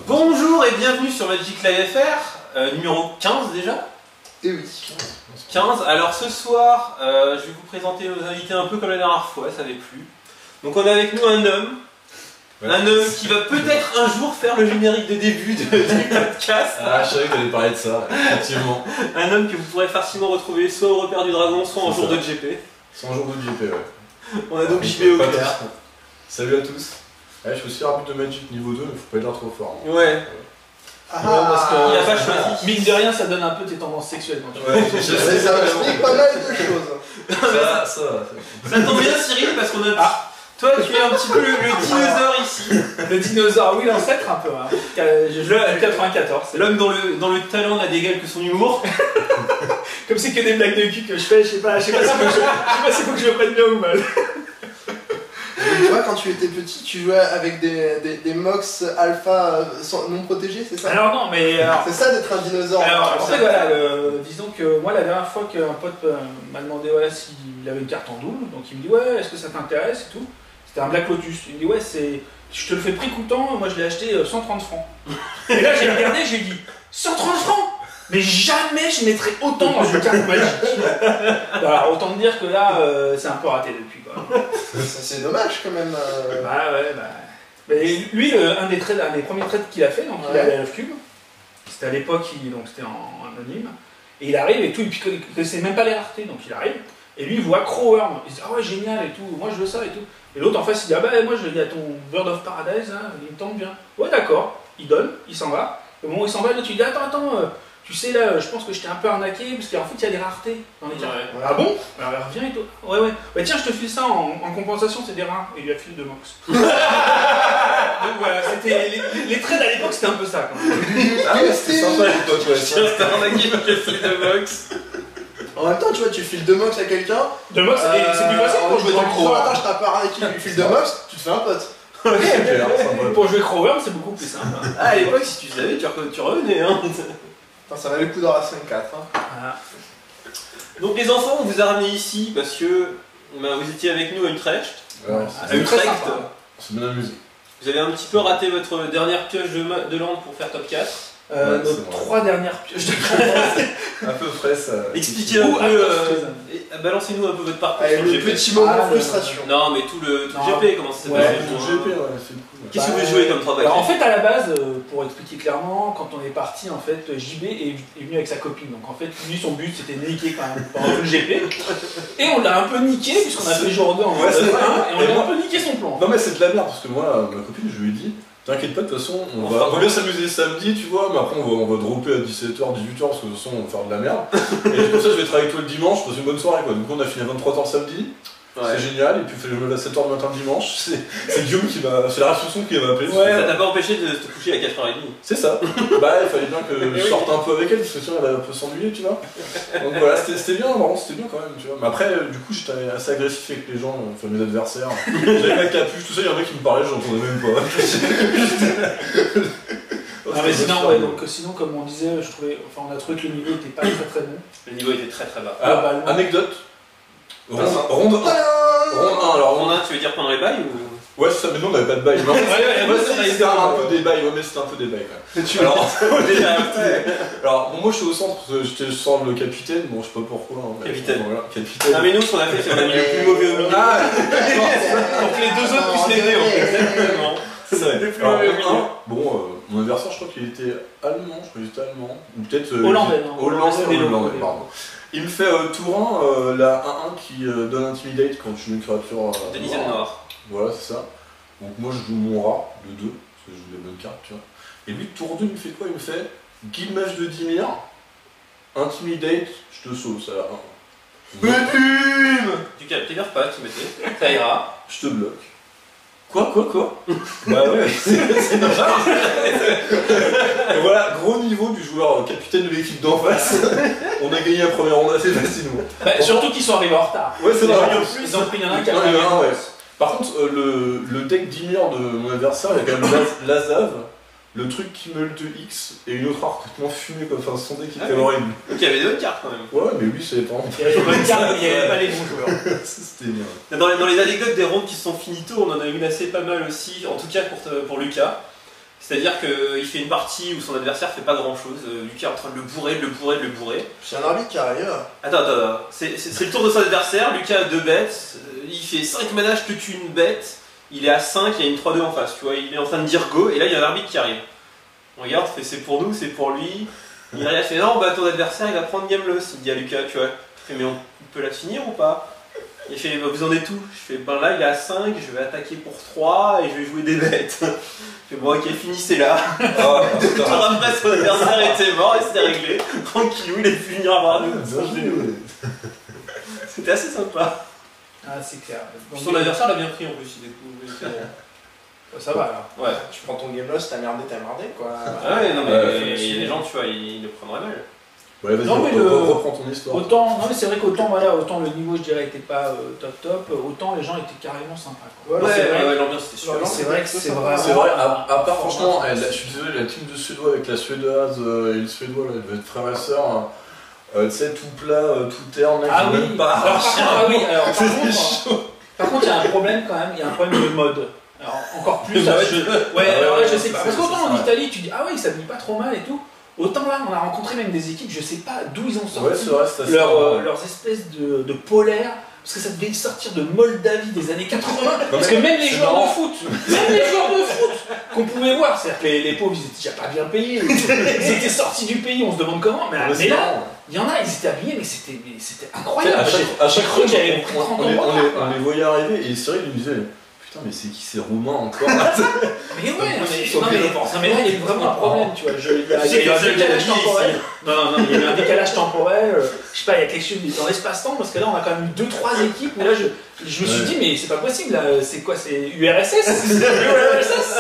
Bonjour et bienvenue sur Magic Live FR, numéro 15 déjà. Et oui. 15, alors ce soir, je vais vous présenter nos invités un peu comme la dernière fois, ça n'avait plus. Donc on a avec nous un homme, qui va peut-être un jour faire le générique de début du podcast. Ah, je savais que tu allais parler de ça, effectivement. Un homme que vous pourrez facilement retrouver soit au repère du dragon, soit en jour de JP. C'est un jour de JP, ouais. On a donc JP au clair. Salut à tous. Ouais, je suis aussi arbitre de Magic niveau 2, mais faut pas dire trop fort. Ouais. Parce qu'il a pas choisi. Mine de rien, ça donne un peu tes tendances sexuelles quand tu Ouais, ça explique pas mal de choses. Ça tombe bien Cyril parce qu'on a... Toi tu es un petit peu le dinosaure ici. Le dinosaure, oui, l'ancêtre un peu. Hein. Je joue à 94. L'homme dont le talent n'a d'égal que son humour. Comme c'est que des blagues de cul que je fais, je sais pas s'il faut que je le prenne bien ou mal. Tu vois, quand tu étais petit, tu jouais avec des Mox alpha non protégés, c'est ça? Alors non, mais... C'est ça d'être un dinosaure. Alors en fait, voilà, disons que moi, la dernière fois qu'un pote m'a demandé voilà, s'il avait une carte en double, donc il me dit « Ouais, est-ce que ça t'intéresse ?» et tout. C'était un Black Lotus. Il me dit « Ouais, je te le fais prix coûtant, moi je l'ai acheté 130 francs. » Et là, j'ai regardé, j'ai dit « 130 francs ! Mais jamais je mettrais autant dans une carte magique. » Alors autant te dire que là, c'est un peu raté depuis quoi. C'est dommage quand même. Bah ouais, bah. Mais lui, un des premiers trades qu'il a fait, donc il est allé à Love Cube. C'était à l'époque, donc c'était en anonyme. Et il arrive et tout, il connaissait même pas les raretés, donc il arrive. Et lui, il voit Crowworm. Il se dit ah ouais, génial et tout, moi je veux ça et tout. Et l'autre en face, il dit ah bah moi il y a ton Bird of Paradise, hein, il me tente bien. Ouais, d'accord, il donne, il s'en va. Au moment où il s'en va, l'autre il dit attends. Tu sais là, je pense que je t'ai un peu arnaqué parce qu'en fait il y a des raretés dans les cartes. Ouais. Ah bon? Alors il revient et tout. Ouais. Bah tiens, je te file ça en compensation, c'est des rares. Et il lui a filé 2 mox. Donc voilà, c'était les trades à l'époque c'était un peu ça quand même. Ah ouais, c'était sympa à l'époque, ouais. C'était arnaqué parce que c'est de box. En même temps, tu vois, tu files 2 Mox à quelqu'un. 2 mox, c'est plus facile pour jouer dans le Crowworm. Attends, je t'ai un peu arnaqué, tu lui files 2 Mox, tu te fais un pote. Pour jouer Crowworm, c'est beaucoup plus simple. Ah, à l'époque, si tu savais, tu revenais. Hein. Attends, ça valait le coup dans la 5-4. Hein. Voilà. Donc, les enfants, on vous a ramenés ici parce que vous étiez avec nous à Utrecht. Ouais, À Utrecht, c'est bien amusé. vous avez un petit peu raté votre dernière pioche de land pour faire top 4. Nos 3 dernières pioches de cartes. Un peu frais, ça. Expliquez un peu, balancez-nous un peu votre parcours Allez, sur le le GP. petit moment de frustration. Non, mais tout le Non. GP, comment ça Ouais, s'appelle Ton GP, ouais, c'est cool. Qu'est-ce que vous jouez comme 3 paquets? Alors en fait à la base, pour expliquer clairement, quand on est parti en fait, JB est venu avec sa copine. Donc en fait lui son but c'était de niquer quand même pendant tout le GP. Et on l'a un peu niqué puisqu'on a fait jour 2 en Ouais, c'est vrai. 1 et on a un peu niqué son plan. Non mais c'est de la merde parce que moi, ma copine, je lui ai dit t'inquiète pas, de toute façon, on va bien s'amuser samedi, tu vois, mais après on va dropper à 17h, 18h parce que de toute façon on va faire de la merde. Et comme ça je vais travailler avec toi le dimanche, passer une bonne soirée quoi. Donc on a fini à 23h samedi, c'est génial, et puis je me lève à 7h du matin le dimanche, c'est Guillaume qui m'a. C'est la restitution qui m'a appelé. Ouais, ça t'a pas empêché de te coucher à 4h30. C'est ça. Bah il fallait bien que je sorte un peu avec elle, parce que sinon elle allait un peu s'ennuyer, tu vois. Donc voilà, c'était bien, vraiment, c'était bien quand même, tu vois. Mais après, du coup, j'étais assez agressif avec les gens, enfin mes adversaires. J'avais ma capuche, tout ça, il y en a qui me parlaient, j'entendais même pas. Non mais sinon, ouais, donc sinon comme on disait, je trouvais, enfin on a trouvé que le niveau était pas très bon. Le niveau était très très bas. Globalement. Anecdote. Ronde 1, alors Ronde 1, tu veux dire pendant les bails ou... ouais, c'est ça, mais nous on avait pas de bail. Non, c'était un peu des bails, ouais, mais c'était un peu des bails quand même. Alors, bon, moi je suis au centre, parce que j'étais le centre le capitaine, bon, je sais pas pourquoi. Hein, Capitaine. Voilà, capitaine. Non mais nous ce qu'on a fait c'est qu'on a mis le plus mauvais au milieu. Ah, Pour que les 2 autres puissent l'aider en fait. Exactement. c'est vrai. Le plus Alors, mauvais au milieu. bon, mon adversaire, je crois qu'il était allemand, je crois qu'il était allemand. Ou peut-être. Hollandais, non. Hollandais, pardon. Il me fait tour 1, la 1-1 qui donne Intimidate quand je joue une créature. De dizaines noire. Voilà, c'est ça. Donc moi je joue mon rat de 2, parce que je joue les bonnes cartes, tu vois. Et lui, tour 2, il me fait quoi? Il me fait Guillemage de Dimir, Intimidate, je te sauve, ça a 1. Tu t'énerves pas, tu mettais. Ça ira. Je te bloque. Quoi? Bah ouais, c'est normal. Et voilà, gros niveau du joueur capitaine de l'équipe d'en face. On a gagné la première ronde assez facilement. Bah, surtout qu'ils sont arrivés en retard. Ouais, c'est vrai. Ils ont pris un qui a Non, pas il y en a un, gagné. ouais. Par contre, le deck Dimir de mon adversaire, il y a quand même Lazav, le truc qui meule de X et une autre arc complètement fumée, quoi. Enfin, son deck qui était horrible. Donc il y avait des bonnes cartes quand même. Ouais, mais lui, c'est pas. Il y avait des bonnes cartes, mais il n'y avait pas les bons joueurs. C'était bien. Dans les anecdotes des rondes qui se sont finito, on en a une assez pas mal aussi, en tout cas pour Lucas. C'est-à-dire qu'il fait une partie où son adversaire fait pas grand-chose. Lucas est en train de le bourrer. C'est un arbitre qui arrive. Attends. C'est le tour de son adversaire. Lucas a 2 bêtes. Il fait 5 mana, je te tue une bête. Il est à 5, il y a une 3-2 en face. Tu vois, il est en train de dire go. Et là, il y a un arbitre qui arrive. On regarde, c'est pour nous, c'est pour lui. Il arrive, il fait non, bah ton adversaire il va prendre game loss. Il dit à Lucas, tu vois. Je fais, mais on peut la finir ou pas? Il fait, bah, vous en êtes tout. Je fais, ben là il est à 5, je vais attaquer pour 3 et je vais jouer des bêtes. Je fais, bon ok, finissez là. Ah, Deux tours après, son adversaire était mort et c'était réglé. Tranquillou, il est pu venir voir nous. C'était assez sympa. Ah, c'est clair. Donc, Son adversaire l'a bien pris en plus, il est ça va alors. Ouais. Tu prends ton game loss, t'as merdé quoi. Ah ouais, non mais Ouais, il y a des gens, tu vois, ils le prendraient mal. Ouais, vas-y, Non, mais reprends ton histoire. Autant, non mais c'est vrai qu'autant autant le niveau je dirais était pas top, autant les gens étaient carrément sympas. Quoi. Ouais, c'est ouais, vrai, l'ambiance c'était super. C'est vrai que c'est vraiment. C'est vrai, à part franchement, je suis désolé, la team de Suédois avec la Suédoise et le Suédois, là, ils doivent être frères et sœurs. Tu sais, tout plat, tout terne, mec, Ah oui, même pas. Par contre, il y a un problème quand même, il y a un problème de mode. Alors, encore plus. Ouais, alors là, je sais pas. Parce qu'autant en ça. Italie, tu dis, ah oui, ça ne dit pas trop mal et tout. Autant là, on a rencontré même des équipes, je sais pas d'où ils ont sorti Ouais, c'est vrai, c'est assez leurs espèces de polaires. Parce que ça devait sortir de Moldavie des années 80. Parce que même les joueurs de foot, qu'on pouvait voir, c'est-à-dire que les pauvres, ils étaient déjà pas bien payés. Ils étaient sortis du pays, on se demande comment. Mais là, il y en a, ils étaient habillés, mais c'était incroyable. À chaque fois, j'avais pris 30 ans de retard, quoi. on les voyait arriver et Cyril il me disait putain, mais c'est qui ces Romains encore? Mais ouais, non, mais là, il y a eu vraiment un problème, tu vois. Il y a eu un décalage temporel. Non, il y a eu un décalage temporel. Je sais pas, il y a quelque chose dans l'espace-temps, parce que là, on a quand même eu 2-3 équipes où là, je me suis dit, mais c'est pas possible, là. C'est quoi? C'est URSS?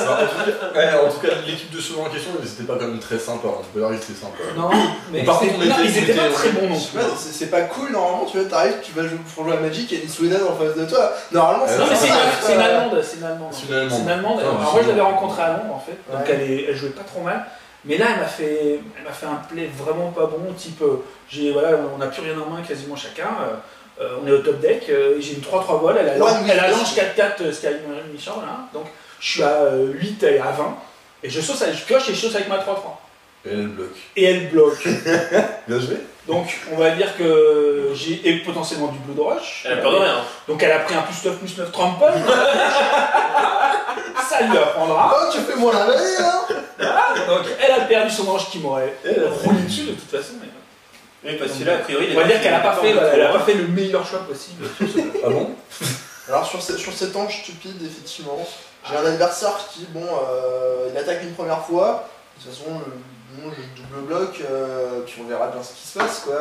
En tout cas, l'équipe de Suédois en question, ils étaient pas quand même très sympas. On peut dire qu'ils étaient sympas. Non, mais Par contre, ils étaient pas très bons non plus. C'est pas cool normalement, tu vois, t'arrives, tu vas jouer pour jouer à Magic, il y a une Suédoise en face de toi. Normalement, Non, mais c'est une Allemande. C'est une Allemande. Non, Alors moi, je l'avais rencontrée à Londres en fait, donc Ouais. elle jouait pas trop mal. Mais là, elle m'a fait un play vraiment pas bon, type, on n'a plus rien en main quasiment chacun. On est au top deck, j'ai une 3-3 voile, elle a lance 4-4 Sky Michel, là, donc je suis à 8 et à 20, et je pioche et je sauce avec ma 3-3. Et elle bloque. Et elle bloque. Bien joué. Donc on va dire que j'ai potentiellement du Blood Rush. Elle a peur de rien. Donc elle a pris un +9/+9 trample. Ça lui apprendra. Oh, tu fais moins la veille, hein. Donc elle a perdu son ange qui m'aurait roulé dessus de toute façon. Oui, parce que là, a priori, On va dire qu'elle n'a pas fait le meilleur choix possible. Ah bon? Alors sur cet ange stupide, effectivement, j'ai un adversaire qui, il attaque une première fois. De toute façon, je double bloc, puis on verra bien ce qui se passe, quoi.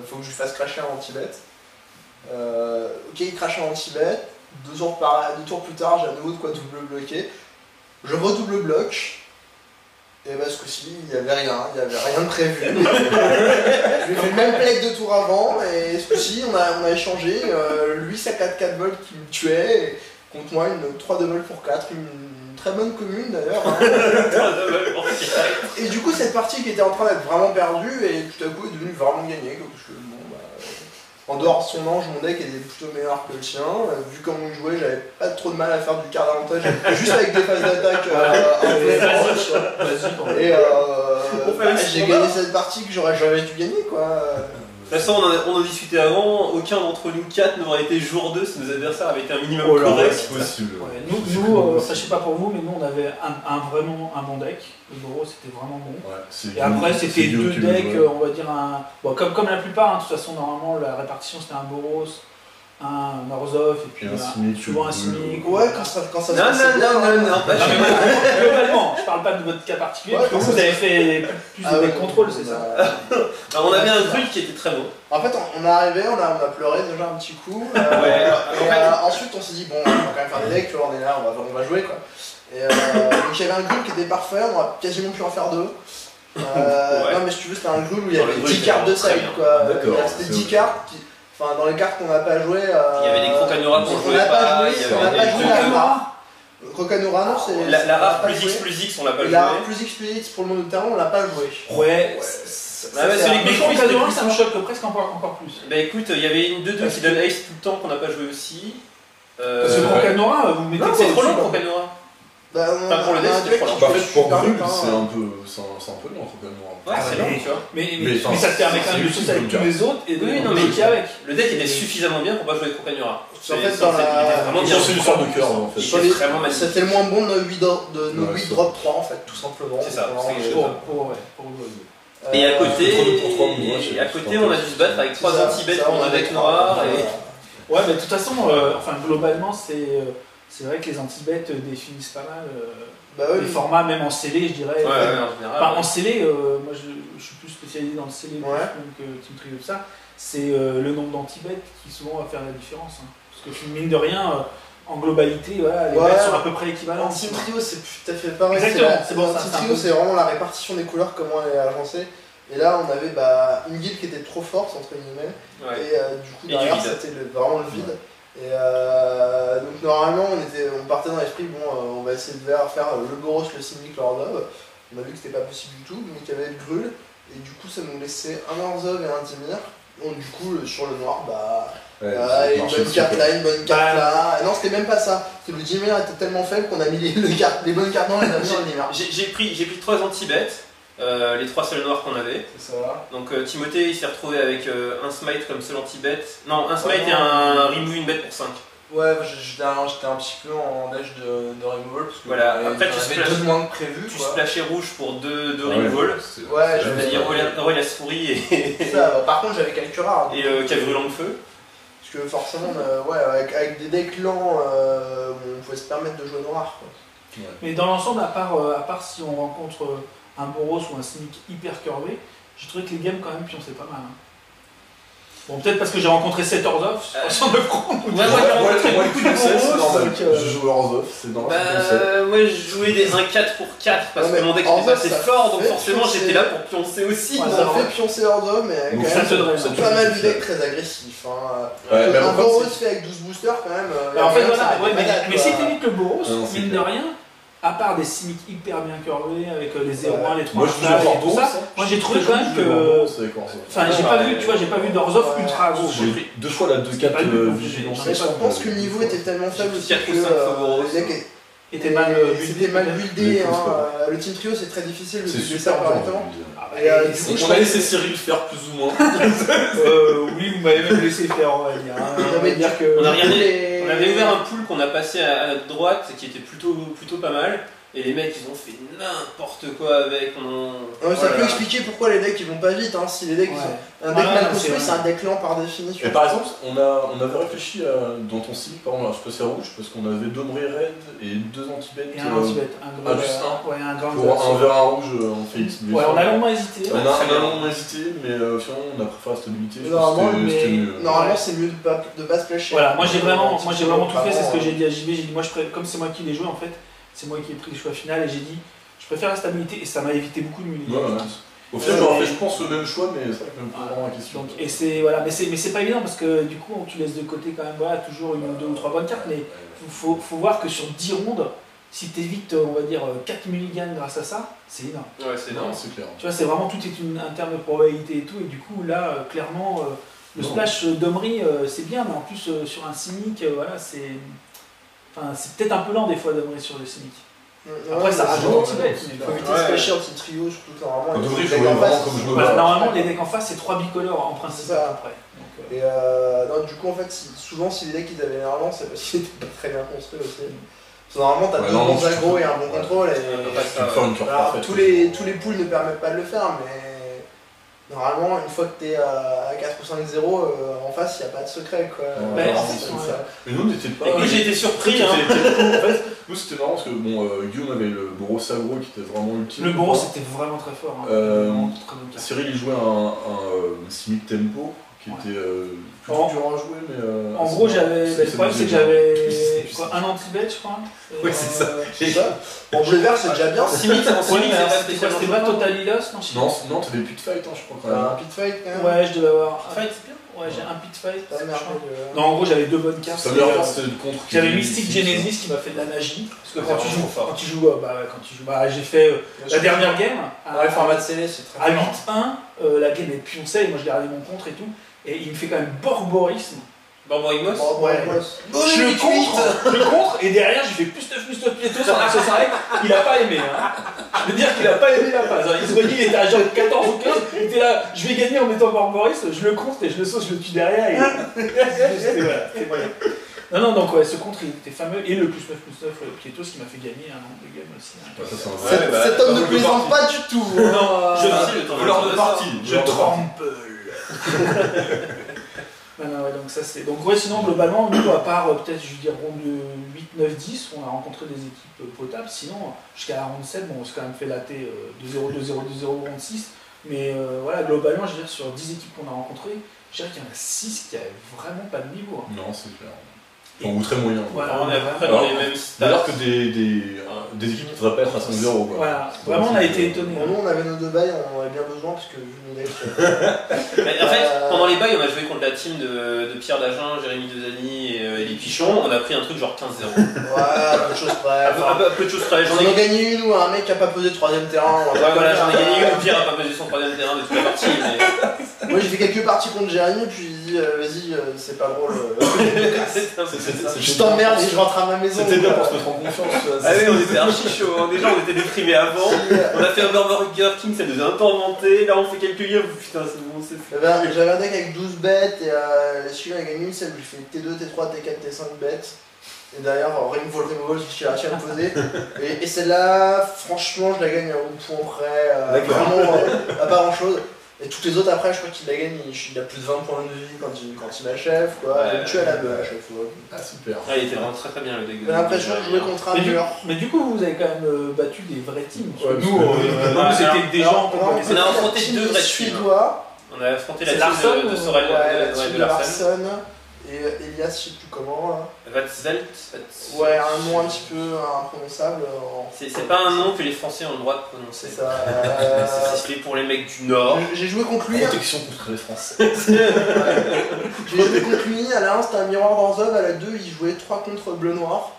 Faut que je lui fasse crasher un anti-bet. Ok, il crache un anti-bet. 2 tours plus tard, j'ai à nouveau de quoi double bloquer. Je redouble bloc. Et bah ce coup-ci, il n'y avait rien de prévu. Je lui ai fait le même play que 2 tours avant, et ce coup-ci, on a échangé. Lui, sa 4-4 volts qui me tuait, et contre moi, une 3 de vol pour 4, une très bonne commune d'ailleurs. Hein. Et du coup, cette partie qui était en train d'être vraiment perdue, et tout à coup, est devenue vraiment gagnée. Parce que, en dehors de son ange, mon deck était plutôt meilleur que le sien. Vu comment il jouait, j'avais pas trop de mal à faire du card avantage, juste avec des phases d'attaque et j'ai gagné cette partie que j'aurais jamais dû gagner, quoi. De toute façon, on en discutait avant, aucun d'entre nous 4 n'aurait été jour 2 si nos adversaires avaient été un minimum Oh là là, correct. c'est possible. Ouais, nous ça je sais pas pour vous, mais nous on avait vraiment un bon deck. Le Goro c'était vraiment bon. Ouais, Et après c'était Guillaume 2 qui le decks, jouait. on va dire comme la plupart, hein, de toute façon normalement la répartition c'était un Boros, un Orzhov et puis Et un Simic, souvent un Simic. Ouais, quand ça se passait bien, Non, pas chez moi. Globalement, je parle pas de votre cas particulier, Ouais, parce que vous avez fait plus de deck contrôle, c'est ça. Alors, on avait un truc qui était très beau. En fait, on est arrivé, on a pleuré déjà un petit coup. Ensuite, on s'est dit, bon, on va quand même faire des decks, tu vois, on est là, on va jouer, quoi. Et donc, il y avait un groupe qui était parfait, on a quasiment pu en faire 2. Non, mais si tu veux, c'était un groupe où il y avait 10 cartes de side, quoi. D'accord. C'était 10 cartes qui. Enfin, dans les cartes qu'on n'a pas jouées. Il y avait des Crocanora qu'on jouait pas. Il y on n'a avait pas des joué la rare. Crocanora, non, c'est. La rare on l'a pas plus joué. X plus X, on l'a pas La rare joué. plus X plus X pour le monde de terrain, on l'a pas joué. Ouais, Ah ouais, celui que mais je quand trouve, on c'était a plus ça me choque presque encore plus. Bah écoute, il y avait une 2-2 qui donne Ace tout le temps qu'on n'a pas joué aussi. Parce que Crocanora, vous mettez Non, c'est trop long Crocanora. Bah, Enfin, pour le dé, c'était trop lent. Bah, en fait, pour super Grul, vite, hein. c'est un peu lent quand même. Ouais, c'est long, tu vois. Mais enfin, ça te permet quand même de c'est sauter avec utile, tous les autres et de Oui, non, mais bloquer avec. Le deck était suffisamment bien pour pas jouer avec Crocanura. En fait, dans la- il était vraiment bien. C'est une sorte de cœur en fait. Il Sur était les- vraiment magnifique. C'était le moins bon de nos 8 Ouais, ça. drop 3 en fait, tout simplement. C'est ça, Vraiment, c'est quelque Pour chose. jouer. Et à côté, pour trois, moi, et à côté, on a dû se battre avec 3 ça, anti-bêtes ça, qu'on on a avec avait noir et. Ouais, mais de toute façon, enfin, globalement, c'est vrai que les anti-bêtes définissent pas mal Bah oui, les formats, même en scellé, je dirais. Ouais, en général. Enfin, en scellé, moi je suis plus spécialisé dans le scellé Ouais. que Team Trio de ça. C'est le nombre d'anti-bêtes qui souvent va faire la différence. Hein. Parce que mine de rien, en globalité, voilà, les Ouais. bêtes sont à peu près équivalentes. En Team Trio, c'est tout à fait pareil. Exactement, c'est bon, En ça, Team c'est un Trio, peu- c'est vraiment la répartition des couleurs, comment elle est agencée. Et là, on avait une guilde qui était trop forte, entre guillemets. Ouais. Et du coup, Et derrière, du vide. c'était vraiment le vide. Et donc, normalement, on partait dans l'esprit, bon, on va essayer de faire le Boros, le Simic, le Orzhov. On a vu que c'était pas possible du tout, donc il y avait le Grul. Et du coup, ça nous laissait un Orzhov et un Dimir. Donc, du coup, sur le noir, Ouais, une bonne carte là, une bonne carte là. Non, c'était même pas ça. Parce que le Dimir était tellement faible qu'on a mis les bonnes cartes dans les amis sur le Dimir. J'ai pris 3 anti-bêtes, les 3 seuls noirs qu'on avait. C'est ça. Donc Timothée il s'est retrouvé avec un smite comme seul anti-bête. Non, un smite Ouais, et non. un remove une bête pour 5. Ouais, j'étais un petit peu en âge de removal parce que Voilà, après, tu j'avais splashes- 2 moins que prévu. Tu quoi. splashais rouge pour 2 Ouais, removal. Ouais, Je veux dire, Roy la souris et, Ça, par contre, j'avais quelques rares. et Cavrulant de feu. Parce que forcément, ouais, avec des decks lents, on pouvait se permettre de jouer noir. Quoi. Mais dans l'ensemble, à part si on rencontre un Boros ou un Simic hyper curvé, j'ai trouvé que les games quand même pionçaient pas mal. Hein. Bon, peut-être parce que j'ai rencontré 7 Orzhov sur 9 rounds. Ouais, moi j'ai rencontré moi, beaucoup de c'est normal. donc, Je jouais Orzhov, c'est normal. c'est comme ça. moi je jouais des 1-4 pour 4 parce Ouais, que mais mon deck en était pas fait, assez ça fort donc fait forcément pioncer. j'étais là pour pioncer aussi. Ouais, On ça a fait pioncer Orzhov, mais Donc, quand ça même, te draine, ça hein. te pas mal de fait. decks très agressifs. Ouais, mais Un après, Boros c'est- fait avec 12 boosters, quand même. Alors, en fait, rien que ça voilà, met ouais, des mais malades, si quoi. t'évites le Boros, Non, c'est mine de clair. rien, à part des Simic hyper bien curvés avec les 0-1, les 3 Moi, je joue flags et encore tout Boros. ça, moi j'ai trouvé quand même que. Enfin, j'ai Ouais, pas ouais, vu, tu vois, j'ai pas vu d'Orzhov ouais, ultra gros. J'ai eu 2 fois la 2-4 pas le but, vigilance. j'en ai Je pense que le niveau était tellement faible J'ai aussi pris que 4 ou 5 Boros. les decks Était mal c'était mal buildé. Les Hein. coups, Le Team Trio, c'est très difficile de C'est builder ça super correctement. Ah, bah, Et, et du c'est- coup, je On a laissé Cyril faire plus ou moins. oui, vous m'avez même laissé faire, on va dire. Hein. Non, On mais va dire que. On a regardé, Les- on avait ouvert un pool qu'on a passé à notre droite et qui était plutôt pas mal. Et les mecs ils ont fait n'importe quoi avec. Ouais, ça Voilà. peut expliquer pourquoi les decks ils vont pas vite. Hein. Si les decks Ouais. ils sont... Un deck Ouais, mal c'est construit, vrai. c'est un deck lent par définition. Et par exemple, on avait réfléchi dans ton site, par exemple, je passais rouge parce qu'on avait 2 Mré Red et 2 anti-bêtes. Et un anti-bet, un gros. juste un. Ouais, un grand. Pour un vert, un rouge en Félix. Ouais, on a longuement hésité. On a longuement hésité, mais finalement on a préféré la stabilité. Je Normalement, pense que c'était mieux. Normalement, Ouais. c'est mieux de pas splasher. Voilà, moi j'ai vraiment tout fait, c'est ce que Vraiment, j'ai dit à JB, j'ai dit moi comme c'est moi qui l'ai joué en fait, c'est moi qui ai pris le choix final et j'ai dit je préfère la stabilité et ça m'a évité beaucoup de mulligan. Ouais, ouais. Au final, j'aurais fait, je pense, le même choix, mais c'est vrai que je me pose vraiment la question. Donc, et c'est voilà, mais c'est pas évident parce que du coup tu laisses de côté quand même voilà, toujours une ou deux ou trois bonnes cartes, mais faut voir que sur 10 rondes, si t'évites on va dire 4 mulligans grâce à ça, c'est énorme. Ouais, c'est Non, énorme. c'est clair. Tu vois, c'est vraiment tout est un terme de probabilité et tout, et du coup là clairement le splash d'Omri c'est bien, mais en plus sur un Simic, voilà, c'est peut-être un peu lent des fois d'Omri sur le Simic. Après, ça rajoute un petit bête. Il faut éviter Ouais. de splasher au petit trio, surtout que normalement. Quand les Aubry decks jouait en vraiment face, comme je ils me sont- bats. Normalement, les decks en face, c'est 3 bicolores en principe C'est ça. à peu près. Donc, Et non, du coup, en fait, souvent, si les decks ils avaient l'air lents, c'est parce qu'ils étaient pas très bien construits aussi. Parce que normalement, t'as Ouais, deux normalement, bons tu aggro peux- et un bon ouais. contrôle. Tu peux pas Et... Tu peux faire une cure Alors, parfaite. tous les pools ne permettent pas de le faire, mais normalement, une fois que t'es à 4 ou 5-0, en face, il n'y a pas de secret. Quoi. Ouais, en c'est fait, comme ouais. ça. Mais nous, on n'était pas. Et puis j'ai été surpris. Hein. En fait, nous, c'était marrant parce que bon, Guillaume avait le Boros aggro qui était vraiment utile. le Boros c'était vraiment très fort. Hein. Vraiment très bonne carte. Cyril, il jouait un Simic Tempo qui Ouais. était plus En- dur à jouer, mais. En gros, j'avais. c'est- Le problème, c'est que c'est j'avais c'est- quoi, un anti-bet, je crois. Et, Ouais, c'est ça. C'est ça. En bleu vert, c'est déjà bien. Simic, en Ouais, Simic, mais c'est alors, pas c'était quoi, spécialement c'était pas choquant. Total Ilos, non, je sais Non, non, t'as des pit fight, hein, je crois quand même. Un pit fight quand même. Ouais, je devais avoir. Fight, c'est bien. Ouais, j'ai un pit fight. Ça je merde. crois. Non, en gros, j'avais deux bonnes cartes. Sa meilleure carte, c'était le contre. qui- J'avais Mystic qui- Genesis qui m'a fait de la magie. Parce que Ouais, quand tu vraiment joues, fort. j'ai fait la dernière game Ouais, format de scellé, c'est très à fort. 8-1, la game est pioncée, et moi je gardais mon contre et tout. Et il me fait quand même Borborisme. Borborigmos. Je le contre, et derrière j'ai fait plus 9 piétos sans que ça s'arrête. Il a pas aimé. Hein. Je veux dire qu'il a pas aimé la phase. Hein. Il se voyait, il était à genre 14 ou 15, il était là, je vais gagner en mettant Borboris, je le contre et je le saute, je le tue derrière. Et... c'était moyen. Non, donc ouais, ce contre il était fameux, et le plus 9 piétos qui m'a fait gagner un nombre de games aussi. Hein. Cet homme ne plaisante pas du tout. Non, je sais le temps de partie. Je trempe. Ouais, donc ça c'est. Donc ouais, sinon globalement, nous à part peut-être je veux dire ronde 8, 9, 10, on a rencontré des équipes potables, sinon jusqu'à la ronde 7, bon on s'est quand même fait latter 2-0, 2-0, 2-0 ronde 6, mais voilà, globalement je veux dire sur 10 équipes qu'on a rencontrées, je dirais qu'il y en a 6 qui avaient vraiment pas de niveau. Hein. Non, c'est clair. Ou très moyen. Voilà, on est à peu près dans les mêmes stats. D'ailleurs que des équipes qui ne devraient pas être à 5-0. Quoi. Voilà, vraiment on a été étonnés. Nous on avait nos 2 bails, on en avait bien besoin parce que vu nos decks. En fait, pendant les bails, on a joué contre la team de Pierre Dagen, Jérémy Dezani et les Pichons. On a pris un truc genre 15-0. Ouais, peu de choses près. Peu de choses près. J'en ai gagné une ou un mec qui a pas posé 3ème terrain. Ouais, voilà, j'en ai gagné une. Pierre a pas posé son 3ème terrain de toute la partie. Moi j'ai fait quelques parties contre Jérémy, puis j'ai dit vas-y, c'est pas drôle. Je t'emmerde et je rentre à ma maison. C'était bien pour se mettre en confiance. Ah oui, on était archi chaud. Déjà, on était déprimés avant. On a fait un Burger King, ça nous a un peu inventé. Là, on fait quelques games. Putain, c'est bon, c'est fou. J'avais un deck avec 12 bêtes et celui-là il a gagné une celle où il fait T2, T3, T4, T5 bêtes. Et d'ailleurs, Ringvolt Removal, j'ai réussi à me poser. Et celle-là, franchement, je la gagne au point près. Vraiment, à pas grand chose. Et toutes les autres après, je crois qu'il la gagne, il a plus de 20 points de vie quand il m'achève, quoi. Ouais, tu as la beuh à chaque fois. Ah, super. Ouais, il était vraiment très très bien le deck. J'ai l'impression de jouer contre un mur. Mais du coup, vous avez quand même battu des vrais teams. Ouais, nous, c'était des gens qu'on On a affronté 2 vrais teams. Suédois. On a affronté la Larson team de Sorel Ouais, de la Larson. Larson. Et Elias, je sais plus comment là. Vatzvelt. Ouais, un nom un petit peu imprononçable. C'est pas un nom que les Français ont le droit de prononcer. C'est ça. C'est fait pour les mecs du Nord. J'ai joué contre lui. Protection contre les Français. J'ai joué contre lui, à la 1 c'était un miroir d'Orzhov, à la 2 il jouait 3 contre bleu-noir.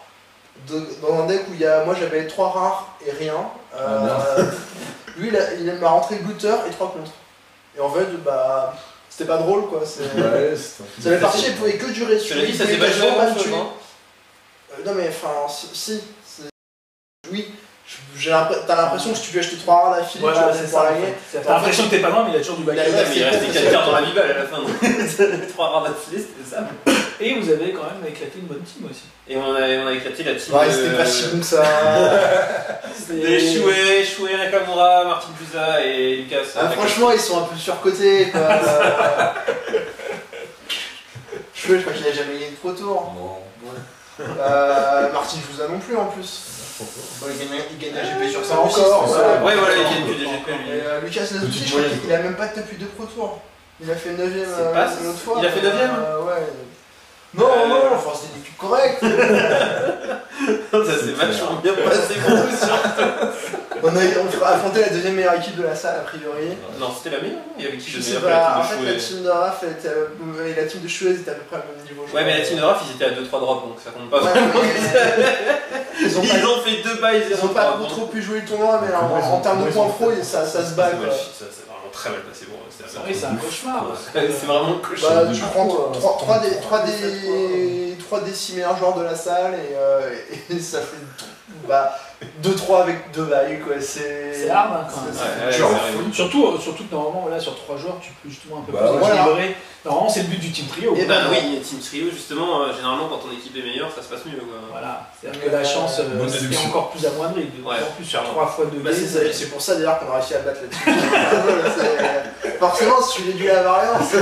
Dans un deck où moi j'avais 3 rares et rien. Lui il m'a rentré Glutter et 3 contre. Et en fait, bah. C'était pas drôle quoi. Ouais, ça avait parti, elle pouvait que durer. Tu l'as dit, ça s'est pas joué pas en le tuer. Non mais enfin, si. Oui. T'as l'impression que si tu peux acheter 3 rares d'affilée, voilà, tu vas c'est pouvoir ça. gagner. T'as l'impression que t'es pas loin, mais il y a toujours du bac. Il restait 4 cartes dans la Bible à la fin. 3 rares d'affilée, c'était ça. Et vous avez quand même éclaté une bonne team aussi. Et on a éclaté la team. Ouais, c'était pas si bon que ça. C'était Choué, Nakamura, Martin Puza et Lucas. Franchement, ils sont un peu surcotés quoi. Je crois qu'il a jamais gagné de Pro Tour. Non. Martin Puza non plus en plus. Il gagne la GP sur ça encore. Ouais, voilà, il gagne que des GP. Lucas Lazuti, je crois qu'il a même pas depuis 2 Pro Tours. Il a fait 9ème une autre fois. Il a fait 9ème ouais. Non, enfin c'est une équipe correcte. Ça s'est vachement bien passé pour nous surtout. On a affronté la 2ème meilleure équipe de la salle a priori. Non, c'était la meilleure. Il y avait qui je sais pas, en fait la team de Raph et la team de Chouez étaient à peu près au même niveau. Ouais, mais la team de Raph ils étaient à 2-3 drops donc ça compte pas ouais, vraiment. Ils ont fait 2 bails 0. Ils ont pas trop pu jouer le tournoi, mais en termes de points pro, ça se bat quoi. Ça c'est vraiment très mal passé pour eux. Oui, c'est un cauchemar. C'est vraiment un cauchemar. Bah, tu prends 3 des 6 meilleurs joueurs de la salle et ça fait 2-3 avec 2 bails quoi. C'est hard hein, quand même. Surtout que normalement là sur 3 joueurs tu peux justement un peu plus équilibrer. Normalement c'est le but du team trio. Et bah oui, team trio justement, généralement quand ton équipe est meilleure ça se passe mieux quoi. Voilà, c'est-à-dire que la chance c'est encore plus amoindrie. En plus sur 3 fois 2 c'est pour ça d'ailleurs qu'on a réussi à battre là-dessus. Forcément si tu réduis la variance.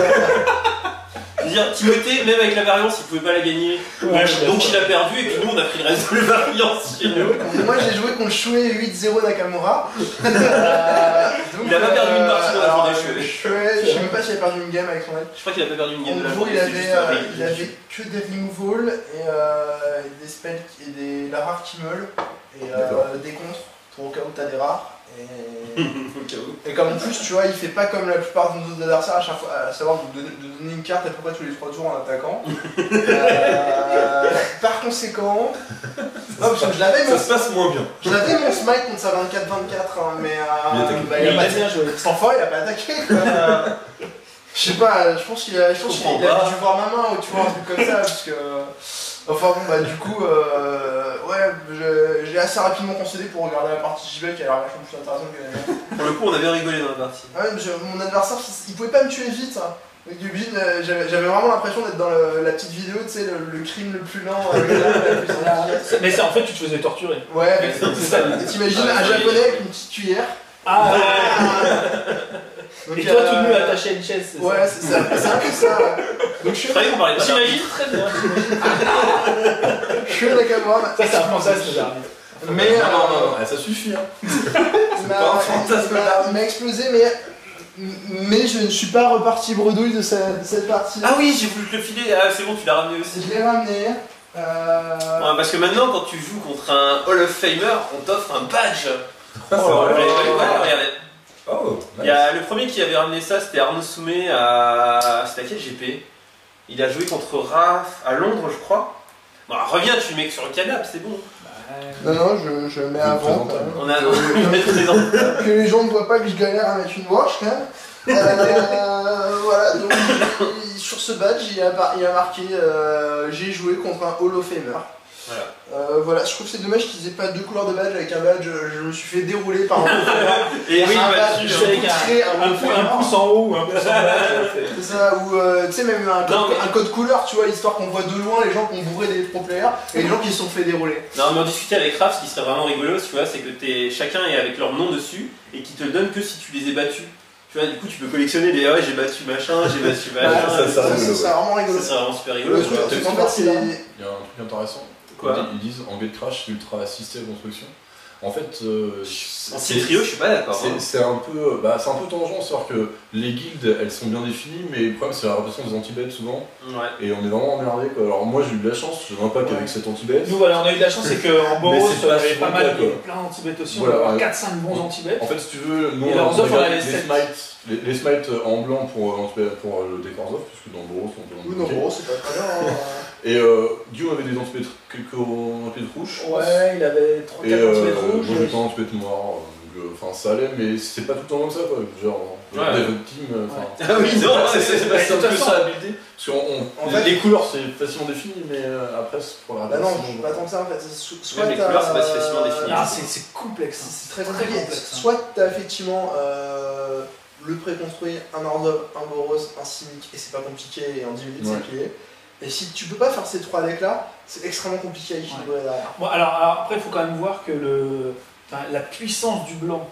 Je veux dire, Timothée, même avec la variance, il pouvait pas la gagner. Donc il a perdu et puis nous on a pris le reste de la variance. Moi j'ai joué contre Choué 8-0 Nakamura. Il a pas perdu une partie dans la journée Choué. Je sais même pas s'il a perdu une game avec son mec. Je crois qu'il a pas perdu une game de la journée. Il avait que des removal et des spells et des la rare qui meule et des contres pour au cas où t'as des rares. Et comme en plus tu vois il fait pas comme la plupart de nos adversaires à chaque fois, à savoir de donner une carte à peu près tous les 3 tours en attaquant. Par conséquent, parce que ça se passe moins bien. Je l'avais mon smite contre sa 24-24 hein, mais il a pas bien joué. Cet enfant il a pas attaqué quoi. Je sais pas, je pense qu'il a dû comprends pas. voir ma main ou tu vois un truc comme ça parce que. Enfin bon bah du coup ouais j'ai assez rapidement concédé pour regarder la partie JB qui a l'air vachement plus intéressante que la mienne. Pour le coup, on a bien rigolé dans la partie. Ouais, mon adversaire il pouvait pas me tuer vite. Hein. Donc, j'avais vraiment l'impression d'être dans la petite vidéo, tu sais, le crime le plus lent, la plus efficace. Mais c'est en fait, tu te faisais torturer. Ouais, c'est ça. Et t'imagines un japonais avec une petite cuillère. Ah Donc, et toi, tout nu attaché à une chaise, c'est ouais, c'est un peu ça. Donc je suis Très bien, on parlait pas J'imagine très bien. Je suis à Nakamura. Ça, c'est un fantasme, l'arbitre. Mais Non, ça suffit. Hein. pas un fantasme. Il m'a explosé, mais je ne suis pas reparti bredouille de cette partie. Ah oui, j'ai voulu te le filer. Ah, c'est bon, tu l'as ramené aussi. Je l'ai ramené. Ouais, parce que maintenant, quand tu joues contre un Hall of Famer, on t'offre un badge. Oh, Regardez. oh, Il y a le premier qui avait ramené ça, c'était Arnaud Soumet à. C'était à quel GP? Il a joué contre Raph à Londres, je crois. Bon, reviens, tu le mets sur le canapé, c'est bon. Non, je le mets avant. quand même. On a mettre les dents. Que les gens ne voient pas que je galère à mettre une broche quand même. Voilà, donc sur ce badge il a marqué j'ai joué contre un Hall of Famer. Voilà. Voilà, je trouve que c'est dommage qu'ils aient pas deux couleurs de badge. Avec un badge, je me suis fait dérouler par un Hall of Famer. Et oui, un bah, badge, tu- avec un pouce en haut ou un pouce en bas. c'est ça, ou tu sais, même un code couleur, tu vois, histoire qu'on voit de loin les gens qui ont bourré des pro players et les gens qui se sont fait dérouler. Non, mais on discutait avec Raph, ce qui serait vraiment rigolo, tu vois, c'est que chacun est avec leur nom dessus et qui te le donne que si tu les ai battus. Tu vois, du coup, tu peux collectionner des ouais, j'ai battu machin, j'ai battu machin. ça, Ça serait vraiment rigolo. Ça serait vraiment super rigolo. Le truc, tu vois. c'est qu'en fait, c'est. Il y a un truc intéressant. Quoi? Ils disent en gate crash, c'est ultra assisté à construction. En fait, Anti-trio, je suis pas d'accord. hein. c'est un peu tangent, c'est-à-dire que les guildes elles sont bien définies, mais le problème c'est la répression des anti-bêtes souvent, Ouais. et on est vraiment emmerdé quoi. Alors moi j'ai eu de la chance, j'ai un pack avec cet anti-bête. Nous, voilà, on a eu de la chance, c'est qu'en Boros, c'est il y pas avait pas souvent mal, le cas, il y avait quoi. plein d'anti-bêtes aussi, Voilà, on va ouais. avoir 4-5 bons anti-bêtes. En fait, si tu veux, nous Et on leurs offres, on regarde a les les sept. smites, les smites en blanc pour le décor off, puisque dans Boros on peut en Oui, non, bloquer. gros, c'est pas très bien. Hein. Et Guillaume avait des anti-bêtes, quelques anti-bêtes rouges. Ouais, il avait 3-4 Et anti-bêtes moi rouges. j'étais en anti-bêtes noir, enfin ça allait, mais c'est pas tout le temps comme ça quoi. Genre, Ouais. votre team, enfin. Ah oui, non, C'est de un toute peu façon- ça la buildé. Parce que En fait- les couleurs c'est facilement défini, mais après c'est pour la Bah non, rédaction, pas tant que ça en fait. Soit Même les t'as, couleurs, c'est pas si facilement défini. Ah, c'est complexe. hein. C'est très Très compliqué. complexe, hein. Soit t'as effectivement le préconstruit, un Orzhov, un Boros, un Simic, et c'est pas compliqué, et en 10 minutes Ouais. c'est plié. Et si tu peux pas faire ces trois decks là, c'est extrêmement compliqué à équilibrer derrière. Bon, alors après, il faut quand même voir que la puissance du blanc,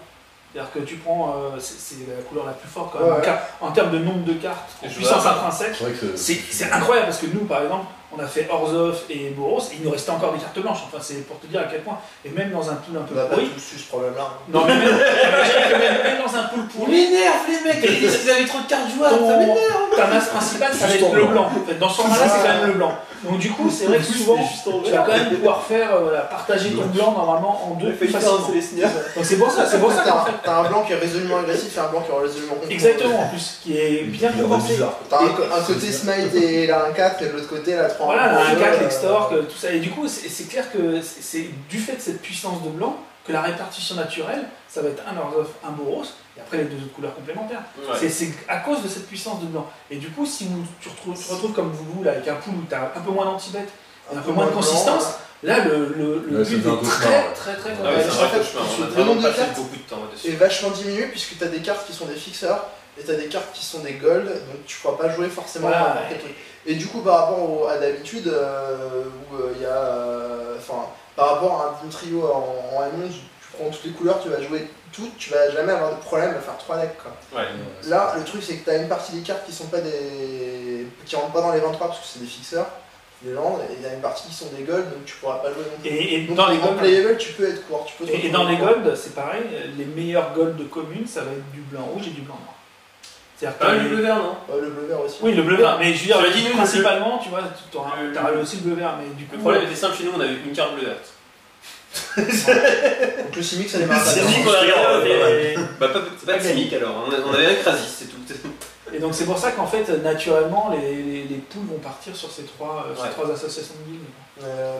c'est-à-dire que tu prends, c'est la couleur la plus forte quand même, Ouais. en termes de nombre de cartes, en Et je puissance vois. intrinsèque, C'est vrai que c'est incroyable parce que nous, par exemple, on a fait Orzhov et Boros, et il nous restait encore des cartes blanches, enfin c'est pour te dire à quel point, et même dans un pool un peu On a pas pourri, tous eu ce problème là. non mais même dans un pool pourri, m'énerve les mecs, ils disent qu'ils avaient trop de cartes jouables, ça m'énerve. ta masse principale ça va Juste être en le blanc. blanc. En fait, dans ce format-là, c'est quand même le blanc. Donc du coup, c'est vrai que souvent, tu vas quand même pouvoir faire partager ton blanc normalement en deux plus facilement. Donc c'est pour ça qu'en fait. T'as un blanc qui est résolument agressif et un blanc qui est résolument contre. Exactement, en plus, qui est bien c'est compensé. bizarre. T'as un côté Smite et là un 4 et de l'autre côté la 3. Voilà, là, un 4, l'extorque, tout ça. Et du coup, c'est clair que c'est du fait de cette puissance de blanc que la répartition naturelle, ça va être un Orzhov, un Boros, et après les deux autres couleurs complémentaires. Ouais. C'est à cause de cette puissance de blanc. Et du coup, si tu te retrouves comme vous là, avec un pool où tu as un peu moins d'anti-bêtes, un peu moins de consistance, là le Ouais, c'est build un est cauchemar, très ouais. très Ah ouais, c'est En vrai fait, que je on a le vraiment nombre de passé cartes beaucoup de temps est là-dessus. vachement diminué puisque t'as des cartes qui sont des fixeurs et t'as des cartes qui sont des gold, donc tu pourras pas jouer forcément Voilà, n'importe ouais. quel truc. Et du coup, par rapport à d'habitude, où il y a. Enfin, par rapport à un Team Trio en M11, tu prends toutes les couleurs, tu vas jouer toutes, tu vas jamais avoir de problème à faire 3 decks quoi. Ouais. Là, le truc c'est que t'as une partie des cartes qui sont pas des. Qui rentrent pas dans les 23 parce que c'est des fixeurs, des landes, et il y a une partie qui sont des gold, donc tu pourras pas jouer non plus. Et Donc, dans les en gold, playable, tu peux être court. Tu peux te et retrouver dans les court. gold, c'est pareil, les meilleurs gold de commune, ça va être du blanc rouge et du blanc noir. C'est-à-dire que Ah, les- le bleu vert, non? Le bleu vert aussi. Oui, le bleu vert, mais je veux dire, Tu l'as dit, nous, le principalement, tu vois, tu auras Le- aussi le bleu vert, mais du coup, Le problème était simple chez nous, on avait une carte bleu verte. Donc le Simic, ça démarre C'est pas bien. Simic, on a regardé. et, Bah, c'est pas de cynique alors, on avait un Krasis, c'est tout. et donc c'est pour ça qu'en fait, naturellement, les poules vont partir sur ces trois associations de guildes.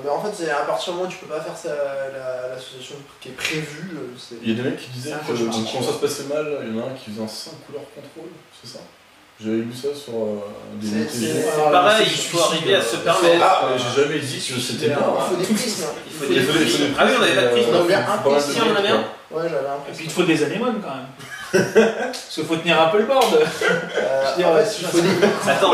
Mais en fait, c'est à partir du moment où tu peux pas faire ça, l'association qui est prévue, c'est. Il y a des mecs qui disaient C'est un que cauchemar. quand ça se passait mal, il y en a un qui faisait un 5 couleurs contrôle, c'est ça? J'avais lu ça sur des C'est- montées. C'est pareil, il faut arriver à se permettre. Ah, mais j'ai jamais dit que c'était bien. Il faut des prismes. Il faut des prismes. Ah oui, on avait pas de prisme. On a ouvert un prisme. Si, on en avait un. Ouais, j'avais un Et puis prisme. il te faut des anémones quand même. Parce qu'il faut tenir un peu le board. En fait, il faut des. Attends,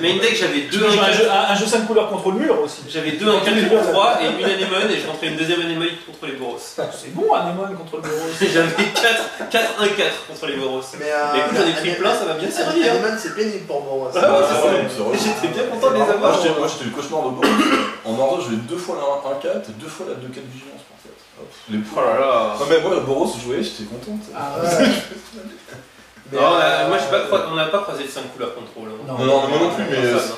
mais une deck, j'avais Tu deux peux jouer un un jeu 5 couleurs contre le mur aussi. J'avais deux un 4 pour 3 et une anémone et je rentrais une deuxième anémone contre les boros. C'est bon, anémone contre le bureau. J'avais 4 1 4 contre les boros. Mais Mais écoute, j'en ai pris plein, ça m'a bien servi. Hein. Anemone, c'est pénible pour moi. Ah ouais, c'est vrai, vrai. J'étais bien content de les Moi avoir. j'étais le cauchemar de bord. En ordre, je vais 2 fois la 1-4 et 2 fois la 2-4 vigilance en fait. Les Oh là là. Non mais moi, Boros, je jouais, j'étais content. Ah, Ouais. Mais, Non, moi on n'a pas croisé le 5 couleurs contrôle. Hein. Non, moi non plus, mais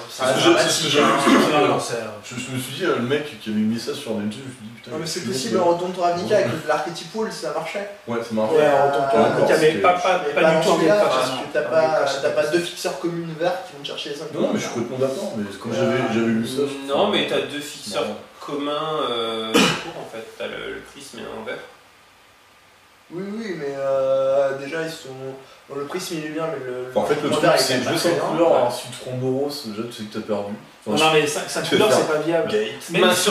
c'est ce que j'avais vu. non, Je me suis dit, le mec qui avait mis ça sur des jeux, je me suis dit putain. Non, mais c'est possible, en retourne Ravnica avec l'archétype pool, ça marchait. Ouais, ça marche. Ouais, en retour encore, il n'y avait c'était- pas Mais du tout envie de là, faire parce ça. que t'as pas deux fixeurs communes verts qui vont te chercher les 5 Non, mais je suis complètement d'accord, mais comme j'avais lu ça. je- Non, mais t'as deux fixeurs Non. communs pour en fait. T'as le prisme et un vert. Oui, mais déjà ils sont. Bon, le prisme il est bien, mais le. Enfin, en fait, le truc, vert, il est c'est quand même jouer pas 5 très couleurs, bien. alors si tu prends Boros, déjà tu sais que t'as perdu. Enfin, Non, mais 5 tu veux couleurs, faire c'est pas viable. Même Bah, si-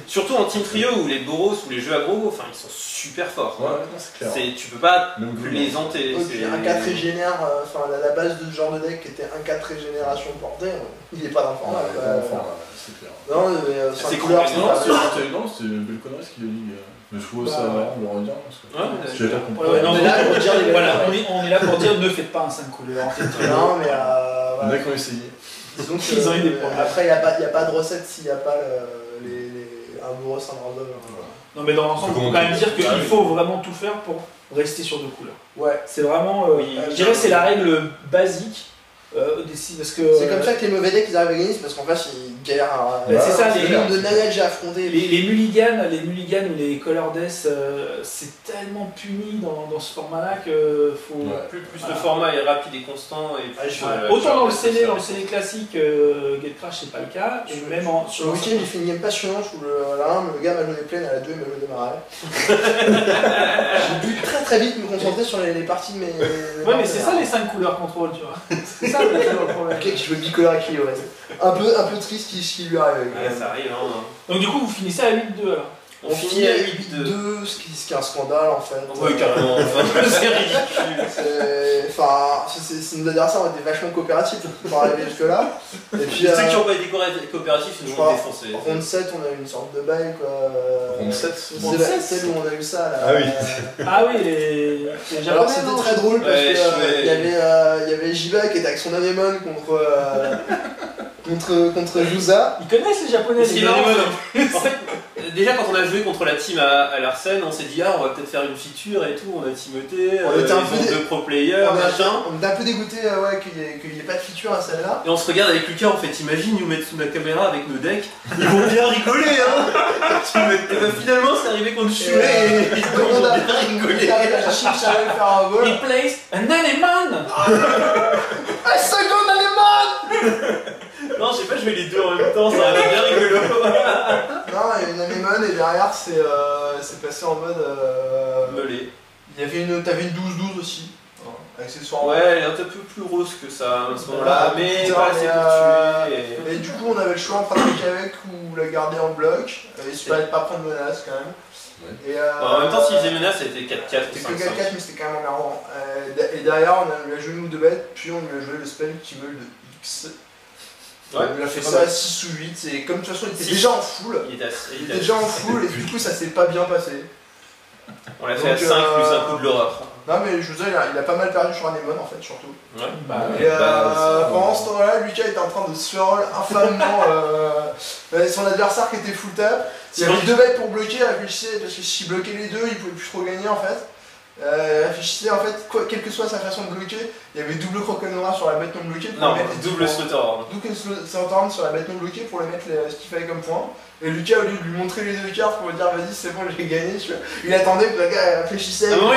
surtout en team trio où les boros ou les jeux aggro, enfin ils sont super forts. Ouais, non, c'est clair. Tu peux pas Même plus, les hanter. Et puis un 4 régénère, enfin la base de ce genre de deck qui était un 4 régénération portée, il est pas dans le format. Ouais, quoi. enfin, c'est clair. Non, mais C'est 5 couleurs, complètement- c'est pas bien. Non, c'était une belle connerie ce qu'il a dit. Mais je trouve ça Bah, marrant de le redire. Parce que Ouais, mais j'avais pas compris. Ouais, non, On est là pour dire les voilà, gars. on est là pour dire ne faites pas un 5 couleurs. Non, mais Les voilà. mecs ont essayé. Disons que, Ils ont eu des problèmes. après, il n'y a pas de recette s'il n'y a pas un Boros, un random. Non, mais dans l'ensemble, il faut quand même dire qu'il faut vraiment tout faire pour rester sur 2 couleurs. Ouais. C'est vraiment, Oui. je dirais, c'est la règle basique parce que C'est comme ça que les mauvais decks ils arrivent à gagner, c'est parce qu'en face ils galèrent à. Bah, c'est ça, le les- nombre de knowledge à affronter. les mulligans ou les color death, c'est tellement puni dans ce format-là que faut. Ouais. Plus le format est rapide et constant. Et Ah, plus, je- Autant dans le ça, CD classique, Gate Crash c'est pas le cas, et même Sur le week-end, j'ai fait une game passionnante où le gars m'a joué des plaines, à la 2 il m'a joué des marais. J'ai dû très vite me concentrer sur les parties de mes. Ouais, mais c'est ça les 5 couleurs contrôle, tu vois. C'est ça le problème. Ok, qui jouait bicolore équilibré. Un peu triste ce qui lui arrive. Ouais, ça arrive. Hein. Donc, du coup, vous finissez à 8-2 alors. On finit à 8-2. Ce qui est un scandale en fait. Ouais, carrément. Enfin, c'est ridicule. Enfin, nos adversaires ont été vachement coopératifs pour arriver jusque-là. Et puis, Ceux qui n'ont pas été coopératifs, ils je nous ont crois, défoncé. en round 7, on a eu une sorte de bail quoi. Round 7. C'est celle où on a eu ça là. Ah oui. Ah oui, les japonais. Alors c'était non très drôle parce Ouais, que il y avait Jiba qui était avec son anémone contre Yusa. Ils connaissent les japonais, C'est les marrant, anémones. En fait, déjà quand on a joué contre la team à Larsen, on s'est dit on va peut-être faire une feature et tout, on a teamoté, On était un peu ils ont dé- deux pro players, machin. On était un peu dégoûté qu'il n'y ait pas de feature à celle-là. Et on se regarde avec Lucas, on fait imagine nous mettre sous la caméra avec nos decks, ils vont bien rigoler hein. Et ben finalement c'est arrivé contre Chouet et ils Donc ont on a bien rigolé. arrivé à Chine, j'arrive à faire un goal. He plays an anemone. Un second anémone. Non, j'ai pas joué les deux en même temps, ça aurait été bien rigolo. Non, il y a une anémone et derrière c'est passé en mode. Meulé. T'avais une 12-12 aussi, hein, accessoirement. Ouais, elle est un peu plus rose que ça à ce moment-là, Voilà, mais putain, pas assez mais, pour tuer. Et du coup, on avait le choix entre un truc avec ou la garder en bloc. Il se fallait pas prendre menace quand même. Ouais. Et, En même temps, s'il faisait menace, c'était 4-4 c'était que ou 5-5. 4-4, mais c'était quand même emmerdant. Et derrière, on lui a joué une ou deux bêtes, puis on lui a joué le spell qui meule de X. Ouais, on lui a fait c'est ça pas à 6 ou 8, et comme de toute façon il était Six. déjà en full, Il était déjà en full, et du coup ça s'est pas bien passé. On l'a fait à Donc, 5 plus un coup de l'horreur. Non, mais je vous dis, il a pas mal perdu sur Anemone en fait, surtout. Ouais. Et pendant ce temps-là, Lucas était en train de se faire infamement son adversaire qui était full tap. Il y avait deux bêtes pour bloquer, réfléchissait, parce que s'il bloquait les deux, il pouvait plus trop gagner en fait. Réfléchissait en fait, quelle que soit sa façon de bloquer, il y avait double Croconora sur la bête non bloquée pour Non, mettre les double Slaughterhorn. double Slaughterhorn sur la bête non bloquée pour lui mettre ce qu'il fallait comme point. Et Lucas, au lieu de lui montrer les deux cartes pour lui dire vas-y c'est bon j'ai gagné, il attendait que le gars réfléchissait. À un moment,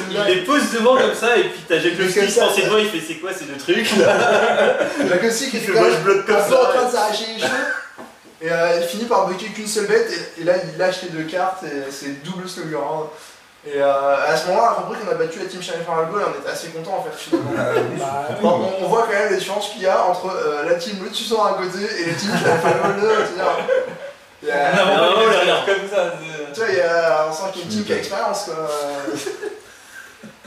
il les pose devant comme ça, et puis t'as Jack Il fait qui se ça, pensait ouais. devant, il fait c'est quoi ces deux trucs Jacques aussi qui Il était fait quand moi même je bloque comme un peu en ça. train de s'arracher les cheveux. Et il finit par bloquer qu'une seule bête, et là il lâche les deux cartes, et c'est double Sluggerhand. Et à ce moment-là, on a compris qu'on a battu la team Sheriff Algo et on était assez content en fait finalement. Bah, oui. Bon, on voit quand même les différences qu'il y a entre la team Le Tucson à côté et la team Sheriff Algo 2, il y a, Non, on les regarde comme ça. tu vois, on sent qu'il y a une team qui a expérience quoi.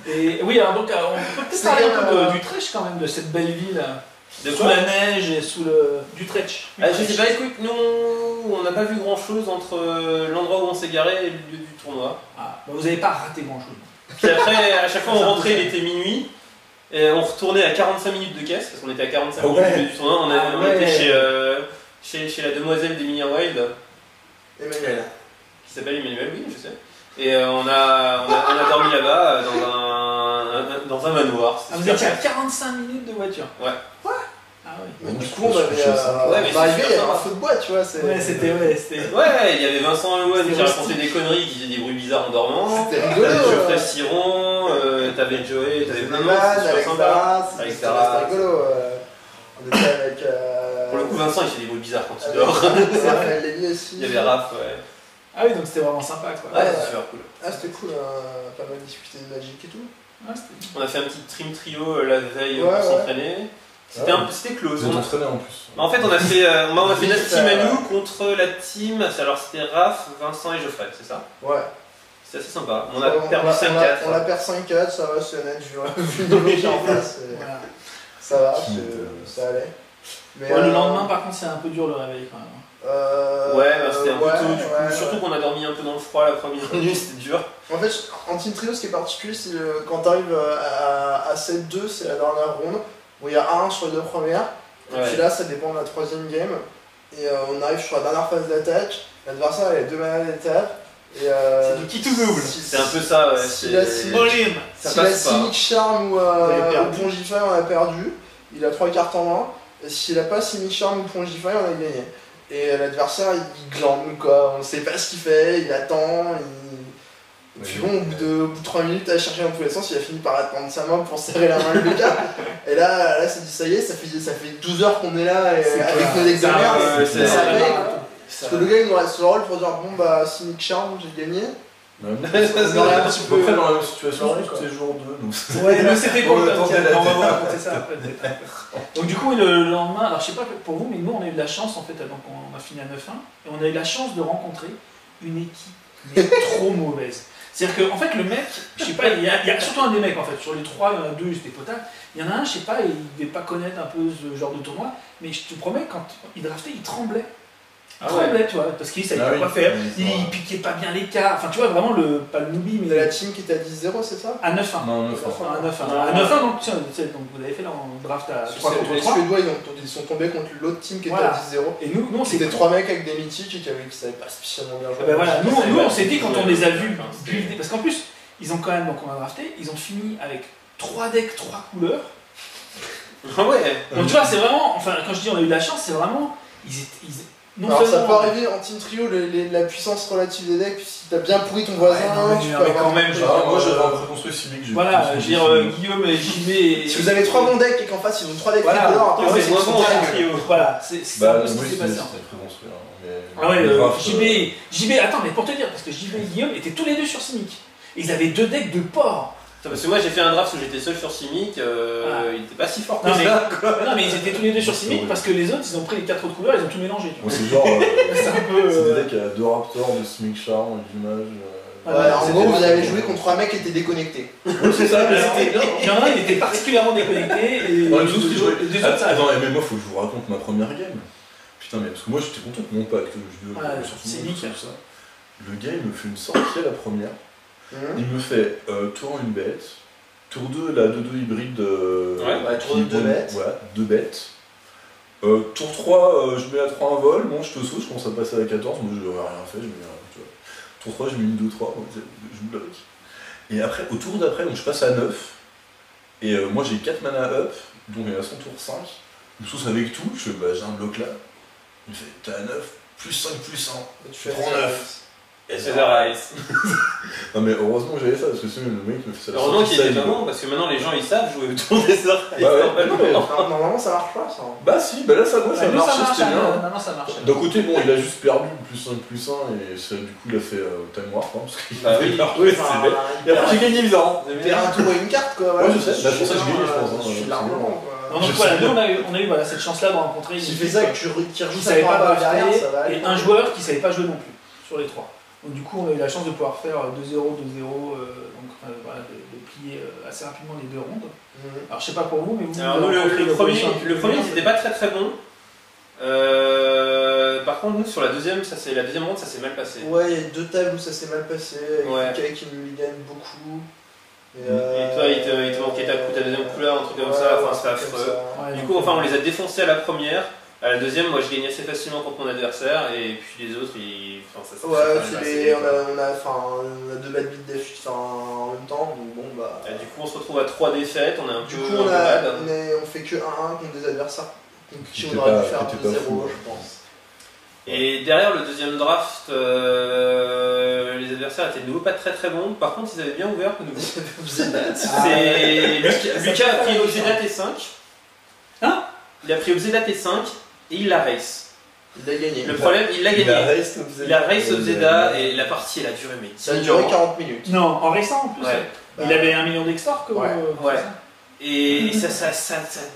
Et oui, alors donc on peut peut-être parler un peu d'Utrecht quand même, de cette belle ville. De Sous quoi la neige et sous le... d'Utrecht. Je sais pas, écoute, nous on n'a pas vu grand chose entre l'endroit où on s'est garé et le lieu du tournoi. Ah, bah vous n'avez pas raté grand chose. Puis après, à chaque fois on rentrait, il était minuit. Et on retournait à 45 minutes de caisse, parce qu'on était à 45 minutes du tournoi. On était chez la demoiselle d'Emilia Wild, Emmanuel. qui s'appelle Emmanuel, oui, je sais. Et on a dormi là-bas dans un manoir. Ah, vous étiez à 45 minutes de voiture. Ouais. Ah oui. Mais Bon, du je coup, on pense que avait. c'est ça. Ouais, mais on arrivé, c'est il y avait super un feu de bois, tu vois. Ouais, c'était. Ouais, il y avait Vincent Lemoine qui C'était racontait des conneries, qui faisait des bruits bizarres en dormant. C'était rigolo. T'avais Geoffrey Siron, t'avais Joey, t'avais plein de monde, c'était super sympa. Avec C'était Sarah. rigolo. On était avec. Pour le coup, Vincent il fait des bruits bizarres quand il dort. Raphaël Lévy aussi. Il y avait Raph, ouais. Ah oui, donc c'était vraiment sympa quoi. Ouais, c'est super cool. Ah, c'était cool, hein. Pas mal discuté de Magic et tout. Ouais, c'était- On a fait un petit trim trio la veille Ouais, pour ouais. s'entraîner. C'était Ah ouais. c'était close. Vous êtes entraîné en plus. En fait, on a fait notre team à Ouais. nous contre la team. Alors, c'était Raph, Vincent et Geoffrey, c'est ça? Ouais. C'est assez sympa. On a perdu 5-4. On a perdu 5-4, ça va, c'est honnête, vu le niveau qu'il y a en face. Voilà. Ça va, Qui ça allait. Mais, Ouais, le lendemain, par contre, c'est un peu dur le réveil quand même. Ouais, bah, c'était un peu tôt du coup. ouais, Surtout qu'on a dormi un peu dans le froid la première nuit, c'était dur. En fait, en team trio, ce qui est particulier, c'est quand t'arrives à 7-2, c'est la dernière ronde. Bon, il y a 1 sur les 2 premières. Et Ouais. puis là, ça dépend de la 3ème game. Et on arrive sur la dernière phase d'attaque. L'adversaire, il a 2 manas d'étape. Et C'est du qui tout double. C'est un peu ça, ouais. Si la c'est- Volume. Ça si la passe pas. Cynic Charm ou avez perdu. Pongify, on a perdu. Il a 3 cartes en main. Et s'il a pas Cynic Charm ou Pongify, on a gagné. Et l'adversaire, il glande quoi. On sait pas ce qu'il fait, il attend. Et puis bon, au bout de 3 minutes à chercher dans tous les sens, il a fini par attendre sa main pour serrer la main de Lucas. Et là c'est dit ça y est, ça fait 12 heures qu'on est là et C'est avec clair. nos decks de Ça, merde. ouais, ça c'est- paye, ça- quoi. Parce que le gars il nous reste le rôle pour dire bon bah Cynic Charm, j'ai gagné. Même. On aurait un petit À peu près peu. dans la même situation, Ouais, c'était jour 2. Donc... Ouais, mais c'était On cool. attendait la On va vous tête. raconter ça après. peut-être. Donc du coup, le lendemain, alors je sais pas pour vous, mais nous on a eu de la chance en fait, donc on a fini à 9-1, et on a eu la chance de rencontrer une équipe mais trop mauvaise. C'est-à-dire qu'en fait le mec, je sais pas, il y a surtout un des mecs en fait, sur les 3, il y en a 2, c'était potable. Il y en a un, je sais pas, il devait pas connaître un peu ce genre de tournoi, mais je te promets, quand il draftait, il tremblait. Il Ah ouais. tremblait, tu vois, parce qu'il savait Ah pas oui. quoi faire, Oui, c'est vrai. il piquait pas bien les cartes, enfin tu vois, vraiment pas le newbie, De mais la team qui était à 10-0, c'est ça? à 9-1. Non, 9 Enfin, à 9-1. Ah. À 9-1, donc, tiens, donc vous avez fait là en draft à 3 contre Les 3. Suédois ils sont tombés contre l'autre team qui était Voilà. à 10-0. Et nous on s'est C'était dit, 3 mecs avec des mythiques et qui savaient pas spécialement bien jouer. ben voilà, nous on s'est dit quand on les a vus Enfin, c'était- builder, parce qu'en plus, ils ont quand même, donc on a drafté, ils ont fini avec 3 decks, 3 couleurs. Ah ouais. Donc tu vois, c'est vraiment, enfin quand je dis on a eu de la chance, c'est vraiment, non Alors ça seulement- peut arriver en team trio, la puissance relative des decks, puis si t'as bien pourri ton voisin, Ouais, non, mais- tu non, peux mais avoir quand même, ton genre, truc. Moi j'avais un préconstruit civique. j'ai Voilà, plus je veux dire, Guillaume et JB et... Si vous avez 3 bons decks et qu'en face ils ont 3 decks Voilà. tricolores, après Ouais, ouais, c'est moins qu'ils bon sont en dingues. trio. Voilà, c'est Bah, un peu ce oui, qui s'est c'était passé en fait. préconstruit. Ah ouais, le draft, JB, attends, mais pour te dire, parce que JB et Guillaume étaient tous les deux sur Cynic. Ils avaient 2 decks de porc. Parce que moi j'ai fait un draft où j'étais seul sur Simic, il était pas si fort que Non, mais- ça quoi. Non, mais ils étaient tous les deux sur C'est Cynic horrible. parce que les autres, ils ont pris les 4 autres couleurs, ils ont tout mélangé. tu vois. Moi c'est genre. C'est un peu. C'est des decks à 2 raptors, de Smic Charm, d'image. Ouais, Ouais, en c'était- gros, vous avez joué contre un mec qui était déconnecté. c'est ça, Alors, il y en a un, il était particulièrement déconnecté et les Ouais, autres, tout ce que je voulais- les autres, ça allait. Attends, mais moi faut que je vous raconte ma première game. Putain, mais parce que moi j'étais content que mon pacte, je dis, Ouais, surtout c'est tout nickel. ça. Le gars il me fait une sortie à la première. Il me fait tour 1 bête, tour 2 la 2-2 hybride. Ouais, tour qui 2 donne- bêtes. Ouais, 2 bêtes. Tour 3, je mets à 3 un vol, bon je te saute, je commence à passer à 14, moi je n'aurais rien fait, je mets tu vois. Tour 3, je mets une 2-3, je bloque. Et après, au tour d'après, donc je passe à 9, et moi j'ai 4 mana up, donc à son tour 5, je me sauce avec tout, je fais bah j'ai un bloc là, il me fait t'as à 9, plus 5, plus 1. Tu fais Prends 9. Ezra-Rice. Non mais heureusement que j'avais ça, parce que sinon le mec me fait ça. Heureusement qu'il était pas bon, parce que maintenant les gens ils savent jouer autour d'Ezra-Rice. Bah ouais. normalement. Normalement ça marche pas ça. Bah si, bah là ça, moi, ça Nous, ça marche, marche, c'était bien. non, ça marche. D'un côté, bon, il a juste perdu +1, et ça, du coup, il a fait Time Warp, hein, parce qu'il Bah oui. oui, c'est bête. Et après, j'ai gagné bizarrement. Il perd un tour et une carte quoi. Ouais, je sais. Bah, c'est pour ça que j'ai gagné, je pense, hein, Je suis ouais, largement quoi. Non, donc voilà, nous on a eu voilà, cette chance-là de rencontrer Si une tu fais équipe ça et que tu qui rejoues ça savait pas par derrière, drafter ça va aller. et un joueur qui savait pas jouer non plus sur les trois. Donc du coup on a eu la chance de pouvoir faire 2-0, 2-0, donc voilà, de plier assez rapidement les deux rondes. Alors je sais pas pour vous, mais vous... Alors nous, le premier c'était pas très très bon. Par contre, nous sur la deuxième ronde, ça s'est mal passé. Ouais, il y a 2 tables où ça s'est mal passé, avec Ouais. Mikael qui nous gagne beaucoup. Et toi, il te manquait ta deuxième couleur, un truc comme ça, enfin c'était affreux. Du coup, enfin, on les a défoncés à la première. À la deuxième, moi je gagnais assez facilement contre mon adversaire, et puis les autres, enfin, ça s'est Ouais, mal passé. on a 2 bad beats def en même temps, donc bon bah. Du coup, on se retrouve à 3 défaites, on est un Du peu. coup, un peu bad. on fait que 1-1 contre des adversaires contre qui Qui on étaient aurait pas- dû faire qui étaient pas 2-0, fous. je pense. Et derrière le deuxième draft, les adversaires étaient de nouveau pas très très bons. Par contre, ils avaient bien ouvert de nouveau. C'est Lucas a pris Obzedat T5. Hein? Il a pris Obzedat T5 et il l'a race. Il a gagné. Le problème, il l'a Il a gagné. race Obzeda. Il a race Obzedat et la partie elle a duré mais Ça a 10 duré ans. 40 minutes. Non, en récent en plus. Ouais. Il avait 1 million d'extors que Ouais. Ouais. Et ça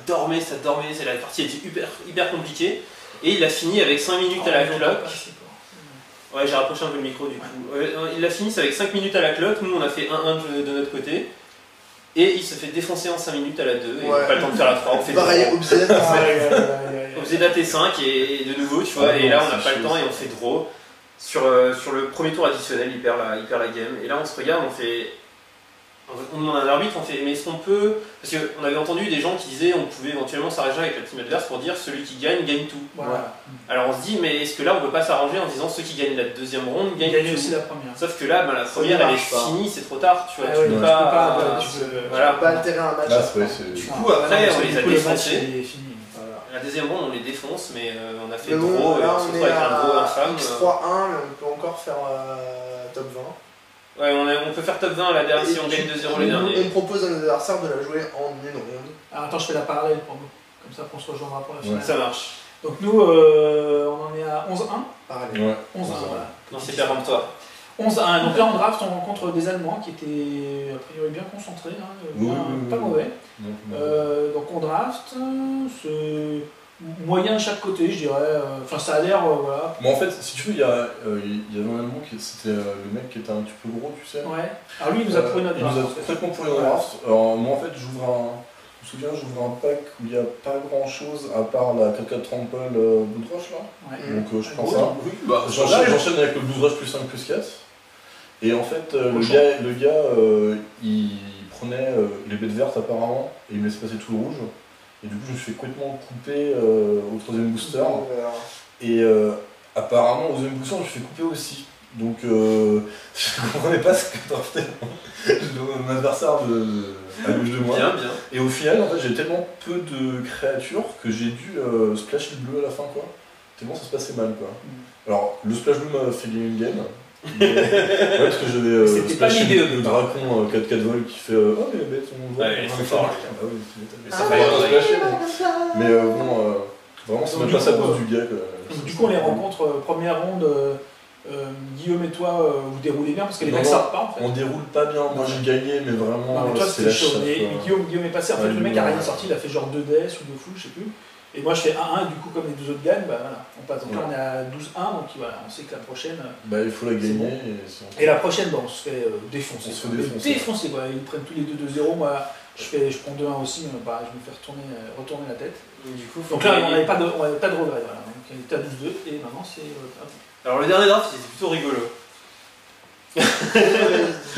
dormait, c'est la partie était hyper compliquée. Et il a fini avec 5 minutes à la clock. Ouais, j'ai rapproché un peu le micro du coup. Il a fini avec 5 minutes à la clock, nous on a fait 1-1 de notre côté. Et il se fait défoncer en 5 minutes à la 2, et on Ouais. n'a pas le temps de faire la 3, on fait Pareil, draw. Obzeda, On faisait date T5 et de nouveau, tu vois, Ah et non, là on n'a c'est pas le chaud, temps et on fait draw. Sur le premier tour additionnel, il perd la game. Et là on se regarde, on demande à un arbitre, on fait mais est-ce qu'on peut. Parce qu'on avait entendu des gens qui disaient on pouvait éventuellement s'arranger avec la team adverse pour dire celui qui gagne tout. Voilà. Alors on se dit mais est-ce que là on peut pas s'arranger en disant ceux qui gagnent la deuxième ronde Il gagnent gagnait tout. aussi la première. Sauf que là, la première ne elle est marche pas. finie, c'est trop tard, tu vois. Ah Tu ouais, peux tu pas. peux pas, tu peux- Voilà. Tu peux pas altérer un match. Là, c'est vrai, c'est. Du coup après on les a Du coup, le match défoncés. est fini. Voilà. La deuxième ronde on les défonce, mais on a fait Mais bon, draw et là on se on retrouve est avec un draw à infâme. X3-1, mais on peut encore faire top 20. Ouais, on peut faire top 20 à la dernière si on gagne 2-0 les derniers. On propose à nos adversaires de la jouer en une ronde. Alors, attends, je fais la parallèle pour nous. Comme ça, on se rejoindra pour la finale. Ça marche. Donc nous, on en est à 11-1. Parallèle. Ouais. 11-1, voilà. Non, c'est péremptoire. 11-1. Donc là, en draft, on rencontre des Allemands qui étaient a priori bien concentrés, hein, Oui, bien- oui, oui, pas oui. mauvais. Donc, Donc on draft, c'est moyen de chaque côté, je dirais. Enfin, ça a l'air, voilà. Mais en fait, si tu veux, il y avait un Allemand c'était le mec qui était un petit peu gros, tu sais. Ouais. Alors lui, il nous a pourri notre Il nous draft. a en fait. complètement pourri notre draft. Alors, moi, en fait, je me souviens, j'ouvre un pack où il n'y a pas grand chose à part la 4-4 Trample Blood Rush là. Ouais. Donc je prends gros, ça. Oui, bah, J'enchaîne avec le Blood Rush plus 5 plus 4. Et en fait, le gars il prenait les bêtes vertes apparemment et il me laissait passer tout le rouge. Et du coup, je me suis fait complètement couper au troisième booster. Et apparemment, au deuxième booster, je me suis fait couper aussi. Donc, je ne comprenais pas ce que draftait mon adversaire à gauche de moi. Bien. Et au final, en fait, j'ai tellement peu de créatures que j'ai dû splash le bleu à la fin, quoi. Tellement ça se passait mal, quoi. Alors, le splash bleu m'a fait gagner une game. Ouais, parce que j'avais C'était pas splashé l'idée au le départ. dracon 4-4 vol qui fait oh mais bête on voit. Ouais, il est trop fort, lui. Ah oui, tu m'étonnes. Ça Ah, fait ouais, rire, splashé, mais vraiment c'est Donc, même du pas ça à coup, cause du gars, quoi. Donc, du coup, on les rencontre première ronde. Guillaume et toi, vous déroulez bien parce que les Non, mecs non. savent pas en fait. On déroule pas bien, moi j'ai gagné, mais vraiment Non, mais toi c'était c'était la chaud. chatte, Mais quoi. Guillaume est passé, en fait Ouais, le mec a Guillaume, rien sorti, il a fait genre 2 DS ou 2 full, je sais plus. Et moi je fais 1-1, du coup comme les deux autres gagnent, bah voilà, on passe. Donc là on est à 12-1, donc voilà, on sait que la prochaine. Bah il faut la C'est gagner bon. et Et la prochaine, bah, on se fait défoncer. On se fait quoi. défoncer. Défoncer, quoi. Ils prennent tous les deux 2-0, moi je prends 2-1 aussi, mais bah, je me fais retourner la tête. Du coup, faut Donc là on gagner. n'avait pas de regret, voilà. Donc il était à 12-2 et maintenant c'est. Alors le dernier draft, c'était plutôt rigolo.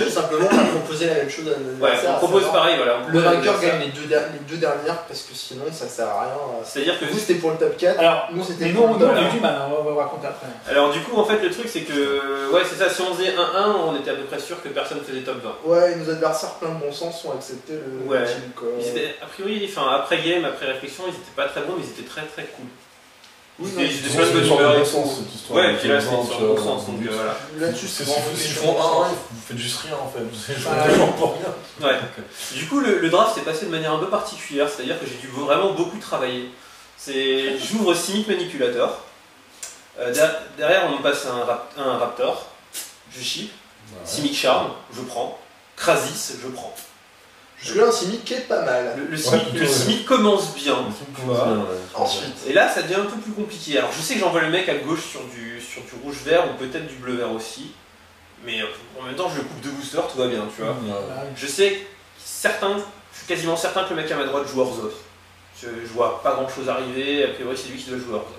Simplement, on a proposé la même chose à nos Ouais, adversaires. on propose à savoir, pareil, voilà. on Le propose vainqueur ça. gagne les deux dernières parce que sinon ça sert à rien. C'est-à-dire que Vous c'était pour le top 4. Alors, Nous, c'était mais pour nous le on top a 1. eu du mal, hein, on va vous raconter après. Alors du coup, en fait, le truc, c'est que... Ouais, c'est ça, si on faisait 1-1, on était à peu près sûr que personne faisait top 20. Ouais, et nos adversaires plein de bon sens ont accepté le Ouais. deal, quoi. Ils étaient, a priori, enfin, après game, après réflexion, ils étaient pas très bons, mais ils étaient très très cool. Oui, Ils non, se C'est déplacent une de sorte de numérique. bon sens, cette histoire. Ouais, et puis là, c'est une sorte de bon sens, donc voilà. Là-dessus, C'est c'est vraiment s'ils des font choses. 1-1, vous faites juste rien en fait. Vous Ouais. jouez vraiment pour rien. Ouais. Du coup, le draft s'est passé de manière un peu particulière, c'est-à-dire que j'ai dû vraiment beaucoup travailler. J'ouvre Simic Manipulator. Derrière, on me passe un Raptor. Je ship. Simic Charm, je prends. Krasis, je prends. Jusque-là, un Simic qui est pas mal. Le Simic commence bien. tu vois. Ensuite, Et là, ça devient un peu plus compliqué. Alors, je sais que j'envoie le mec à gauche sur du rouge-vert ou peut-être du bleu-vert aussi. Mais en même temps, je le coupe de booster, tout va bien, tu vois. Je sais je suis quasiment certain que le mec à ma droite joue Orzhov. Je vois pas grand chose arriver, a priori c'est lui qui doit jouer Orzhov.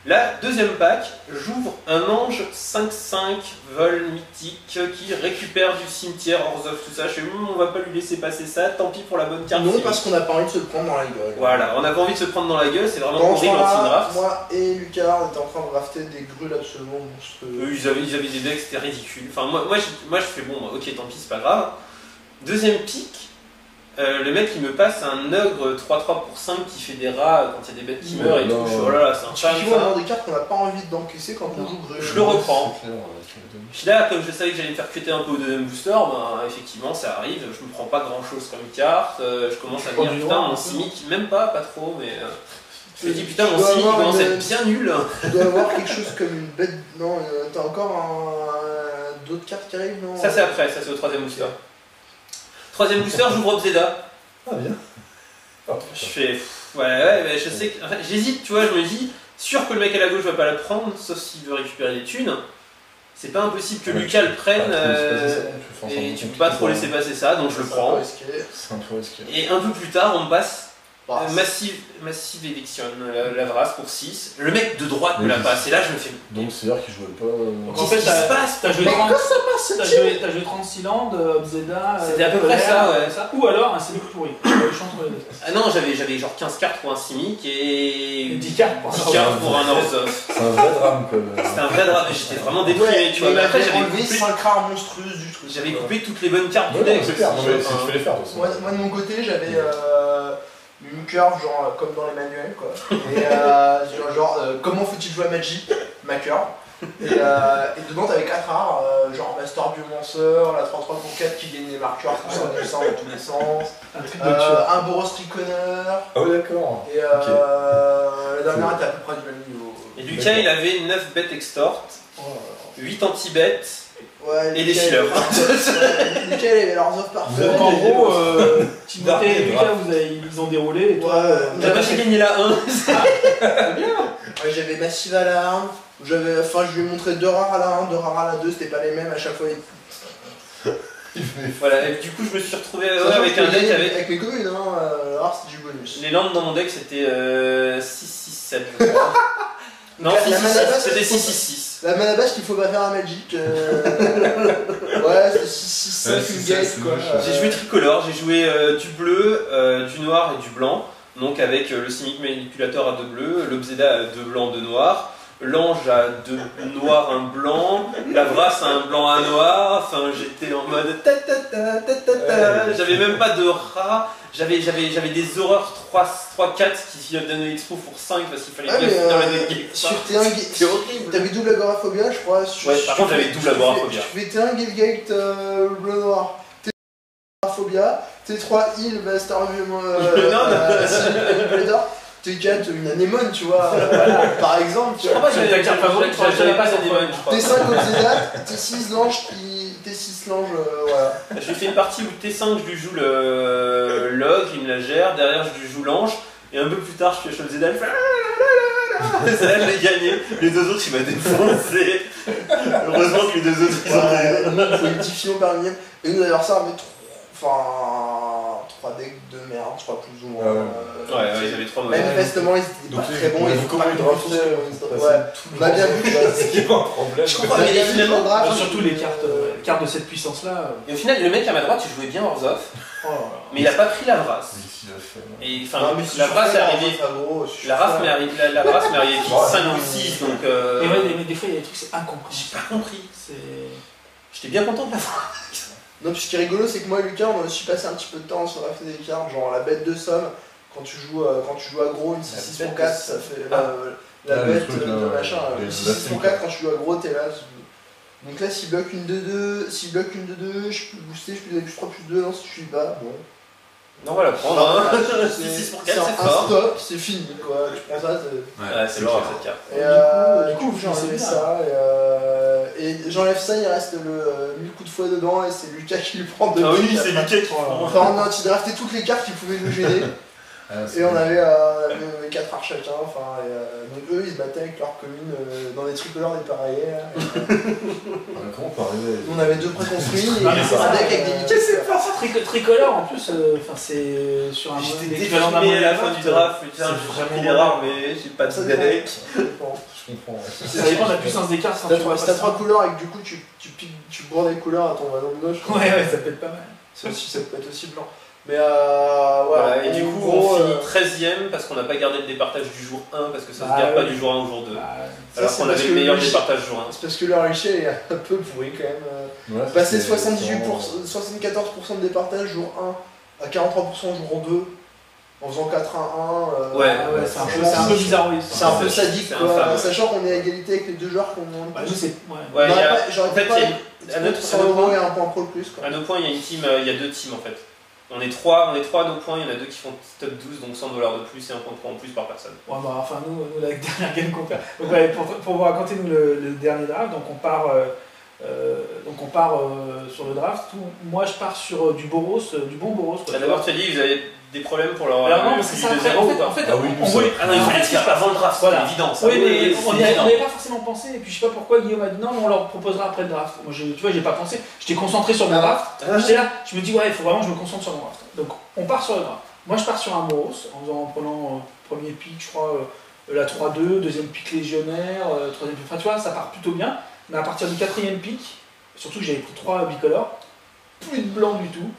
Là, deuxième pack, j'ouvre un ange 5-5 vol mythique qui récupère du cimetière Orzhov, tout ça. Je fais, on va pas lui laisser passer ça, tant pis pour la bonne carte. non, parce qu'on n'a pas envie de se le prendre dans la gueule. Voilà, on n'a pas envie de se prendre dans la gueule, c'est vraiment Dans ce horrible temps-là, anti-draft. moi et Lucas, on était en train de drafter des grules absolument monstrueux. Eux, ils avaient des decks, c'était ridicule. Enfin, moi je fais bon, ok, tant pis, c'est pas grave. Deuxième pick, le mec il me passe un ogre 3-3 pour 5 qui fait des rats quand il y a des bêtes qui meurent et tout. Je fais, oh là là, c'est un fan. Tu vois, avoir des cartes qu'on n'a pas envie d'encaisser quand on joue grul. Je le reprends. Puis là, comme je savais que j'allais me faire cutter un peu au deuxième booster, ben, effectivement ça arrive, je me prends pas grand chose comme carte, je commence à me dire putain mon Simic, même pas trop, mais je me dis putain mon Simic commence à être bien nul. Tu dois avoir quelque chose comme une bête. Non, t'as encore d'autres cartes qui arrivent, non? Ça c'est après, ça c'est au troisième booster. Troisième booster, j'ouvre Obzeda. Ah bien. Je fais ouais, mais je sais que. Enfin, j'hésite, tu vois, je me dis, sûr que le mec à la gauche va pas la prendre, sauf s'il veut récupérer des thunes. C'est pas impossible que Lucas le prenne et tu peux pas trop laisser passer ça, donc je le prends. C'est un peu risqué. Et un peu plus tard, on me passe Bah, Massive Eviction, la Vras pour 6. Le mec de droite me la passe, et là je me fais. Donc c'est-à-dire qu'il jouait pas. Donc en Qu'est-ce fait, qui se passe t'as joué 30, t'as joué 36 landes, Obzeda. C'était à peu près ça, ouais. Ou alors un Simic pourri. Le choix entre les deux. Ah non, j'avais genre 15 cartes pour un Simic et 10 cartes pour un 10 cartes pour un Orzhov. C'est un vrai drame quoi. C'était un vrai drame, j'étais vraiment déprimé, tu vois. Mais après, j'avais enlevé coupé, 5 rares monstrueuses du truc. j'avais coupé toutes les bonnes cartes du Ouais, deck. c'est clair, aussi, non, mais enfin. tu fais les faire de toute façon. Moi de mon côté, j'avais une curve genre comme dans les manuels quoi. Et comment faut-il jouer à Magic, ma curve. Et dedans t'avais 4 rares, genre Master Biomancer, la 3-3 pour 4 qui gagne des marqueurs tout ça dans tous les sens, Un truc de tueur. un Boros Triconner, Ah ouais d'accord. et la dernière était à peu près du même niveau. Et Lucas, il avait 9 bêtes extort, 8 anti-bêtes Ouais, et des Lucas, fillers. Lucas il avait leurs offres parfaites. Donc en gros, Dark Timothée et et Lucas, ils ont déroulé et toi. J'ai pas fait gagner la 1. Ouais, j'avais Massive Alarm, je lui ai montré 2 rares à la 1, 2 rares à la 2, c'était pas les mêmes à chaque fois. Voilà, et du coup, je me suis retrouvé Sachant avec que un deck les- avec. mes communes, hein, alors c'était du bonus. Les landes dans mon deck, c'était 6-6-7, je crois. Non, La mana 6-6-6, base, c'était c'est 6-6-6. La mana base qu'il faut pas faire à Magic. Ouais, c'était 6-6-7 Ouais, une c'est ça, gate c'est quoi. moche. J'ai joué tricolore, j'ai joué du bleu, du noir et du blanc. Donc avec le Simic Manipulator à 2 bleus, l'Obzeda à 2 blancs, 2 noirs, l'Ange à 2 noirs, 1 blanc, la Vrasse à 1 blanc, 1 noir. Enfin, j'étais en mode ta ta ta ta ta ta. J'avais même pas de rat, j'avais des horreurs 3-4 qui donnaient l'expo pour 5 parce qu'il fallait Ah, bien mais finir le deck. sur C'est horrible. T'avais double agoraphobia, je crois. Ouais, par contre, j'avais double agoraphobia. Tu fais T1 Gilgate bleu noir, T2 agoraphobia, T3 Heal Master Manipulator, T4 une anémone, tu vois, par exemple. Tu Je crois vois. pas que j'avais la carte favorite, j'avais pas d'Anemone, je crois. T5 Obzeda, T6 Lange, T6 Lange, voilà. J'ai fait une partie où T5 je lui joue le log, il me la gère, derrière je lui joue l'ange, et un peu plus tard je fais Zedal, et ça là je l'ai gagné, les deux autres il m'a défoncé. Heureusement que les deux autres ils ont gagné. Il faut une petite fillon par millième. Et nous d'ailleurs ça avait 3 decks de merde, je crois plus ou moins. Ouais, ils avaient 3 mauvais. Manifestement ils étaient pas très bons, ils ont comment pas ils grand-chose. draftaient Ouais, on a bien vu. C'est pas un problème. Je comprends, mais finalement, Enfin, surtout les cartes de cette puissance-là. et au final le mec à ma droite il jouait bien Orzhov, Oh là là. mais il a pas pris la Vrasse. Et enfin, la Vrasse est arrivée. La Vrasse m'est arrivée, la Vrasse m'est arrivée 5 ou 6, donc Et ouais, mais des fois, il y a des trucs, c'est incompréhensible. j'ai pas compris. C'est. J'étais bien content de la voir. Non, puis ce qui est rigolo, c'est que moi et Lucas, on a aussi passé un petit peu de temps sur la des cartes, genre la bête de somme, quand tu joues aggro, une 6-6 La pour bête 4, de ça fait. la Ah, le bête truc, de là, machin. les Le 6 élastiques, pour 4 quand je suis aggro, t'es là. Donc là, s'il bloque une 2-2, je peux booster, je peux donner plus 3, plus 2, non, si je suis pas, bon. Non, on va la prendre. Hein. C'est 6 pour c'est 4, un c'est fort. stop, c'est fini quoi. Tu prends ça, Ouais, c'est l'horreur cette carte. et Du coup, j'ai enlevé c'est ça. Et j'enlève ça, il reste le 1000 coups de fouet dedans, et c'est Lucas qui lui prend deux Ah oui, piques c'est après. Lucas qui prend. Enfin, on a anti-drafté toutes les cartes qui pouvaient nous gêner. Et on avait 4 arts chacun, enfin, donc eux ils se battaient avec leur commune dans des tricolores dépareillés. Comment on peut arriver On avait 2 préconstruits et Ah, mais c'est un ça. deck avec des Mickey. C'est pas ça, tricolore en plus, enfin c'est sur un J'étais l'équivalent d'un déprimé à la modèle fin draft, du draft, c'est putain, j'ai vraiment pris des rares, mais j'ai pas Ça de dépend. deck. Ça dépend. Je comprends. Ouais. Ça dépend de la puissance des cartes. Si hein, t'as tu vois, 3 couleurs et que du coup tu bourres des couleurs à ton voisin de gauche, Ouais, ça peut être pas mal. ça peut être aussi blanc. Mais voilà. Voilà, et du en coup, gros, on finit 13ème parce qu'on n'a pas gardé le départage du jour 1 parce que ça se Ah, garde pas ouais. du jour 1 au jour 2. Bah, ça, Alors c'est qu'on parce avait que le meilleur le- départage jour 1. c'est parce que leur richet est un peu pourri quand même. Ouais, Passer c'est 74% de départage jour 1 à 43% jour 2 en faisant 4-1-1. Ouais, ah ouais, c'est un peu, c'est c'est un peu bizarroïde. C'est un peu sadique c'est quoi, infâme. sachant qu'on est à égalité avec les 2 joueurs qu'on Bah, nous, c'est. Ouais. Ouais, il y a- J'aurais en fait, pas il y a- à notre 100 € point, et un point pro de plus quoi. à nos points, il y a une team, il y a 2 teams en fait. On est 3 à nos points, il y en a 2 qui font top 12, donc 100 $ de plus et un point de points en plus par personne. Ouais, bah, enfin, nous, la dernière game qu'on perd. Donc, ouais, pour vous raconter nous, le dernier draft, donc on part, sur le draft. Moi, je pars sur du Boros, du bon Boros. quoi. Bah, D'abord, tu as dit que vous avez des problèmes pour leur. Alors, non, parce que ça, de après, zéro, en fait, quoi. en fait, Ah oui, on nous, voulait. Ah non, il fallait le faire avant le draft, Voilà. c'est évident ça. Oui, mais c'est on n'y évident. avait pas forcément pensé, et puis je sais pas pourquoi Guillaume a dit non, mais on leur proposera après le draft. Moi, tu vois, j'ai pas pensé, j'étais concentré sur mon draft. Ah. J'étais là, je me dis, ouais, il faut vraiment que je me concentre sur mon draft. Donc, on part sur le draft. Moi, je pars sur un Moros, en prenant premier pick, je crois, la 3-2, deuxième pick légionnaire, troisième pick. Enfin, tu vois, ça part plutôt bien, mais à partir du quatrième pick, surtout que j'avais pris 3 bicolores, plus de blanc du tout,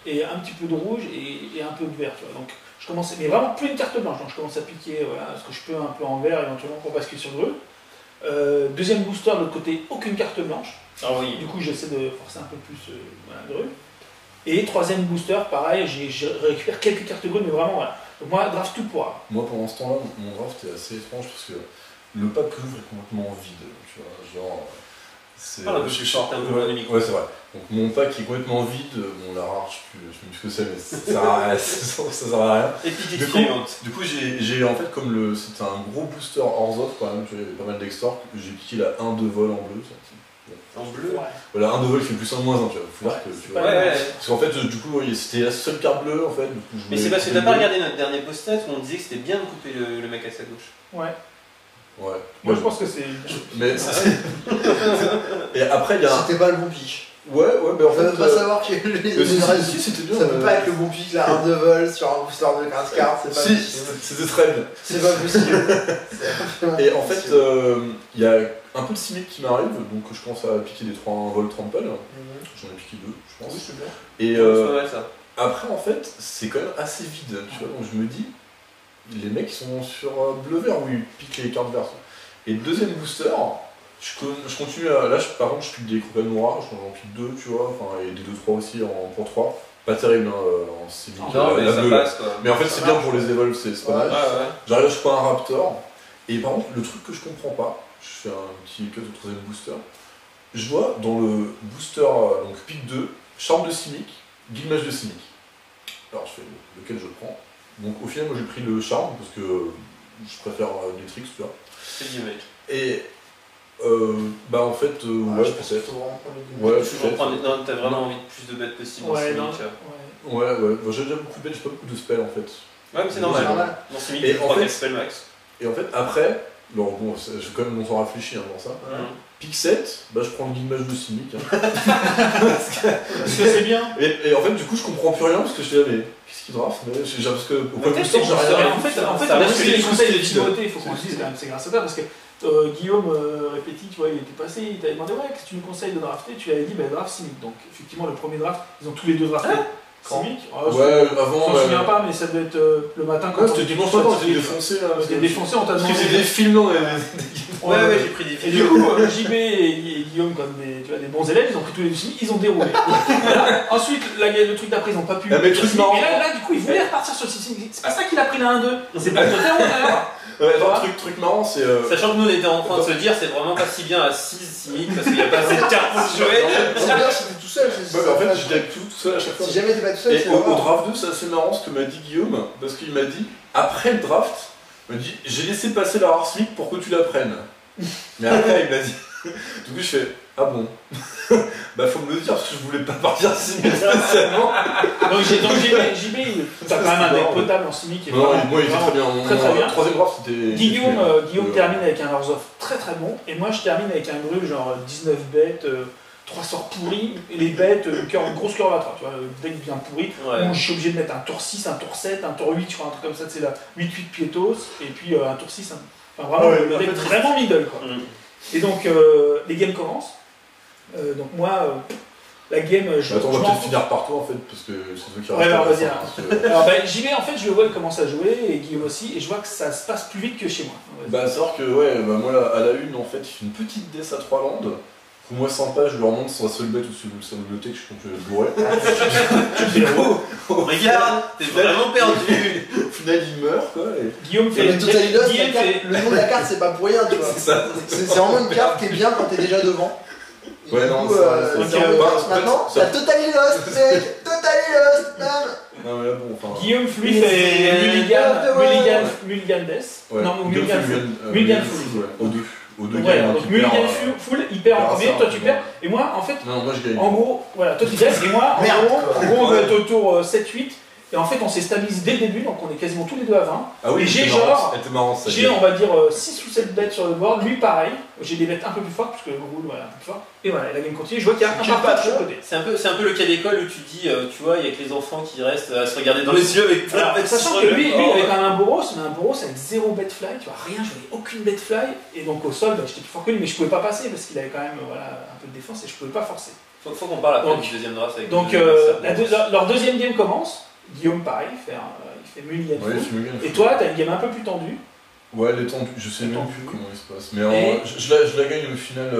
et un petit peu de rouge et un peu de vert, tu vois. Donc, je commence, mais vraiment plus une carte blanche, donc je commence à piquer voilà, ce que je peux un peu en vert éventuellement pour basculer sur le bleu. Deuxième booster, de l'autre côté, aucune carte blanche. Ah oui. Du coup, j'essaie de forcer un peu plus voilà, de rue. Et troisième booster, pareil, je récupère quelques cartes brunes, mais vraiment, voilà. Donc moi, draft tout pour. Moi, pendant ce temps-là, mon draft est assez étrange parce que le pack que j'ouvre est complètement vide. Tu vois, genre. C'est. Parle un peu plus fort, t'es un peu loin du micro. Ouais, c'est vrai. Donc mon pack est complètement vide. Bon, la rare, je sais plus ce que c'est, mais ça sert à rien. Ça sert à rien. Epic Du coup, Experiment. Du coup, j'ai en fait, comme c'était un gros booster Orzhov quand même, j'avais pas mal d'extors, j'ai piqué la 1 de vol en bleu. En bleu. Ouais. Voilà, 1 de vol qui fait plus 1 de moins 1, tu vois. Faut dire que, tu vois. Ouais, ouais. Parce qu'en fait, du coup, c'était la seule carte bleue en fait. Du coup, je Mais voulais c'est parce que couper t'as pas le bleu. regardé notre dernier post-it où on disait que c'était bien de couper le mec à sa gauche. Ouais. Ouais. Moi, je pense que c'est. Mais et après, il y a un. C'était pas le bon pick. Ouais, mais en On peut fait. pas savoir que si, c'était bien. ça peut pas être le bon pick là, un de vol sur un booster de 15 cartes, c'est pas Si, possible. c'était très bien. C'est pas possible. C'est vraiment Et en pas fait, possible. il y a un peu de cynique qui m'arrive, donc je commence à piquer des 3 vol trample. J'en ai piqué 2, je pense. Oui, c'est bien. Et C'est pas mal ça. après, en fait, c'est quand même assez vide, tu vois. Donc je me dis, les mecs sont sur bleu-vert où ils piquent les cartes vertes. Et le deuxième booster, je continue à. Là, par contre, je pique des croquettes noires, j'en pique 2, tu vois, enfin, et des 2-3 aussi pour 3. Pas terrible, hein, en cynique. Non, mais la ça bleue, là. passe quoi. Mais en fait, Ça c'est bien marche. pour les évols, c'est pas Ouais. mal. Ouais, ouais. J'arrive, je prends un Raptor, et par contre, le truc que je comprends pas, je fais un petit cut au troisième booster, je vois dans le booster, donc pick 2, charme de cynique, guillemage de cynique. Alors je fais lequel je prends. Donc au final, moi j'ai pris le charme, parce que je préfère Netrix, tu vois. C'est du mec. Et bah en fait, Ouais, ouais, je pense qu'il peut-être. faut vraiment prendre les deux. Ouais, Tu peut-être. non, t'as vraiment envie de plus de bêtes possible en Ouais, non. Simic. Ouais. Ouais. Bon, j'ai déjà beaucoup de bêtes, j'ai pas beaucoup de spells en fait. Ouais, mais c'est C'est normal. normal. Dans Simic, Et tu en 3 fait- 4 spell max. Et en fait, après, alors bon, j'ai quand même longtemps réfléchi dans ça. Pick 7, bah je prends le guillemage de cynique. Hein. Parce que c'est bien. Et en fait, du coup, je comprends plus rien parce que je suis là, mais qu'est-ce qu'il draft mais parce que au point de Peut-être vue, que j'ai rien. ça- En fait, Ça on a reste aussi que les les conseils de choses Timothée, il faut qu'on le dise quand même, c'est grâce à toi, parce que Guillaume Répéti, tu vois, il était passé, il t'avait demandé, ouais, qu'est-ce que tu me conseilles de drafter? Tu lui avais dit, bah, draft Simic. Donc, effectivement, le premier draft, ils ont tous les deux drafté. Quand Simic. Ouais, Je avant. m'en souviens pas, mais ça devait être le matin quand Ouais, on c'était était dimanche tous matin, fatigués. j'étais défoncé là. On était défoncé, on t'a Parce que demandé. c'est des films, non Ouais, ouais, j'ai pris des Et films. du coup, JB et Guillaume, comme des bons élèves, ils ont pris tous les deux Simic, ils ont déroulé. Là, ensuite, le truc d'après, ils ont pas pu. Ah, mais le truc marrant. Et là, du coup, ils voulaient repartir sur le Simic. C'est pas ça qu'il a pris la 1-2. C'est pas le terreau d'ailleurs. Ouais, attends, truc marrant, c'est. Sachant que nous on était en train de se dire c'est vraiment pas si bien à 6 limite parce qu'il n'y a pas assez de cartes pour jouer. C'est bien si t'es tout seul. Ouais, en fait, j'étais avec tout seul à chaque fois. Si jamais t'es pas tout seul, Et c'est au pas grave. draft 2, c'est assez marrant ce que m'a dit Guillaume, parce qu'il m'a dit, après le draft, il m'a dit, j'ai laissé passer la Warsmith pour que tu la prennes. Mais après, il m'a dit. Du coup, je fais, ah bon. Bah, faut me le dire, parce que je voulais pas partir Simic spécialement. Donc JB, t'as quand même un deck potable en Simic qui est Non, vraiment- moi, il était très bien. très bien. Mon troisième draft, c'était. Guillaume termine avec un Lords of très très bon, et moi je termine avec un brûle genre 19 bêtes, 3 sorts pourris, et les bêtes, grosse curvature, tu vois, le deck bien pourri, où je suis obligé de mettre un tour 6, un tour 7, un tour 8, je crois, un truc comme ça, c'est là, 8-8 Pietos, et puis un tour 6, enfin vraiment Ouais, le deck vraiment middle quoi. Et donc les games commencent, donc moi, la game, je Attends, on va m'en peut-être fous. finir par toi en fait, parce que c'est toi qui Ouais, restent. bah, à la vas-y, fin, hein. parce que- Alors JB en fait je le vois, il commence à jouer, et Guillaume aussi, et je vois que ça se passe plus vite que chez moi. Bah, savoir que, ouais, bah, moi, à la une, en fait, il fait une petite death à 3 landes. Pour moi, sympa, je leur montre sur la seule bête ou sur la bibliothèque, je compte le bourrer. Regarde, t'es vraiment perdu. Au final, il meurt, quoi. Et... Guillaume fait Le Total Loss, Guillaume fait- le nom de la carte, c'est pas pour rien, tu vois. C'est ça. C'est vraiment une carte qui est bien quand t'es déjà devant. Et Ouais, du non, coup, ça- c'est ok, vraiment bah, bien. Maintenant, ça- la Total Lost, mec. Total Lost, man. Non, mais là, bon, enfin. Guillaume lui Mais fait c'est- Mulligan Death. Ouais, Non, ou Mulligan Full. Mulligan Mulligan Full. Full, ouais. Au-deux Ouais, games, donc qui Mulligan perd, Full, il perd en perd premier, ça, toi tu ouais. perds. Et moi, en fait, Non, moi, je gagne. en gros, voilà, toi tu gagnes, et moi, en Merde, gros, quoi. on va être au tour 7-8. Et en fait, on s'est stabilisé dès le début, donc on est quasiment tous les deux à 20. Ah oui, Et j'ai c'était marrant, genre- c'était marrant, ça. J'ai, on va dire, 6 ou 7 bêtes sur le board. Lui, pareil. J'ai des bêtes un peu plus fortes, parce que le roule, voilà, un peu plus fort. Et voilà, la game continue. Je vois qu'il y a un Tu pas partout de chaque trop. côté. C'est un peu le cas d'école où tu dis, tu vois, il y a que les enfants qui restent à se regarder dans les yeux avec plein Alors, de bêtes sachant sur que le lui bord. il avait quand même un Boros, mais un Boros avec 0 bet fly, tu vois, rien, je voyais aucune bet fly, et donc au sol, bah, j'étais plus fort que lui, mais je pouvais pas passer parce qu'il avait quand même voilà, un peu de défense et je pouvais pas forcer. Faut qu'on parle après Donc- du deuxième draft avec Donc le- leur deuxième game commence, Guillaume pareil, il fait Mulligan Ouais, Full. c'est Mulligan Et Full. toi, t'as une game un peu plus tendue. Ouais, elle est tendue, je sais même Tendue. plus comment il se passe. Mais Et- je la gagne au final,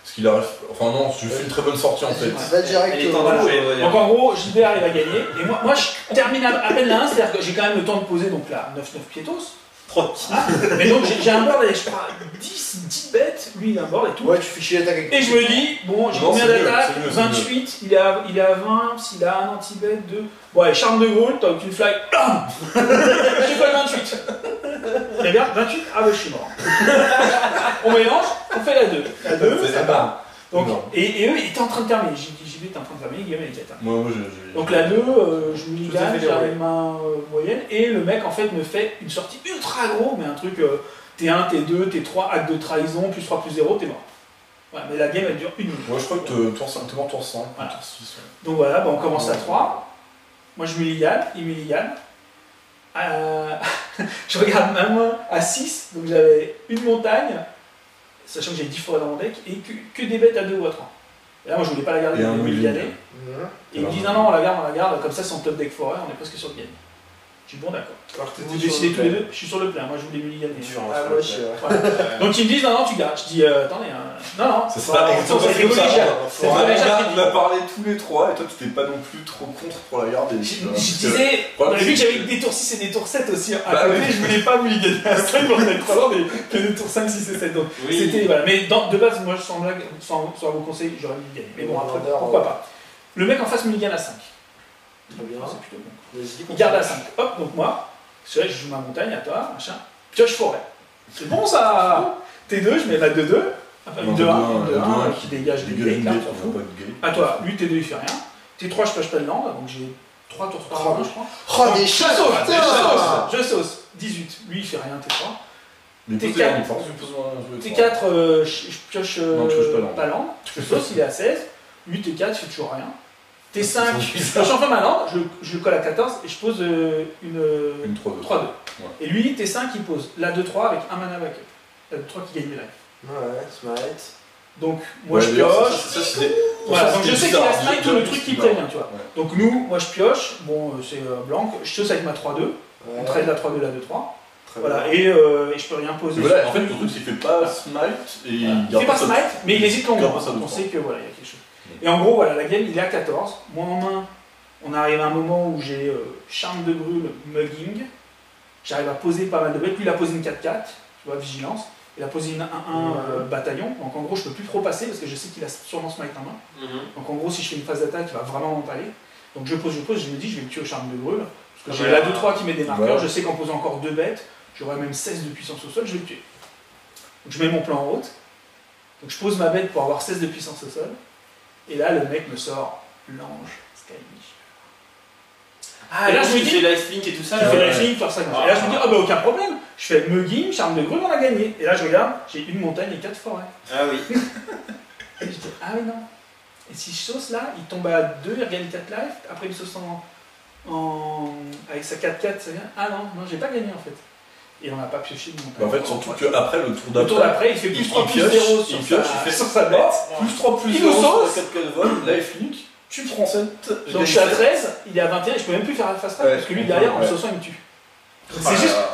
parce qu'il arrive. Enfin, non, je fais une très bonne sortie en fait. Va direct. Elle est tendue, Voilà. ouais, ouais, Donc en gros, JB arrive à gagner, et moi je termine à peine la 1, c'est-à-dire que j'ai quand même le temps de poser donc là 9-9 Pietos. tranquille. Mais donc j'ai un board avec je crois 10 bêtes, lui il a un board et tout. Ouais, tu fais chier l'attaque avec. Et je me dis, bon, j'ai Non, combien c'est mieux, d'attaques c'est mieux, c'est 28, il est à 20, s'il a un anti-bet, 2. Bon, allez, charme de Gaulle, t'as aucune fly. Bam. J'ai pas le 28. Très bien, 28, ah bah je suis mort. On mélange, on fait la 2. La 2, C'est ça part. Donc, Non. et eux, ils étaient en train de terminer. JB était en train de terminer, Guillaume était à Moi, j'ai. donc la 2, je me Tout à gagne, fait j'ai déroulé. les mains moyennes, et le mec en fait me fait une sortie ultra gros, mais un truc T1, T2, T3, acte de trahison, plus 3, plus 0, t'es mort. Ouais, mais la game elle dure 1 minute. Moi, je crois que tour 5, t'es mort tour 5, Voilà. tour 6. Ouais. Donc voilà, bah, on commence à 3. Moi je mulligane, il mulligane. Je regarde ma main à 6, donc j'avais une montagne, sachant que j'ai 10 forêts dans mon deck, et que des bêtes à 2 ou à 3. Et là moi je voulais pas la garder, Et je un voulais mulliganer. Mhm. Et ils me disent non, on la garde, comme ça c'est en top deck forêt, on est presque sur le game. Je dis bon d'accord. Alors que Vous t'étais sur décidez le tous les plan. deux, je suis sur le plein, moi je voulais mulliganer. Ah, moi, je suis. Voilà. Donc ils me disent non, tu gardes. Je dis attendez, non, C'est ça, c'est collégial. C'est On collégial. a parlé tous les trois, et toi, tu t'es pas non plus trop contre pour la garder. Je Parce que- disais, on problème, a vu que c'est j'avais des tours 6 et des tours 7 aussi. À Bah côté, oui. je voulais pas mulliganer à 5 pour être 3 mais que des tours 5, 6 et 7. Donc Oui. c'était, voilà. Mais de base, moi sans blague, sans vos conseils, j'aurais mulligané. Mais bon, après, Vendeur, pourquoi pas. Le mec en face mulligane à 5. Très bien. C'est plutôt bon. Vas-y, Il garde à 5. Hop, donc moi, c'est vrai, je joue ma montagne à toi, machin. Pioche forêt. C'est bon ça. T2, je mets la 2-2. Enfin, une Non, 2-1, T2, 1 1, qui dégage des Dégage gay une cartes, gate, on s'en on fout. n'a pas de gate. À toi, lui T2 il fait rien. T3 je pioche pas le land, donc j'ai 3 tours par round, je crois. Oh, des Je chats, sauce, putain. je sauce. 18, lui il fait rien T3. Mais T4. posez-moi une force, posez-moi un jeu de T4, je pioche Non, tu pioches pas pas land. Je sauce, il est à 16. Lui T4, il fait toujours rien. T5, C'est je pioche enfin ma land, je le colle à 14 et je pose une Une 3-2. 3-2. Ouais. Et lui T5, il pose la 2-3 avec un mana backup. La 2-3 qui gagne des lives. Ouais, smite. Donc moi Ouais, je d'ailleurs, pioche. ça, c'est. Voilà, donc je sais qu'il a smite tout tout le truc qui me plaît bien, tu vois. Ouais. Donc nous, moi je pioche, bon c'est blanc, je sauce avec ma 3-2, on Ouais. trade la 3-2, la 2-3. Très Voilà, bien. et je peux rien poser. Et voilà, sur en fait, le le truc. truc, c'est qu'il fait pas smite et Voilà. il Il garde fait pas ça- smite, mais il hésite longuement. garde ça de On trois. sait que voilà, il y a quelque chose. Et en gros, voilà, la game il est à 14. Moi en main, on arrive à un moment où j'ai charme de brûle, mugging. j'arrive à poser pas mal de bêtes. Lui, il a posé une 4-4, tu vois, vigilance. Il a posé une 1-1 bataillon. Donc en gros, je peux plus trop passer parce que je sais qu'il a sûrement smite en main. Donc en gros, si je fais une phase d'attaque, il va vraiment m'empaler. Donc je pose, je me dis, je vais le tuer au charme de brûle. Parce que j'ai la 2-3 qui met des marqueurs. Je sais qu'en posant encore 2 bêtes, j'aurai même 16 de puissance au sol, je vais le tuer. Donc je mets mon plan en route. Donc je pose ma bête pour avoir 16 de puissance au sol. Et là, le mec me sort l'ange Skywish. Ah, et là, je me dis, tu fais lifelink et tout ça. Je fais lifelink, faire ça comme ça. Et là, je me dis, ah bah aucun problème. Je fais Mugging, charme de grue, on a gagné. Et là, je regarde, j'ai une montagne et 4 forêts. Ah oui. Et je dis, ah oui, non. Et si je sauce là, il tombe à 2, il regagne 4 life. Après, il sauce avec sa 4-4, ça vient. Ah non, j'ai pas gagné en fait. Et on n'a pas pioché de montagne. Bah en fait, surtout qu'après le tour d'après, il fait plus 3 plus 0 sur sa bête. Plus 3 plus 0 sur la 4-4 vol, lifelink, tu prends 7. Donc je suis à 13, il est à 21, je peux même plus faire la fast track parce que lui derrière en le sauçant il me tue.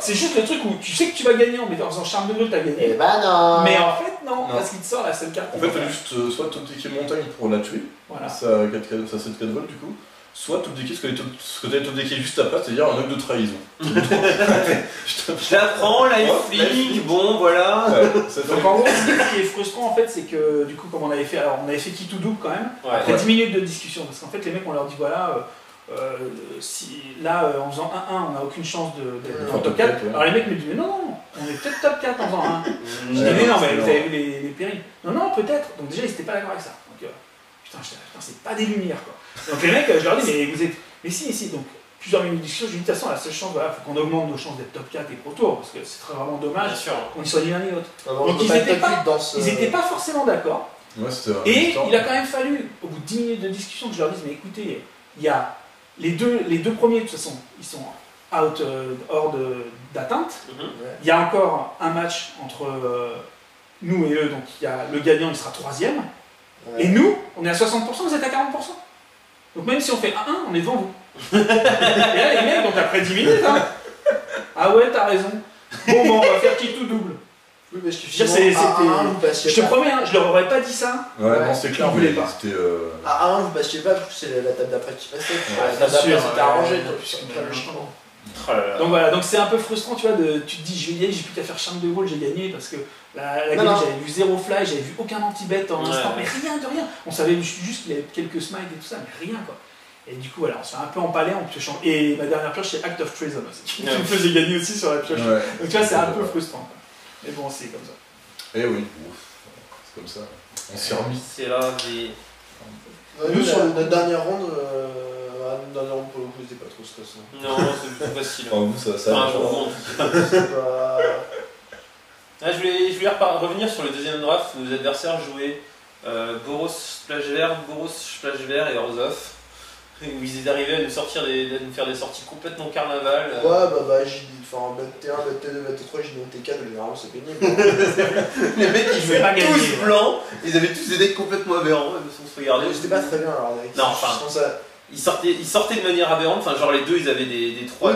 C'est juste le truc où tu sais que tu vas gagner en faisant charme de brûle, t'as gagné. Bah non. Mais en fait, non, parce qu'il te sort la seule carte. En fait, t'as juste soit top decker montagne pour la tuer, voilà. Ça 7-4 vol du coup, soit top decker ce que t'avais top decker juste après, c'est-à-dire un œuf de trahison. Je la prends, lifelink, bon voilà. Donc en gros, ce qui est frustrant en fait, c'est que du coup, comme on avait fait qui tout double quand même, après 10 minutes de discussion, parce qu'en fait, les mecs on leur dit voilà. Si là en faisant 1-1 on n'a aucune chance d'être dans le top 4, alors les mecs me disent mais non, on est peut-être top 4 en faisant 1. Je dis mais non, mais vous avez vu les périls. Non, peut-être. Donc déjà ils étaient pas d'accord avec ça. Donc putain, c'est pas des lumières quoi. Donc les mecs, je leur dis mais vous êtes. Mais si, donc plusieurs minutes de discussion, je dis de toute façon la seule chance, voilà, faut qu'on augmente nos chances d'être top 4 et pro tour, parce que c'est vraiment dommage qu'on y soit ni l'un ni l'autre. Donc ils étaient pas forcément d'accord. Et il a quand même fallu, au bout de 10 minutes de discussion, que je leur dise mais écoutez, il y a les deux premiers, de toute façon, ils sont out, hors d'atteinte. Il y a encore un match entre nous et eux, donc le gagnant il sera 3ème. Et nous, on est à 60%, vous êtes à 40%. Donc même si on fait 1-1, on est devant vous. Et là les mecs, donc après 10 minutes, ah ouais, t'as raison. Bon, on va faire qui tout double. Oui, parce que je te promets, je leur aurais pas dit ça. Ouais, non, c'était clair, voulait pas. À 1, vous passiez pas, parce que c'est la table d'après qui passait. La table d'après c'était arrangé, logiquement. Donc voilà, donc c'est un peu frustrant, tu vois, tu te dis j'ai gagné, j'ai plus qu'à faire charme de brûle, j'ai gagné parce que la game j'avais vu 0 fly, j'avais vu aucun anti-bet en instant, mais rien de rien. On savait juste qu'il y avait quelques smiles et tout ça, mais rien quoi. Et du coup voilà, on s'est un peu empalé en piochant. Et ma dernière pioche c'est Act of Treason aussi, qui me faisait gagner aussi sur la pioche. Donc tu vois, c'est un peu frustrant. Mais bon, c'est comme ça. Eh oui, c'est comme ça. On s'y remis. C'est là des. Nous sur notre dernière ronde, pour le coup, c'était pas trop stressant. Non, c'est plus facile. Enfin, vous, ça un jour en tout cas. Je voulais revenir sur le deuxième draft où nos adversaires jouaient Boros Splash Vert et Orzhov. Où ils arrivaient à nous faire des sorties complètement carnaval. Ouais, bet T1, bet T2, bet T3, j'ai monté T4, généralement c'est pénible. Les mecs ils jouaient tous blancs, ils avaient tous des decks complètement aberrants, ils se regardaient. C'était pas très bien alors. Non, enfin. Ils sortaient de manière aberrante, enfin genre les deux ils avaient des 3-2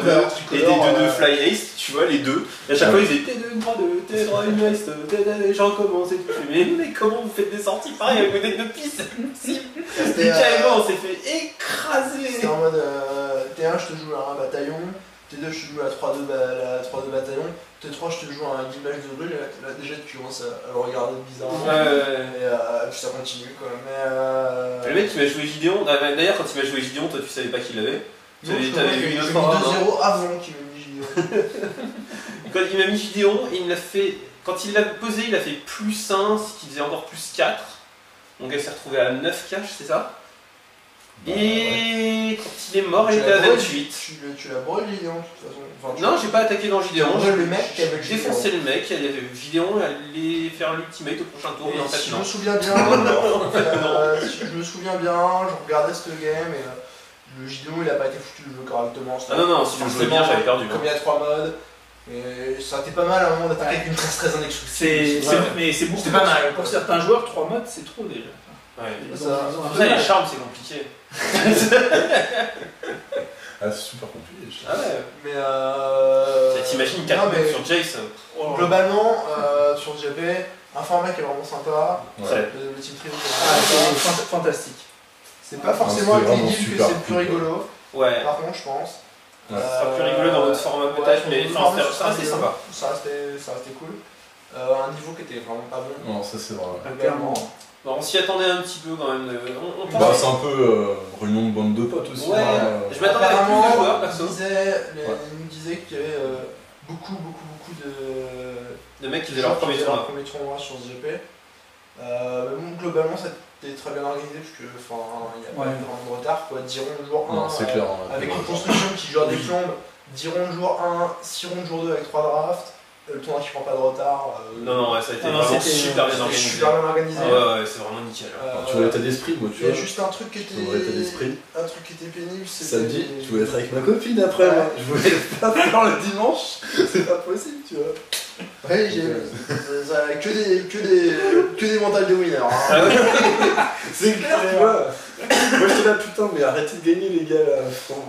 et des 2-2 fly ace, tu vois les deux. Et à chaque fois ils faisaient T2, 3-2, T3, une waste, T2, et j'en commence et tout. Mais comment vous faites des sorties pareil avec des decks de pisse? Carrément on s'est fait écraser. C'était en mode T1 je te joue à un bataillon, T2 je te joue à 3-2 bataillons, T3 je te joue à un guimage de brûle, et là déjà tu commences à le regarder bizarrement. Et puis ça continue quoi. Mais le mec qui m'a joué Gideon, d'ailleurs quand il m'a joué Gideon, toi tu savais pas qui l'avait. T'avais eu une 2-0 avant qu'il m'ait mis Gideon. Quand il m'a mis Gideon, il me l'a fait. Quand il l'a posé, il a fait plus 1, ce qui faisait encore plus 4. Donc elle s'est retrouvée à 9 caches, c'est ça? Et quand il est mort, il était à 28. Tu l'as brûlé Gideon de toute façon. Enfin, non, j'ai pas attaqué dans Gideon. J'ai défoncé le mec, Gideon allait faire l'ultimate au prochain tour, mais en fait si non. Je me souviens bien, je regardais cette game et le Gideon il a pas été foutu le jeu correctement. Ah non, si je jouais bien, j'avais perdu. Comme il y a 3 modes. Et ça a été pas mal à un moment d'attaquer avec une 13-13 en exclusif. Mais c'est beaucoup pas mal. Pour certains joueurs, 3 modes c'est trop déjà. Ouais, ça, les charmes c'est compliqué. Ah, c'est super compliqué. Ah ouais. Mais t'imagines 4 modes sur Jace. Globalement, sur JP, un format qui est vraiment sympa. Ouais. Le Team Trio. Fantastique. C'est pas forcément avec les deals que c'est le plus rigolo. Ouais. Par contre, je pense. Ouais. Ça sera plus rigolo dans notre format peut-être, mais enfin, ça restait sympa. Ça restait cool. Un niveau qui était vraiment pas bon. Non, ça c'est vrai. Clairement. Bon, on s'y attendait un petit peu quand même. On Bah, pensait. c'est un peu réunion de bande de potes aussi. Ouais. hein. Je m'attendais à plus de joueurs perso. Il nous disait qu'il y avait beaucoup De mecs qui faisaient leur premier tournoi. tournoi sur ce GP. Mais bon, globalement, ça a été très bien organisé parce que il n'y a pas eu vraiment de retard. Quoi. 10 rondes jour 1 Non, c'est clair. hein. avec une construction qui joue à des plombes, 10 rondes jour 1, 6 rondes jour 2 avec 3 drafts. Le tournoi qui prend pas de retard. Non, ouais, ça a été Non, vraiment c'était super bien C'était organisé. super bien organisé. Ouais, c'est vraiment nickel. Alors, tu vois l'état d'esprit, moi, tu Il y a vois. juste un truc qui était. Dans l'état d'esprit. Un truc qui était pénible, c'était. Samedi, je voulais être avec ma copine après, Ouais. moi. Je voulais pas faire le dimanche. C'est pas possible, tu vois. Ouais, ça avait que des mentales de winner. Hein. Ah ouais. C'est clair, tu vois. Moi j'étais là, putain, mais arrêtez de gagner, les gars. Là.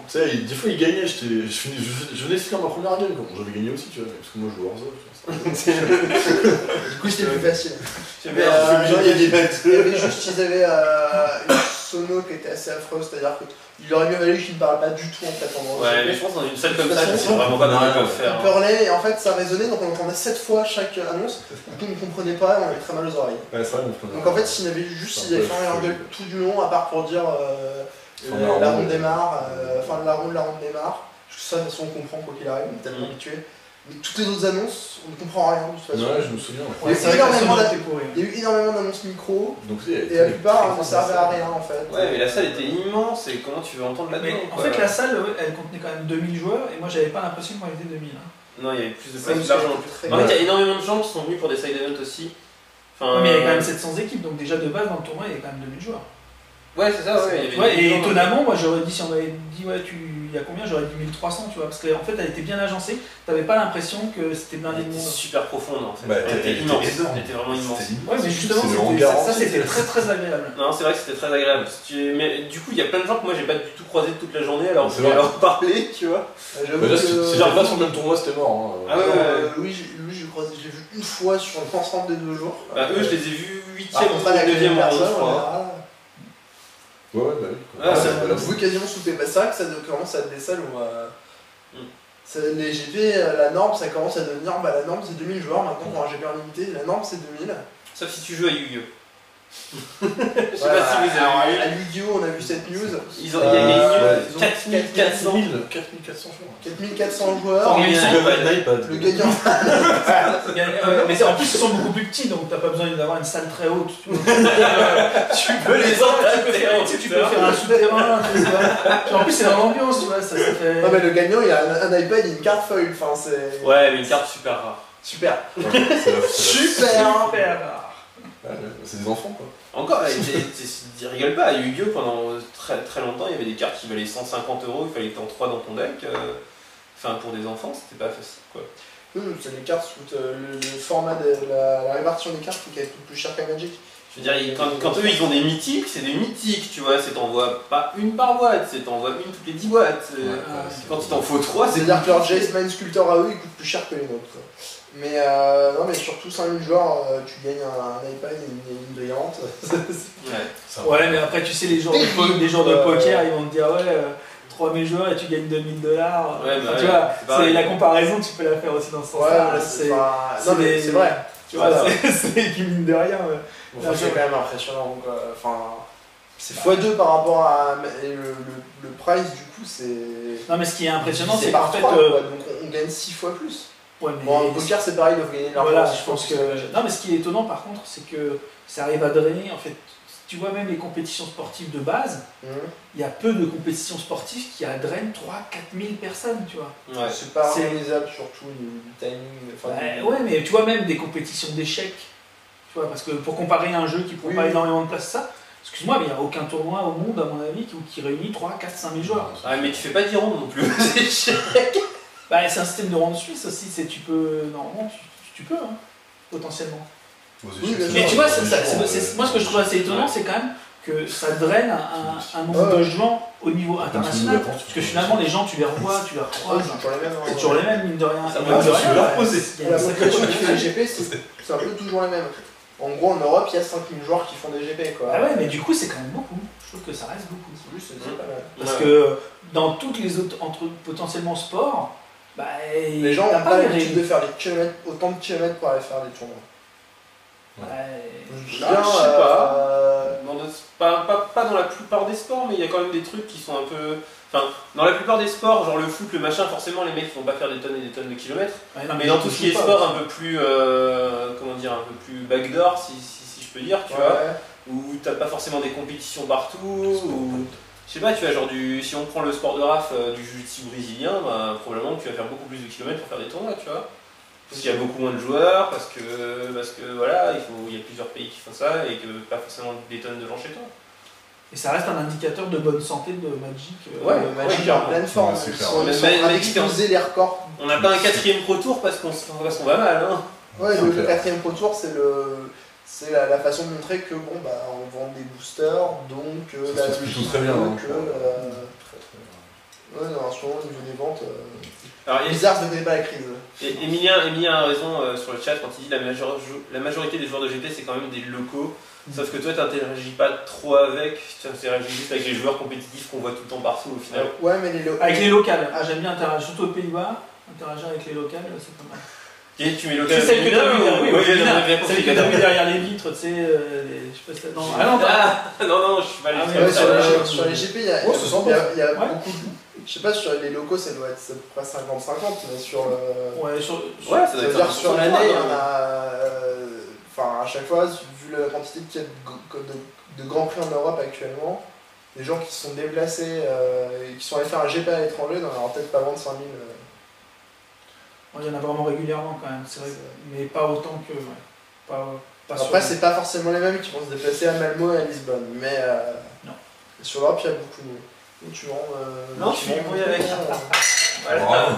Tu sais, des fois ils gagnaient, je venais de finir ma première game. Bon, j'avais gagné aussi, tu vois, parce que moi je joue Warzone. Du coup, c'était plus facile. C'est Mais, bien. genre, il y avait juste, ils avaient une sono qui était assez affreuse, c'est-à-dire qu'il aurait mieux valu qu'ils ne parlent pas du tout en fait en Ouais, mais je pense que dans une salle comme De ça, toute je sais façon, vraiment pas comment ils peuvent Ils faire. hein. parlaient et en fait ça résonnait, donc on entendait 7 fois chaque annonce, du coup on ne comprenait pas et on avait très mal aux oreilles. Ouais, c'est vrai, on Donc en fait, s'il avait juste, ils avaient fermé leur gueule tout du long, à part pour dire Fin de la la ronde. ronde démarre, fin de la ronde démarre. Parce que ça, de toute façon, on comprend quoi qu'il arrive, on est tellement habitué. Mais toutes les autres annonces, on ne comprend rien de toute façon. Ouais, je me souviens. Ouais. Ouais, C'est vrai que la énormément sono d'a- était pourrie. Il y a eu énormément d'annonces micro, Donc, c'est. et la plupart ne servaient à rien en fait. Ouais, mais la salle était immense et comment tu veux entendre Mais là-dedans en quoi. fait, la salle, elle contenait quand même 2000 joueurs et moi j'avais pas l'impression qu'on était 2000. Hein. Non, il y avait plus de Ça, place c'est largement. très En fait, il y a énormément de gens qui sont venus pour des side events aussi. Enfin, Ouais, mais il y avait quand même 700 équipes, donc déjà de base dans le tournoi il y avait quand même 2000 joueurs. Ouais, c'est ça, ouais. il y avait Ouais, des et gens- étonnamment, moi j'aurais dit, si on m'avait dit, ouais, il y a combien, j'aurais dit 1300, tu vois, parce qu'en fait elle était bien agencée, t'avais pas l'impression que c'était blindé Elle de était monde. super profonde en fait. Bah, Elle était elle était immense. énorme. Elle était vraiment immense. Ouais, mais justement, C'est le c'était- hangar ça entier, c'était c'est- très agréable. Non, c'est vrai que c'était très agréable. Mais du coup, il y a plein de gens que moi j'ai pas du tout croisé toute la journée alors C'est je vais vrai. leur parler, tu vois. J'avoue Bah, là, si que. j'étais pas sur le même tournoi, c'était mort. Hein. Ah ouais, Lui, je l'ai vu une fois sur l'ensemble des 2 jours. Bah, eux, je les ai vus 8ème Par contre, avec ou 9ème round, je personne, crois. Ouais, bah oui. Ah, Ouais, c'est- bah, On pouvait quasiment souper. Bah, c'est vrai que ça commence à être des salles où. Les GP, la norme, ça commence à devenir. Bah, la norme, c'est 2000 joueurs. Maintenant, pour un GP limité, la norme, c'est 2000. Sauf si tu joues à Yu-Gi-Oh! Je sais Voilà, pas si vous avez vu. à Yu-Gi-Oh! On a vu cette news. Il y a une ouais, news 4400. 4400 jours. 4400 joueurs. Oh, mais Ils ils ont ont pas d'iPad. Le gagnant. Mais en plus ils sont beaucoup plus petits, donc t'as pas besoin d'avoir une salle très haute. Tu vois. Tu peux les enterrer. Tu peux faire un souterrain, tu vois. En plus c'est dans l'ambiance, tu vois, ça fait... Non, mais le gagnant, il a un iPad et une carte foil. Enfin, c'est. Ouais, mais une carte super rare. Super. Super. Super. C'est des enfants, quoi. Encore, tu rigoles pas, à Yu-Gi-Oh! Pendant très très longtemps, il y avait des cartes qui valaient 150 €, il fallait que t'en 3 dans ton deck. Enfin, pour des enfants, c'était pas facile quoi. C'est les cartes coûtent le format de la répartition des cartes qui coûte plus cher qu'à Magic. Je veux dire, quand eux ils ont des mythiques, c'est des mythiques, tu vois, c'est t'envoies pas une par boîte, c'est t'envoies une toutes les 10 boîtes. Quand il t'en faut 3, c'est C'est-à-dire que leur Jace Mind Sculptor à eux, il coûte plus cher que les nôtres. Quoi. Mais non, mais surtout 5000 joueurs, tu gagnes un iPad et une brillante. Ouais. Ouais, mais après tu sais, les joueurs de poker, ils vont te dire, ouais, 3000 joueurs et tu gagnes 2000 $. Ouais, bah Tu ouais, vois, c'est pareil. c'est la comparaison, tu peux la faire aussi dans ce sens-là. c'est pas. Non, mais c'est vrai. Tu vois, Voilà. c'est qui mine de rien. Ouais. Enfin, c'est quand même impressionnant. Quoi. Enfin, c'est x2 par rapport à. Et le price, du coup, c'est. Non, mais ce qui est impressionnant, C'est c'est qu'en par fait. 3, quoi. Donc on gagne 6 fois plus. Ouais, mais Bon, en poker, c'est pareil, ils doivent gagner leur voilà, je pense que. Non, mais ce qui est étonnant par contre, c'est que ça arrive à drainer. En fait, tu vois, même les compétitions sportives de base, il y a peu de compétitions sportives qui drainent 3-4 000 personnes, tu vois. Ouais. C'est pas C'est- réalisable, surtout au niveau du timing. Enfin, Ouais, mais tu vois, même des compétitions d'échecs, tu vois, parce que pour comparer un jeu qui prend Oui, pas oui. énormément de place, ça, excuse-moi, mais il n'y a aucun tournoi au monde, à mon avis, qui réunit 3, 4, 5 000 joueurs. Ouais, mais tu fais pas d'1 non plus. Bah, c'est un système de ronde suisse aussi, c'est tu peux. Normalement, tu peux, hein, potentiellement. Oui, bien sûr. Mais tu vois, moi ce que je trouve assez étonnant, c'est quand même que ça draine un nombre de gens au niveau international. Parce que finalement, les gens, tu les revois, tu les Ah, recroises. c'est toujours les mêmes. C'est toujours les mêmes, mine de rien. Ça Et va, mine de je suis rien, là bah, reposé. il y a La une population sacrée qui fait les GP, c'est un peu toujours les mêmes. En gros, en Europe, il y a 5000 joueurs qui font des GP, quoi. Ah ouais, mais du coup, c'est quand même beaucoup. Je trouve que ça reste beaucoup. C'est pas mal. Parce que dans toutes les autres, potentiellement sports, bah, Les gens t'as n'ont pas les l'habitude règles. de faire autant de kilomètres pour aller faire des tournois. Ouais. Je sais pas. Pas dans la plupart des sports, mais il y a quand même des trucs qui sont un peu. Enfin, dans la plupart des sports, genre le foot, le machin, forcément les mecs vont pas faire des tonnes et des tonnes de kilomètres. Ouais, non, Mais dans tout ce qui est sport un peu plus. Comment dire, un peu plus backdoor, si je peux dire, tu vois. Où t'as pas forcément des compétitions partout, ou. Je sais pas, tu vois, genre si on prend le sport de raf du jiu-jitsu brésilien, bah, probablement que tu vas faire beaucoup plus de kilomètres pour faire des tournois, tu vois. Parce qu'il y a beaucoup moins de joueurs, parce que voilà, il y a plusieurs pays qui font ça et que pas forcément des tonnes de gens chez toi. Et ça reste un indicateur de bonne santé de Magic. Ouais, Le Magic est clairement. en pleine forme. Ouais, c'est Ils clair. sont Mais en train Magic, d'exploser les records. On n'a pas un 4ème Pro Tour parce qu'on va mal, hein. Ouais, C'est le clair. 4ème Pro Tour, c'est la façon de montrer que bon, bah, on vend des boosters, donc Ça se passe plutôt très bien, hein, que, Très, très bien. ouais, non, en ce moment, au niveau des ventes, Alors, Blizzard ne connaît pas la crise. et Emilien a raison sur le chat quand il dit la majorité des joueurs de GP c'est quand même des locaux. Sauf que toi t'interagis pas trop avec, tu interagis juste avec les joueurs compétitifs qu'on voit tout le temps partout au final. Ouais, mais Avec les locales. Ah, j'aime bien interagir, surtout aux Pays-Bas. Interagir avec les locales, c'est pas mal. Et tu mets C'est local celle que t'as vu derrière, oui, celle que t'as vu oui, derrière les vitres, tu sais, je sais pas si t'as... Non, ah non, non, je suis pas allé Ah, faire mais ça. sur les GP, il y a, Oh, c'est sympa. il y a Ouais. beaucoup de. Je sais pas, sur les locaux, ça doit être à peu près 50-50, mais sur le. ouais, Ouais, ça Ça doit veut être dire un sur peu l'année, il y hein. en a. Enfin, à chaque fois, vu la quantité qu'il y a de grands prix en Europe actuellement, les gens qui se sont déplacés et qui sont allés faire un GP à l'étranger, n'en aura peut-être pas moins de 5000. il y en a vraiment régulièrement quand même, c'est vrai, mais pas autant que... Ouais, pas Après, sur- c'est pas forcément les mêmes qui vont se déplacer à Malmo et à Lisbonne, mais Non. sur l'Europe, il y a beaucoup. Tu rends, Non, je suis débrouillé avec. Bravo.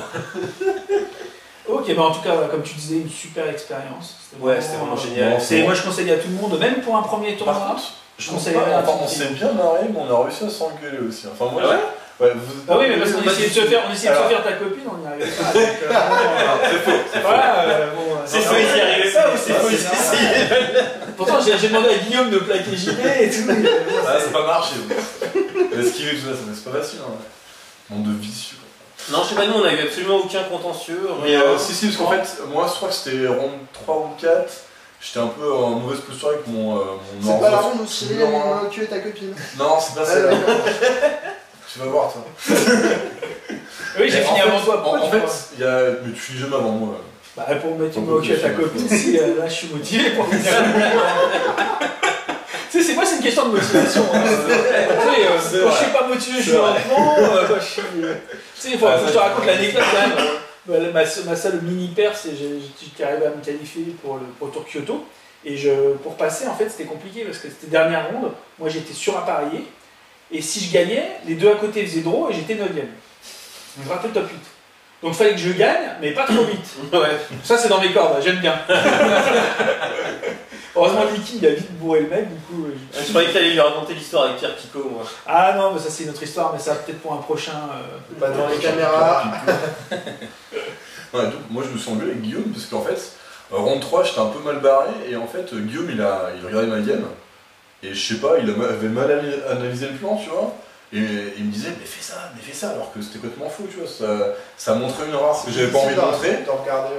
Ok, bah en tout cas, voilà, comme tu disais, une super expérience. Ouais, c'était vraiment génial. Bon, Moi, je conseille à tout le monde, même pour un premier Par tournoi. contre, je pense conseillerais pas, un enfin, petit on s'est bien marré, mais on a réussi à s'engueuler aussi. Enfin, moi, Ah ouais ouais, vous êtes Ah oui, mais pas- parce qu'on Pas essayait de du se tout. faire, Alors- ta copine, on n'y arrivait pas. Donc, C'est faux. voilà, C'est faux, il y arrivait pas ou c'est Ouais, faux, il c'est s'y essayait. Pourtant, j'ai demandé à Guillaume de plaquer JP et tout. Ah, c'est pas marché. Esquiver tout ça, c'est pas facile. Hein. Monde de vicieux. Non, je sais pas, nous on a eu absolument aucun contentieux. Mais rien. si, parce qu'en fait, moi je crois que c'était round 3 ou 4. J'étais un peu en mauvaise posture avec mon C'est ordi. pas la ronde où Cyril a Non. mis au cul et ta copine. Non, c'est pas ça. Alors, Tu vas voir, toi. Oui, j'ai Et fini en avant fait- toi. Pourquoi En tu fait, vois il y a. Mais tu finis jamais avant moi. Bah, pour mettre une au cul à ta copine, si là je suis motivé pour me dire. Tu sais, c'est une question de motivation. Hein. Tu sais, quand je suis pas motivé, je suis lentement. Quand je suis. Tu sais, il faut que je te raconte l'anecdote quand même. Ma seule mini-père, c'est j'étais arrivé à me qualifier pour le Pro Tour Kyoto. Et pour passer, en fait, c'était compliqué parce que c'était dernière ronde. Moi, j'étais surappareillé. Et si je gagnais, les deux à côté faisaient draw et j'étais 9ème. Donc, je ratais le top 8. Donc, il fallait que je gagne, mais pas trop vite. Ouais. Ça, c'est dans mes cordes, j'aime bien. Heureusement, Niki, il a vite bourré le mec, du coup. Je croyais que t'allais lui raconter l'histoire avec Pierre Picot, moi. Ah non, mais ça, c'est une autre histoire, mais ça, peut-être pour un prochain. pas devant les caméras. Ouais, donc moi je me suis engueulé avec Guillaume parce qu'en fait, round 3 j'étais un peu mal barré et en fait Guillaume il regardait ma game et je sais pas, il avait mal analysé le plan, tu vois, et il me disait mais fais ça alors que c'était complètement faux, tu vois, ça montrait une race que j'avais pas envie de montrer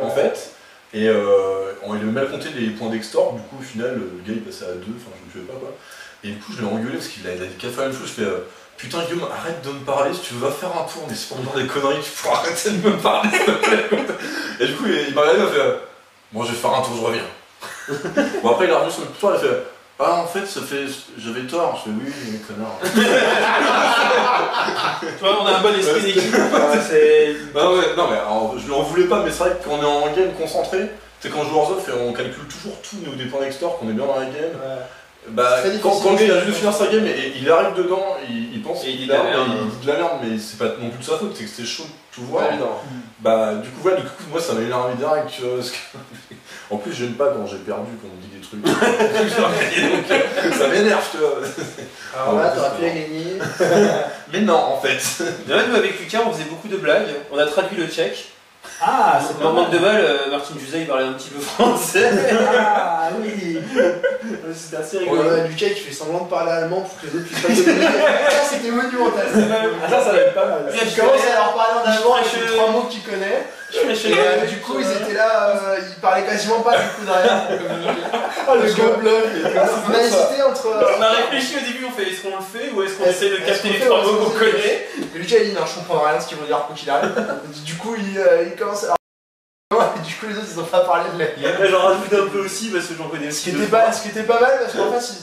en fait, et il avait mal compté les points d'extort, du coup au final le gars il passait à 2, enfin je me tuais pas quoi, et du coup je l'ai engueulé parce qu'il avait qu'à faire la même chose, je fais putain Guillaume, arrête de me parler, si tu veux va faire un tour, on est sur des conneries, tu faut arrêter de me parler s'il te plaît. Et du coup il m'a regardé, il m'a fait bon je vais faire un tour, je reviens. Bon après il est revenu sur le tour, il a fait ah en fait j'avais tort, je fais oui mais connard. Tu vois, on a un bon esprit d'équipe. C'est. Non mais alors, je lui en voulais pas, mais c'est vrai que quand on est en game concentré, c'est quand on joue Warzone, on calcule toujours tout au niveau des points d'extort, qu'on est bien dans la game. Bah, C'est très quand difficile. le gars il a juste de finir sa game et il arrive dedans, il pense Et il dit qu'il de la a- merde. il dit de la merde, mais c'est pas non plus de sa faute, c'est que c'était chaud de tout voir. Ouais, non. Bah du coup moi ça m'a énervé direct, tu vois, parce que... En plus j'aime pas quand j'ai perdu, qu'on me dit des trucs. Donc, ça m'énerve, tu vois. Alors là, t'aurais pu la gagner. Mais non en fait. Mais ouais, nous avec Lucas on faisait beaucoup de blagues, on a traduit le tchèque. Ah, c'est En pas manque de mal. balle, Martin Juzet il parlait un petit peu français. Ah oui. C'était assez On rigolo. a Lucas qui fait semblant de parler allemand pour que les autres puissent pas communiquer. Ça, c'était monumental. Ah, ça va être pas mal. Il commence à leur parler en allemand avec les 3 mots qu'il connaît. Et du coup, ils étaient là, ils parlaient quasiment pas du coup derrière pour communiquer. Oh, le gobelin. On a hésité entre. On a réfléchi au début, on fait est-ce qu'on le fait ou est-ce qu'on essaie de Est-ce capter qu'on les fait, trois ou mots est-ce qu'on qu'on connaît? Et Lucas il dit non, je comprends rien de ce qu'ils vont dire quoi qu'il arrive. Du coup, il commence à. Et du coup, les autres ils ont pas parlé de la guerre. J'en rajoute un peu aussi parce que j'en connais Ce aussi. qui était pas mal parce qu'en fait,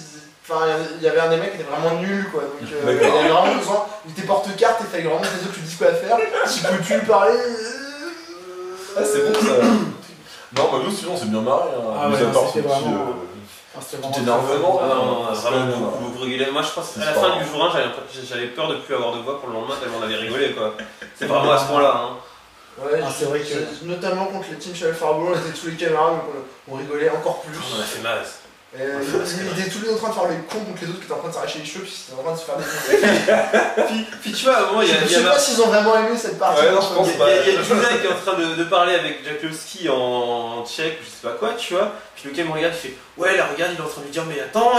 il y avait un des mecs qui était vraiment nul quoi. Donc il avait vraiment besoin. Il était porte-carte et il fallait vraiment que les autres lui disent quoi faire. S'il pouvait plus lui parler. Ah, c'est bon ça. Non, bah nous sinon c'est bien marré. Hein. Ah Mis ouais, à part c'était ce petit, vraiment- Ah, c'était petit vraiment énervement. Ah non, non, c'est vraiment quand même, beaucoup rigolé. Moi je pense C'est qu'à la pas fin grave. du jour 1, j'avais peur de plus avoir de voix pour le lendemain tellement on avait rigolé quoi. C'est vraiment à ce point-là. Hein. Ouais, Ah, c'est vrai que- notamment contre les teams Cheval Farbo, on était tous les camarades, donc on rigolait encore plus. On en a fait masse. Et ils étaient tous les deux en train de faire les cons contre les autres qui étaient en train de s'arracher les cheveux, puis ils étaient en train de se faire défoncer. Puis tu vois, à un moment il y a Je sais pas s'ils ont vraiment aimé cette partie. Ouais, non, je pense Il y a Julia qui est en train de parler avec Jaklowski en tchèque ou je sais pas quoi, tu vois. Puis le gars me regarde, il fait ouais, là regarde, il est en train de lui dire mais attends,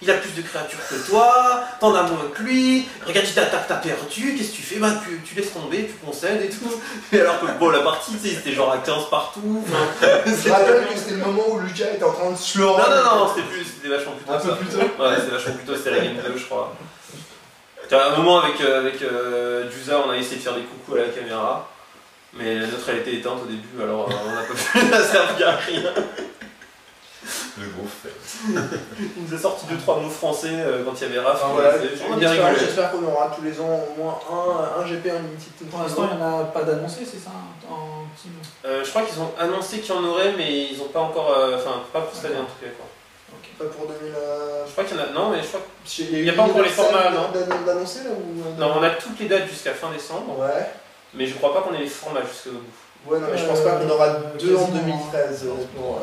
il a plus de créatures que toi, t'en as moins que lui, regarde, il t'attaque, t'as perdu, qu'est-ce que tu fais? Bah tu laisses tomber, tu concèdes et tout. Et alors que bon, la partie, tu sais, c'était genre à 15 partout. Je rappelle que c'était le moment où Lucas était en train de se leurrer. Non, c'était vachement plus tôt. Un peu ça. plus tôt. Ouais, c'était vachement plus tôt, c'était la game 2, je crois. À un moment, avec Juza, on a essayé de faire des coucous à la caméra, mais la nôtre elle était éteinte au début, alors on n'a pas pu la servir à rien. Le gros fait. Il nous a sorti 2-3 mots français quand il y avait Raph. Enfin, voilà. J'ai bien rigolé. J'espère qu'on aura tous les ans au moins un GP Unlimited Team Pour l'instant, il n'y en a pas d'annoncé, c'est ça en team. Je crois qu'ils ont annoncé qu'il y en aurait, mais ils n'ont pas encore. Enfin, pas pour cette année en tout cas. Quoi. Pas pour 2000. Je crois qu'il y en a. Non, mais je crois. Il y a pas encore les formats, non d'annoncer là ou. Non, on a toutes les dates jusqu'à fin décembre, Ouais. mais je crois pas qu'on ait les formats jusqu'au bout. Ouais, non, mais je pense pas qu'on aura deux en quasiment, 2013. honnêtement.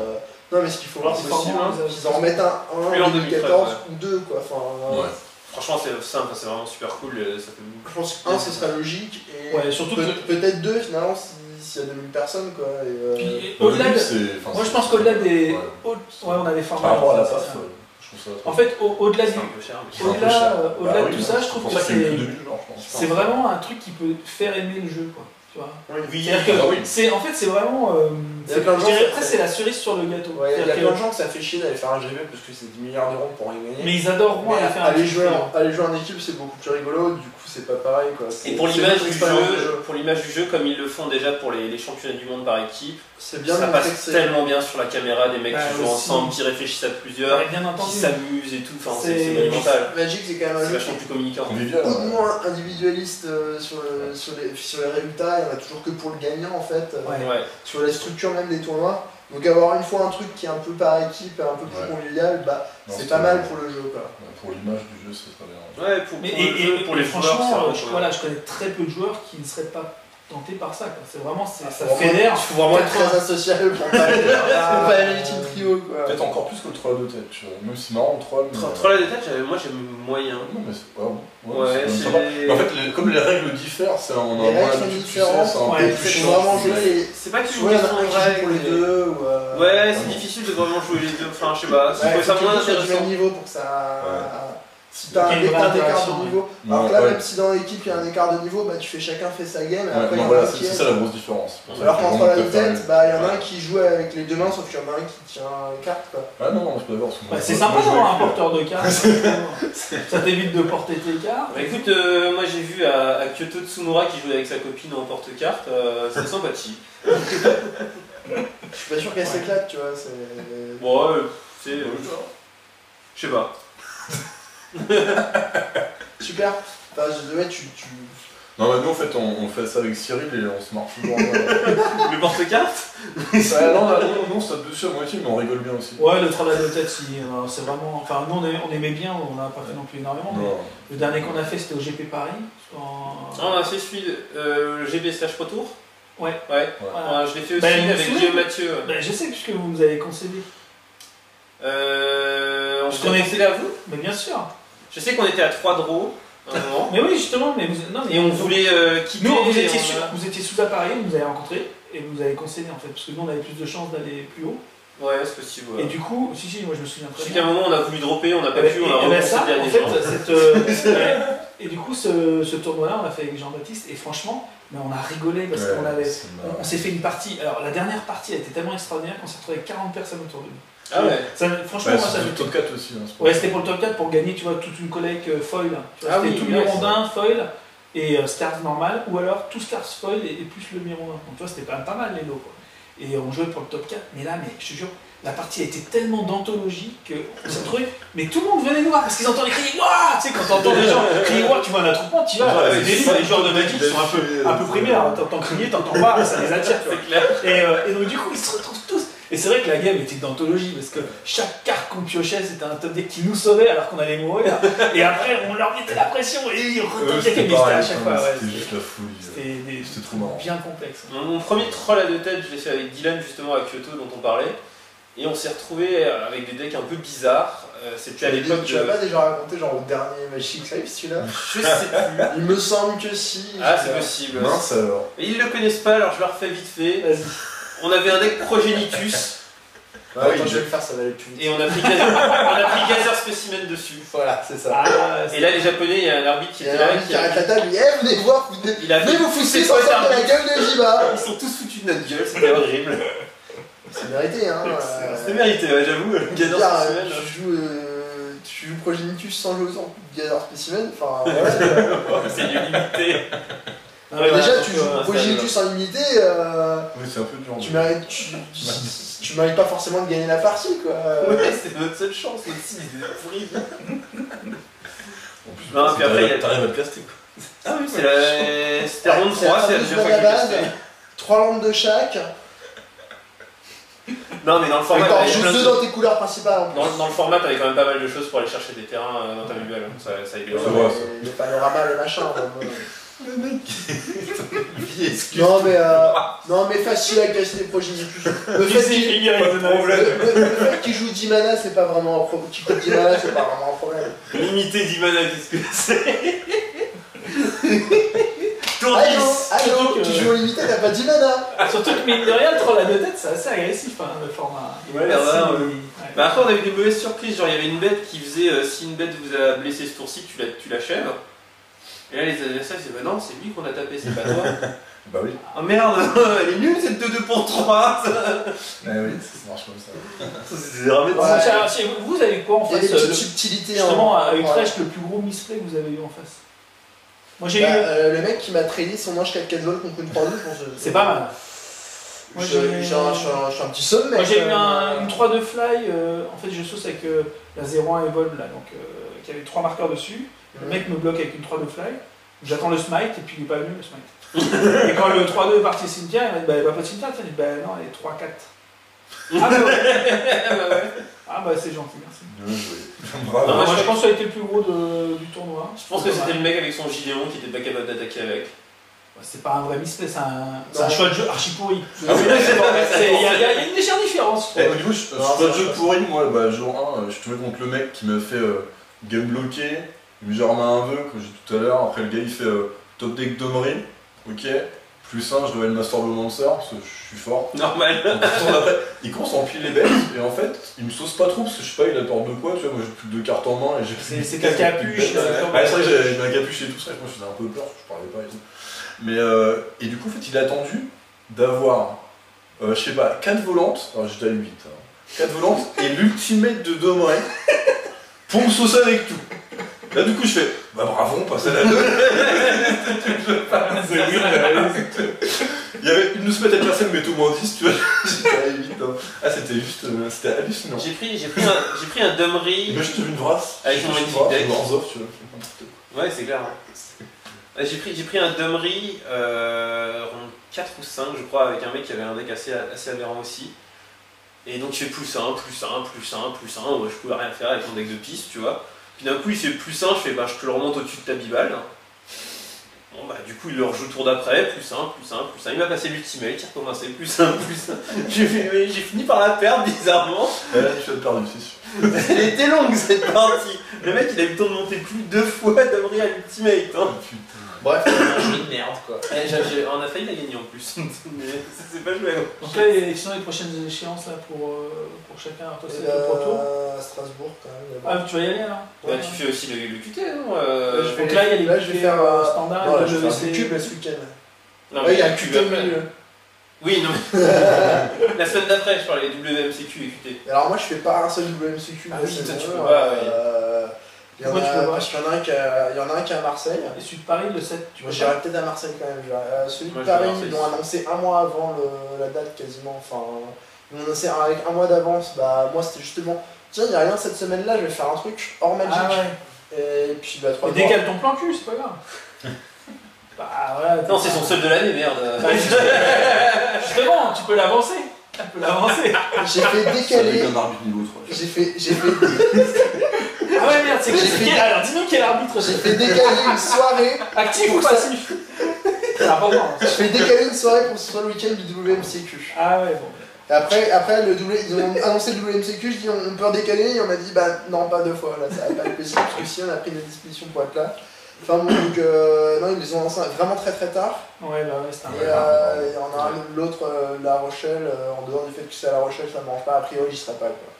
Non, mais ce qu'il faut voir, c'est possible, hein, qu'ils en remettent un Plus en en 2014 2013, ou deux, quoi. Enfin, Ouais. Franchement, c'est simple, c'est vraiment super cool. Ça fait... je pense qu'un, ce sera logique, et Ouais, surtout que. peut-être deux, finalement, s'il y a 2000 personnes, quoi. Et, Puis, Au au-delà début, de. c'est. Moi, je pense qu'au-delà des. Ouais. Ouais, on a des formats. Par rapport à la c'est PAF, ça. je trouve ça. En fait, au-delà C'est du. un peu cher. c'est un peu Au-delà cher. au-delà Bah de oui, tout ça, je trouve pour que ça qu'il y a eu c'est. plus de 2000 genre, je pense. C'est vraiment un truc qui peut faire aimer le jeu, quoi. Tu vois. Oui, C'est-à-dire que ah oui. c'est, en fait, c'est vraiment. Il y a plein de gens, je dirais ça- presque c'est la cerise sur le gâteau. Ouais, il y a C'est-à-dire plein que- de gens que ça fait chier d'aller faire un GP parce que c'est 10 milliards d'euros pour y gagner. Mais ils adoreront Mais aller faire un aller truc, jouer en équipe, c'est beaucoup plus rigolo, du coup, c'est pas pareil, quoi. Et pour C'est l'image une du expérience de jeu, comme ils le font déjà pour les championnats du monde par équipe, c'est bien ça montré que passe c'est. tellement bien sur la caméra, des mecs Bah, qui jouent aussi. ensemble, qui réfléchissent à plusieurs, Ouais, bien qui entendu. s'amusent et tout, enfin C'est- c'est monumental. Magic, c'est quand même un C'est jeu vachement plus communicant. Convivial. beaucoup Ouais. moins individualiste sur les résultats, il y en a toujours que pour le gagnant en fait, Ouais. Ouais. sur la structure même des tournois. Donc avoir une fois un truc qui est un peu par équipe, un peu plus Ouais. convivial, bah Non, c'est c'est pas mal vrai. pour le jeu, quoi. Ouais, pour l'image du jeu, c'est très bien. Ouais, pour Mais le jeu, pour les joueurs, c'est franchement, vraiment je, cool. voilà, je connais très peu de joueurs qui ne seraient pas tentés par ça. Quoi. C'est vraiment, ça Vraiment, fédère. Il faut vraiment être très asocial pour pas aller team trio, quoi. Peut-être encore plus que le 3 de tête, tu vois. Même si marrant, le 3. Entre la détail, moi j'aime moyen. Non, mais c'est pas. Ouais, c'est c'est- sympa. Mais en fait, comme les règles diffèrent, c'est on a Les moins règles sont l'habitude, tu sais, différentes, c'est un ouais, peu Et plus il chiant. faut vraiment jouer les. C'est pas que Soit il y en a un qui joue pour les mais- deux, ou. Ouais, c'est difficile de vraiment jouer les deux. Enfin, je sais pas, c'est Ouais, ça faut moins que tu sois du intéressant. même niveau pour que ça. Ouais. Si t'as Qu'il y ait une un vraie écart interaction, de niveau, ouais. alors que là, Ouais. même si dans l'équipe il y a un écart de niveau, bah tu fais chacun fait sa game, et Ouais, après il y non, en a voilà, un qui c'est aide. ça la grosse différence. Alors qu'entre la Vraiment préféré. tête, bah il y en a Ouais. un qui joue avec les deux mains, sauf qu'il y en a un qui tient les cartes, quoi. Ah non, je peux d'accord. Ouais, c'est sympa d'avoir un porteur de cartes. Ça t'évite de porter tes cartes. Bah écoute, moi j'ai vu à Kyoto Tsumura qui jouait avec sa copine en porte-carte, c'est sympathique. Je suis pas sûr qu'elle s'éclate, tu vois. C'est. Bon, c'est. Je sais pas. Super. Enfin, ouais, tu. Non, mais nous en fait, on fait ça avec Cyril et on se marre toujours. Le porte-carte Non, ça peut dessus à moitié, mais on rigole bien aussi. Ouais, le travail de tête, c'est vraiment. Enfin, nous on aimait bien, on n'a pas fait non plus énormément. Mais Non. le dernier qu'on a fait, c'était au GP Paris. On a fait celui le GB Slash Pro Tour. Ouais. Ouais. Voilà. Je l'ai fait aussi Bah, vous vous avec souvenez Guillaume Mathieu. Ben, je sais, puisque vous nous avez concédé. On Parce se qu'on connaissait à vous. Mais bien sûr. Je sais qu'on était à 3 draws. un moment. Mais oui, justement, mais non, mais Et on voulait quitter. nous, vous et étiez, on a- vous étiez sous appareil, vous nous avez rencontrés et vous nous avez conseillé en fait, parce que nous on avait plus de chances d'aller plus haut. Ouais, c'est possible. Ouais. Et du coup, si, moi je me souviens Je très sais bien. qu'à un moment on a voulu dropper, on n'a pas Et pu, on a ben ça, repensé en des fait, gens. et du coup, ce tournoi-là, on l'a fait avec Jean-Baptiste, et franchement, mais on a rigolé parce qu'on avait. On s'est fait une partie. Alors, la dernière partie a été tellement extraordinaire qu'on s'est retrouvé avec 40 personnes autour de nous. Ah ouais. Ça, franchement, moi, ça c'est le me top 4 aussi. Hein, Ouais, c'était pour le top 4 pour gagner, tu vois, toute une collecte foil. Tu vois, Ah c'était oui, tout le ouais, Mirondin, foil et stars normal, ou alors tout stars foil et plus le Mirondin. Donc, tu vois, c'était pas mal les lots, quoi. Et on jouait pour le top 4, mais là, je te jure, la partie a été tellement d'anthologie qu'on s'est retrouvé. Mais tout le monde venait nous voir parce qu'ils entendaient crier Wouah. Tu sais, quand t'entends les gens crier Wouah, tu vois un attroupement, tu vas. Ouais, C'est délire, les joueurs de Magic qui sont un peu primaires. T'entends crier, t'entends pas, ça les attire, tu vois. C'est clair. Et donc, du coup, ils se retrouvent tous. Et c'est vrai que la game était d'anthologie parce que chaque carte qu'on piochait c'était un top deck qui nous sauvait alors qu'on allait mourir. Et après, on leur mettait la pression et ils retournaient C'était c'était à chaque fois. Ouais, c'était juste la folie. C'était trop marrant. bien complexe. Mon premier troll à deux têtes, je l'ai fait avec Dylan justement à Kyoto dont on parlait. Et on s'est retrouvé avec des decks un peu bizarres. C'était à l'époque Tu l'as pas déjà raconté genre au dernier Magic Live celui-là? Je sais plus. Il me semble que si. Ah, c'est possible. Mince alors. Et ils le connaissent pas, alors je leur fais vite fait. Vas-y. On avait un deck Progenitus Ah, attends, je vais le faire, ça va aller plus vite. et on a pris Gazer Specimen dessus. Voilà, c'est ça. Ah, Et là, les Japonais, il y a un arbitre qui Il y était a un là. mec qui arrête la table, il dit Eh, venez voir, Il a venez vous fait fousser quoi, ensemble de la cet gueule de Jiba. Ils sont tous foutus de notre gueule, c'était horrible. C'est mérité, hein. C'était mérité, ouais, j'avoue. Gazer Specimen. Tu joues Progenitus sans jouer sans Gather Specimen, enfin voilà. C'est du limité. Ah ouais, Déjà, ouais, tu donc, joues Progenitus en limité, Oui, c'est un peu dur. tu mérites pas forcément de gagner la partie, quoi. Ouais, c'était notre seule chance, notre cible était pourri. En plus, Non, puis après, il y a- t'arrives à le caster quoi. Ah oui, c'était ronde 3, c'est la deuxième fois que je base, testais. 3 lampes de chaque, Non, mais dans le et format, t'en t'avais joues plein de- 2 dans tes couleurs principales en plus. dans le format, t'avais quand même pas mal de choses pour aller chercher des terrains dans ta visuelle. Ça aidait. C'est vrai, ça. Le panorama, le machin. Le mec. Non mais facile à caster Progenitus. Le Qui fait s'est qu'il écrit avec The Knife. le fait qu'il joue 10 mana, c'est pas vraiment un problème. Qu'il coûte 10 mana, c'est pas vraiment un problème. Limité d'Imana, qu'est-ce que c'est? Tour Allô, 10. allô, Surtout que- tu joues au limité, t'as pas 10 mana. Surtout que mine de rien, le troll à deux têtes, c'est assez agressif hein, le format. Il Ouais, est assez- ouais. ouais. Bah après, on a eu des mauvaises surprises. Genre, il y avait une bête qui faisait si une bête vous a blessé ce tour-ci, tu l'achèves. Et là, les adversaires disaient bah non, c'est lui qu'on a tapé, c'est pas toi. Bah oui. Oh merde, elle est nulle cette 2-2 pour 3. Eh oui, ça marche comme ça. C'est vraiment Ouais. Bon, tiens, si vous avez quoi en Il y a des face petites le- subtilités. Justement, à ouais. Utrecht, le plus gros misplay que vous avez eu en face. Moi j'ai Bah, eu. le mec qui m'a tradé son ange 4 vol contre une 3-2, je pense. C'est pas mal. Moi, Je suis un petit sommet. Moi j'ai eu une 3-2 fly, en fait je sauce avec la 0-1 Evolve là, donc qui avait 3 marqueurs dessus. Le mec me bloque avec une 3-2 fly, j'attends le smite et puis il est pas venu le smite. Et quand le 3-2 est parti cimetière, il m'a dit bah il va pas de cimetière, il dit bah non, elle est 3-4. Ah bah ouais. Ah bah c'est gentil, merci. Bien joué. Non, Bravo. moi, Moi je je pense que ça a été le plus gros du tournoi. Je pense que c'était le mec avec son giléon qui était pas capable d'attaquer avec. Ouais, c'est pas un vrai misplay, c'est un Non. choix de jeu archi pourri. Ah oui, Il y a une légère différence. je Eh, trouve. au niveau, je jeu pourri, moi, bah, jour 1, je suis tombé contre le mec qui m'a fait game bloqué, il me gère main 1-2, comme j'ai dit tout à l'heure. Après, le gars il fait top deck Domri, ok, plus 1, je révèle Master Romancer, parce que je suis fort. Normal. Donc, après, il commence à empiler les bêtes, et en fait, il me sauce pas trop, parce que je sais pas, il a tort de quoi, tu vois, moi j'ai plus de 2 cartes en main, et j'ai. C'est capuche. Ouais, c'est vrai que j'avais mis un capuche et tout ça, et moi je faisais un peu peur, je parlais pas et tout. Mais et du coup, en fait, il a attendu d'avoir, je sais pas, 4 volantes, alors j'étais à 8, hein, 4 volantes et l'ultimate de Domrey pour me saucer avec tout. Là, du coup, je fais, bah bravo, on passe à la 2. Il y avait une semaine à personne, mais tout moins 10, tu vois, j'étais à 8. Hein. Ah, c'était juste, c'était hallucinant. J'ai pris un Dummery. Et moi, je te vu une brasse, Avec je mon te magnifique brasse, deck. je Warzone, tu vois. Ouais, c'est clair. Hein. J'ai pris un Dummery rond 4 ou 5, je crois, avec un mec qui avait un deck assez aberrant aussi. Et donc il fait plus 1, plus 1, plus 1, plus 1. Moi, je pouvais rien faire avec mon deck de piste, tu vois. Puis d'un coup, il fait plus 1, je fais bah, je te le remonte au-dessus de ta bibale. Bon, bon bah du coup il le rejoue tour d'après, plus 1, plus 1, plus 1. Il m'a passé l'ultimate, il recommençait plus 1, plus 1. J'ai fini par la perdre bizarrement. Ouais, je vais perdre c'est sûr. Elle était longue cette partie. Le mec il a eu le temps de monter plus de 2 fois d'abri à l'ultimate. Hein. Putain. Bref, c'est un jeu de merde quoi. On a failli la gagner en plus. Mais ça s'est pas joué. Donc là, sinon les prochaines échéances là, pour chacun, toi c'est le Pro Tour. À Strasbourg quand même. là-bas. Ah, tu vas y aller alors? Bah, tu fais aussi le QT, non Donc là, il y a les là, je vais QT, faire standard non, et là, je vais faire WC. du cube là, ce week-end. Non, Ouais, il y a un tu QT vas au après. milieu. Oui, non. La semaine d'après, je parlais WMCQ et QT. Alors moi je fais pas un seul WMCQ. Ah là, oui, cette toi, tu année, peux pas, oui. Il y en Pourquoi tu peux a, pas parce qu'il y en a un qui est à Marseille. Et celui de Paris, le 7, tu Moi vas j'irai peut-être à Marseille quand même. Celui de Moi, je vais à Paris, Marseille. ils l'ont annoncé un mois avant la date quasiment. Enfin, ils l'ont annoncé avec un mois d'avance. Bah moi c'était justement, tiens il n'y a rien cette semaine-là, je vais faire un truc hors Magic. Ah ouais. Et puis bah 3 Et décale ton plan cul, c'est pas grave. Bah voilà. Non, c'est son seul de l'année, merde. Bah, justement, tu peux l'avancer. Tu peux l'avancer. J'ai fait C'est décaler. avec un arbitre niveau 3. J'ai fait Ah ouais, merde, c'est J'ai fait- Alors dis-nous quel arbitre j'ai c'est. fait décaler une soirée. Actif ou Pour ça. passif? C'est important. Je fais décaler une soirée pour que ce soit le week-end du WMCQ. Ah ouais, bon. Et après ils ont annoncé le WMCQ, je dis on peut en décaler, et on m'a dit bah non pas 2 fois, là ça va pas être possible, parce que si on a pris une disposition pour être là. Enfin bon, donc non, ils les ont annoncé vraiment très très tard. Ouais, bah ouais, c'est un Et il y en a un, l'autre, La Rochelle, en dehors du fait que c'est à La Rochelle, ça ne mange pas, a priori j'y serai pas quoi.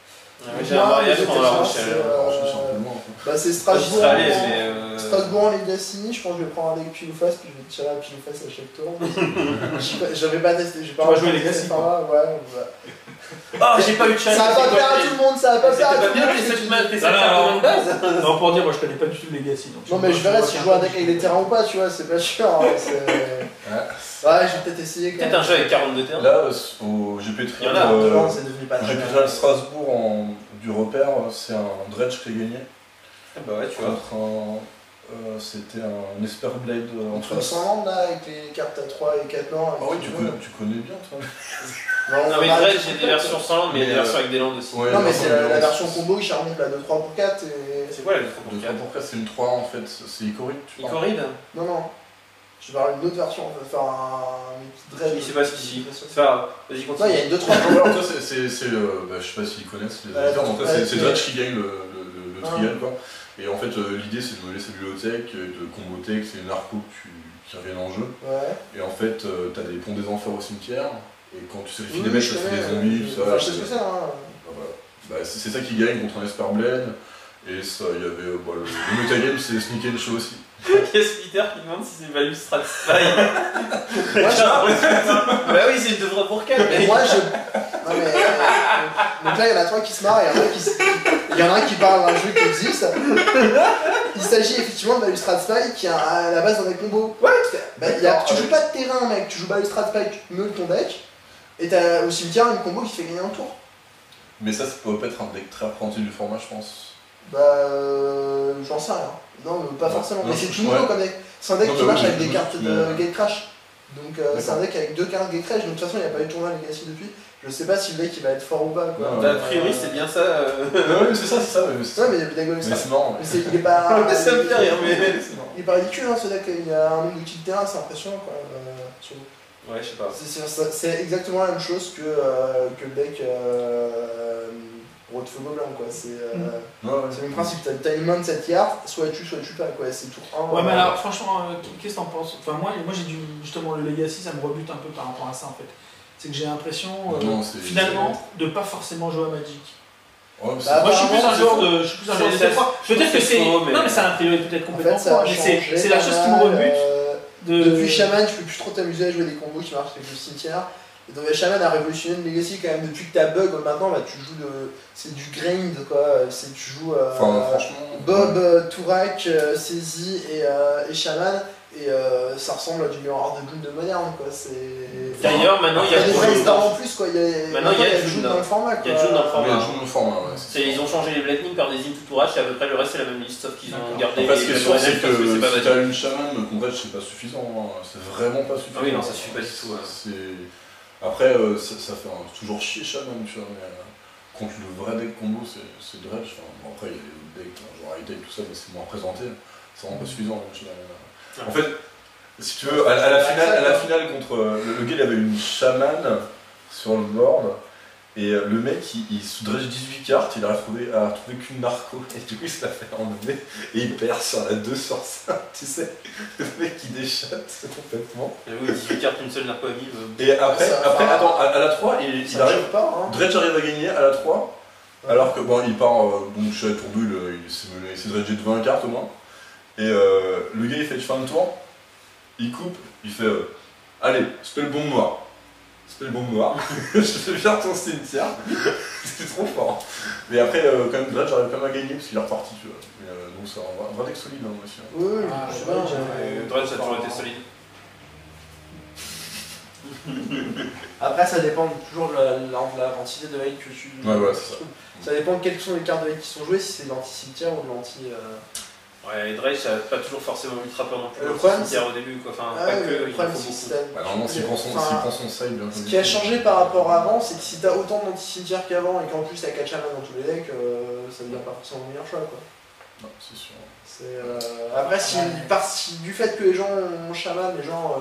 J'ai un mariage pendant la échéances, Rochelle. Bah c'est J'y Strasbourg. serais allé, mais. Strasbourg en Legacy, je pense que je vais prendre un deck pile ou face, puis je vais tirer à pile ou face à chaque tour. J'avais pas testé, j'ai pas Tu vas jouer testé Legacy, ça, ouais. Oh, j'ai pas eu de chance. Ça va pas plaire à tout le monde, ça va pas plaire à C'était tout pas le bien monde. tes 7 mains, tes 7 Non, non, cartes non. de base. Non, pour dire, moi je connais pas du tout le Legacy. Donc Non mais je verrai si je joue un deck avec des terrains ou pas, tu vois, c'est pas sûr. Hein, ouais, je vais peut-être essayer quand Peut-être même. un jeu avec 42 terrains. Là, au GP Il y en a, Trial, C'est devenu pas très GP bien. Trial Strasbourg du repère, c'est un Dredge qui a gagné. Ah bah ouais, tu vois. Contre c'était un Esper Blade en Entre face. 100 landes là, avec les cartes à 3 et 4 landes. Ah oui, tu connais bien toi. Non, mais Dredge, j'ai des versions sans landes, mais il y a des versions avec des landes aussi. Ouais, Non mais non, c'est mais la on- version combo qui remonte là de 3 pour 4 et... C'est quoi la 2 De 3 pour 4, c'est une 3 en fait, c'est Icorid, tu parles. Icoride. Non. Je vais avoir une autre version, on va faire un petit dread. Il sait pas ce qu'il dit. C'est pas grave. Vas-y, Non, il y continue. a une 2-3 Non, voilà, toi, c'est bah, je sais pas s'ils connaissent les auditeurs, mais en tout cas, c'est Dredge qui gagne le trial quoi. Et en fait, l'idée c'est de laisser bibliothèque, de comboter, que c'est une arco qui revienne en jeu. Ouais. Et en fait, t'as des ponts des enfers au cimetière, et quand tu sélectionnes Oui, des mecs, je ça fait connais, des zombies, tout ça. Enfin, je sais ce que c'est, hein. Voilà. Bah, c'est ça qui gagne contre un Esper Blade, et ça, il y avait le metagame, c'est Sneak and Show aussi. Il y a Splitter qui demande si c'est Value Strat Spy. Moi, Bah oui, c'est une 2 pour 4. Mais moi, non mais... donc là, il y en a 3 qui se marrent, il y en a un qui parle d'un jeu qui existe. Il s'agit effectivement de Balustrade Spy qui est à la base dans des combos. Ouais, tu joues pas de terrain, mec, tu joues Balustrade Spy, tu meules ton deck, et t'as au cimetière une combo qui te fait gagner un tour. Mais ça peut pas être un deck très apprenti du format, je pense. Bah, j'en sais rien. Non, pas forcément. Mais c'est tout nouveau comme deck. C'est un deck Non, qui mais marche oui, avec des mais- cartes de Gate Crash. Donc c'est un D'accord. deck avec 2 cartes Gate Crash. Donc de toute façon, il n'y a pas eu de tournoi Legacy depuis. Je sais pas si le deck il va être fort ou pas. Quoi. Non, Bah, a priori, c'est bien ça. Ouais, mais c'est ça, mais c'est Ouais, mais il y a des decks mais Balustrade. c'est marrant. Mais il est pas. Ça me fait rire, mais. Il est pas ridicule hein, ce deck. Il y a un nombre d'outils de terrain, c'est impressionnant quoi. Ouais, je sais pas. C'est exactement la même chose que le deck Road Fogo blanc quoi. C'est le même principe. T'as une main de 7 cartes, soit tu pas quoi. C'est tout 1. Ouais, mais alors franchement, qu'est-ce que t'en penses? Enfin, moi j'ai du. Justement, le Legacy, ça me rebute un peu par rapport à ça en fait. C'est que j'ai l'impression, Non, c'est- finalement, de pas forcément jouer à Magic. Ouais, mais Bah, Moi, je suis plus un apparemment, joueur de. Je suis plus un joueur de c'est- C3. Peut-être que c'est. faux, mais- Non, mais c'est un priori peut-être En complètement fait, ça faux, a mais changé c'est la pas chose qui mal, me rebute. Depuis Shaman, tu peux plus trop t'amuser à jouer des combos qui marchent avec le cimetière. Et donc Shaman a révolutionné le Legacy quand même depuis que t'as bug. Maintenant, bah, tu joues c'est du grind quoi. Tu joues Enfin, franchement. Bob, Tourak, Saisie et Shaman. Et ça ressemble à du miroir de Bloom de moderne quoi. D'ailleurs, maintenant, il y Il y a a des June brainstorm dans- en plus quoi. Maintenant, il y a June June dans le format quoi. il y a June dans le Ouais, format. il y a toujours le format, ouais. Ils ont changé les Lightning par des Into to Rush et à peu près le reste c'est la même liste sauf qu'ils ont D'accord. gardé Après, ce qui est sûr, c'est que c'est pas si magique. t'as une chaman, qu'on reste, c'est pas suffisant. Hein. C'est vraiment pas suffisant. Ah oui, non, ça suffit pas du tout, ouais. Après, ça fait toujours chier chaman, tu vois. Mais, contre le vrai deck combo, c'est Dredge. Enfin, bon, après, il y a les decks, genre high tech, tout ça, mais c'est moins présenté. C'est vraiment pas suffisant. En fait, Si tu veux, à la finale contre le gars, il avait une chamane sur le board. Et le mec, il se dredge 18 cartes, il a retrouvé qu'une narco. Et du coup, il se l'a fait enlever. Et il perd sur la 2 sur 5, tu sais. Le mec, il déchatte complètement. J'avoue, 18 cartes, une seule narco vive. Et après attends, à la 3, il arrive. Pas, hein. Dredge arrive à gagner à la 3. Alors que bon, il part. Bon, je suis à tour 2, il s'est dredgé de 20 cartes au moins. Et le gars, il fait fin de tour. Il coupe, il fait allez, spell bombe noire. Spell bombe noire. Je te viens ton cimetière. C'était trop fort. Mais après, quand même, Dredge j'arrive quand même à gagner parce qu'il est reparti, tu vois. Mais, donc c'est un vrai deck solide hein, aussi. Hein. Oui, Ah, je sais ouais, pas. Dredge, ça a toujours été solide. Après, ça dépend toujours de la quantité de hate que tu. Ouais, voilà, c'est ça. Ça dépend de quelles sont les cartes de hate qui sont jouées, si c'est de l'anti-cimetière ou de l'anti. Ouais, Dredge, ça n'a pas toujours forcément ultra peur non plus. Le problème, Cimetière au début, quoi. Enfin, Ah, pas ouais, que, le il problème, faut c'est que beaucoup. si t'as- Bah, normalement, s'il prend son side, bien Ce comme qui a il faut. changé par rapport à avant, c'est que si t'as autant d'anti-cimetière qu'avant et qu'en plus t'as 4 chamans dans tous les decks, ça devient pas forcément le meilleur choix quoi. Non, c'est sûr. Après, si du fait que les gens ont chaman, les gens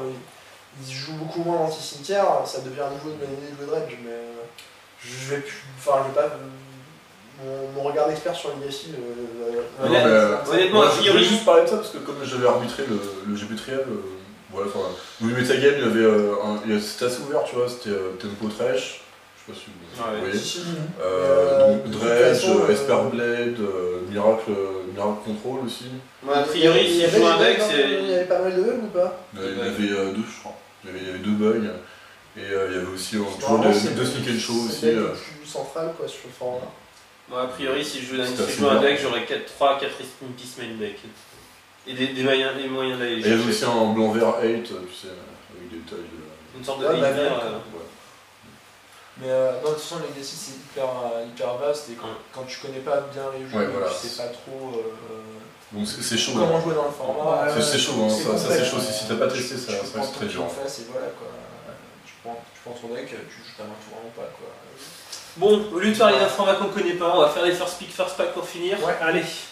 ils jouent beaucoup moins d'anti-cimetière, ça devient à nouveau une bonne idée de jouer Dredge, mais je vais pas. Mon regard d'expert sur Legacy. Honnêtement, Moi, a je priori. voulais juste parler de ça parce que comme j'avais arbitré le GP Trial, voilà, enfin, au metagame, c'était assez ouvert, tu vois, c'était Tempo Trash, je sais pas si vous voyez. Donc Dredge, Esperblade, Miracle Control aussi. Moi, a priori, si je joue un deck, Il y avait pas mal de bugs ou pas? Il y en avait 2, je crois. Il y avait 2 bugs. Et il y avait aussi toujours Normalement, c'est deux Sneak and Show aussi. C'est le plus central quoi sur le format. Moi, a priori, si je joue C'est assez un bien. deck, j'aurais 3-4 Peace main deck. Et des moyens d'aller Et il y avait aussi chercher. un blanc-vert 8, tu sais, avec des tailles de. Une sorte de Ouais, bah, hate vert, Ouais. Mais non, de toute façon, Legacy c'est hyper vaste et quand tu connais pas bien les jeux, Ouais, voilà. tu sais pas trop Donc c'est chaud. comment hein. jouer dans le format. C'est chaud, hein, ça c'est complexe, chaud. Si t'as pas testé, ça tu c'est prends très ton dur. en face et voilà quoi. Tu prends ton deck, tu joues ta main tour ou pas quoi. Bon, au lieu de faire les informations qu'on connaît pas, on va faire les first pick, first pack pour finir. Ouais, allez.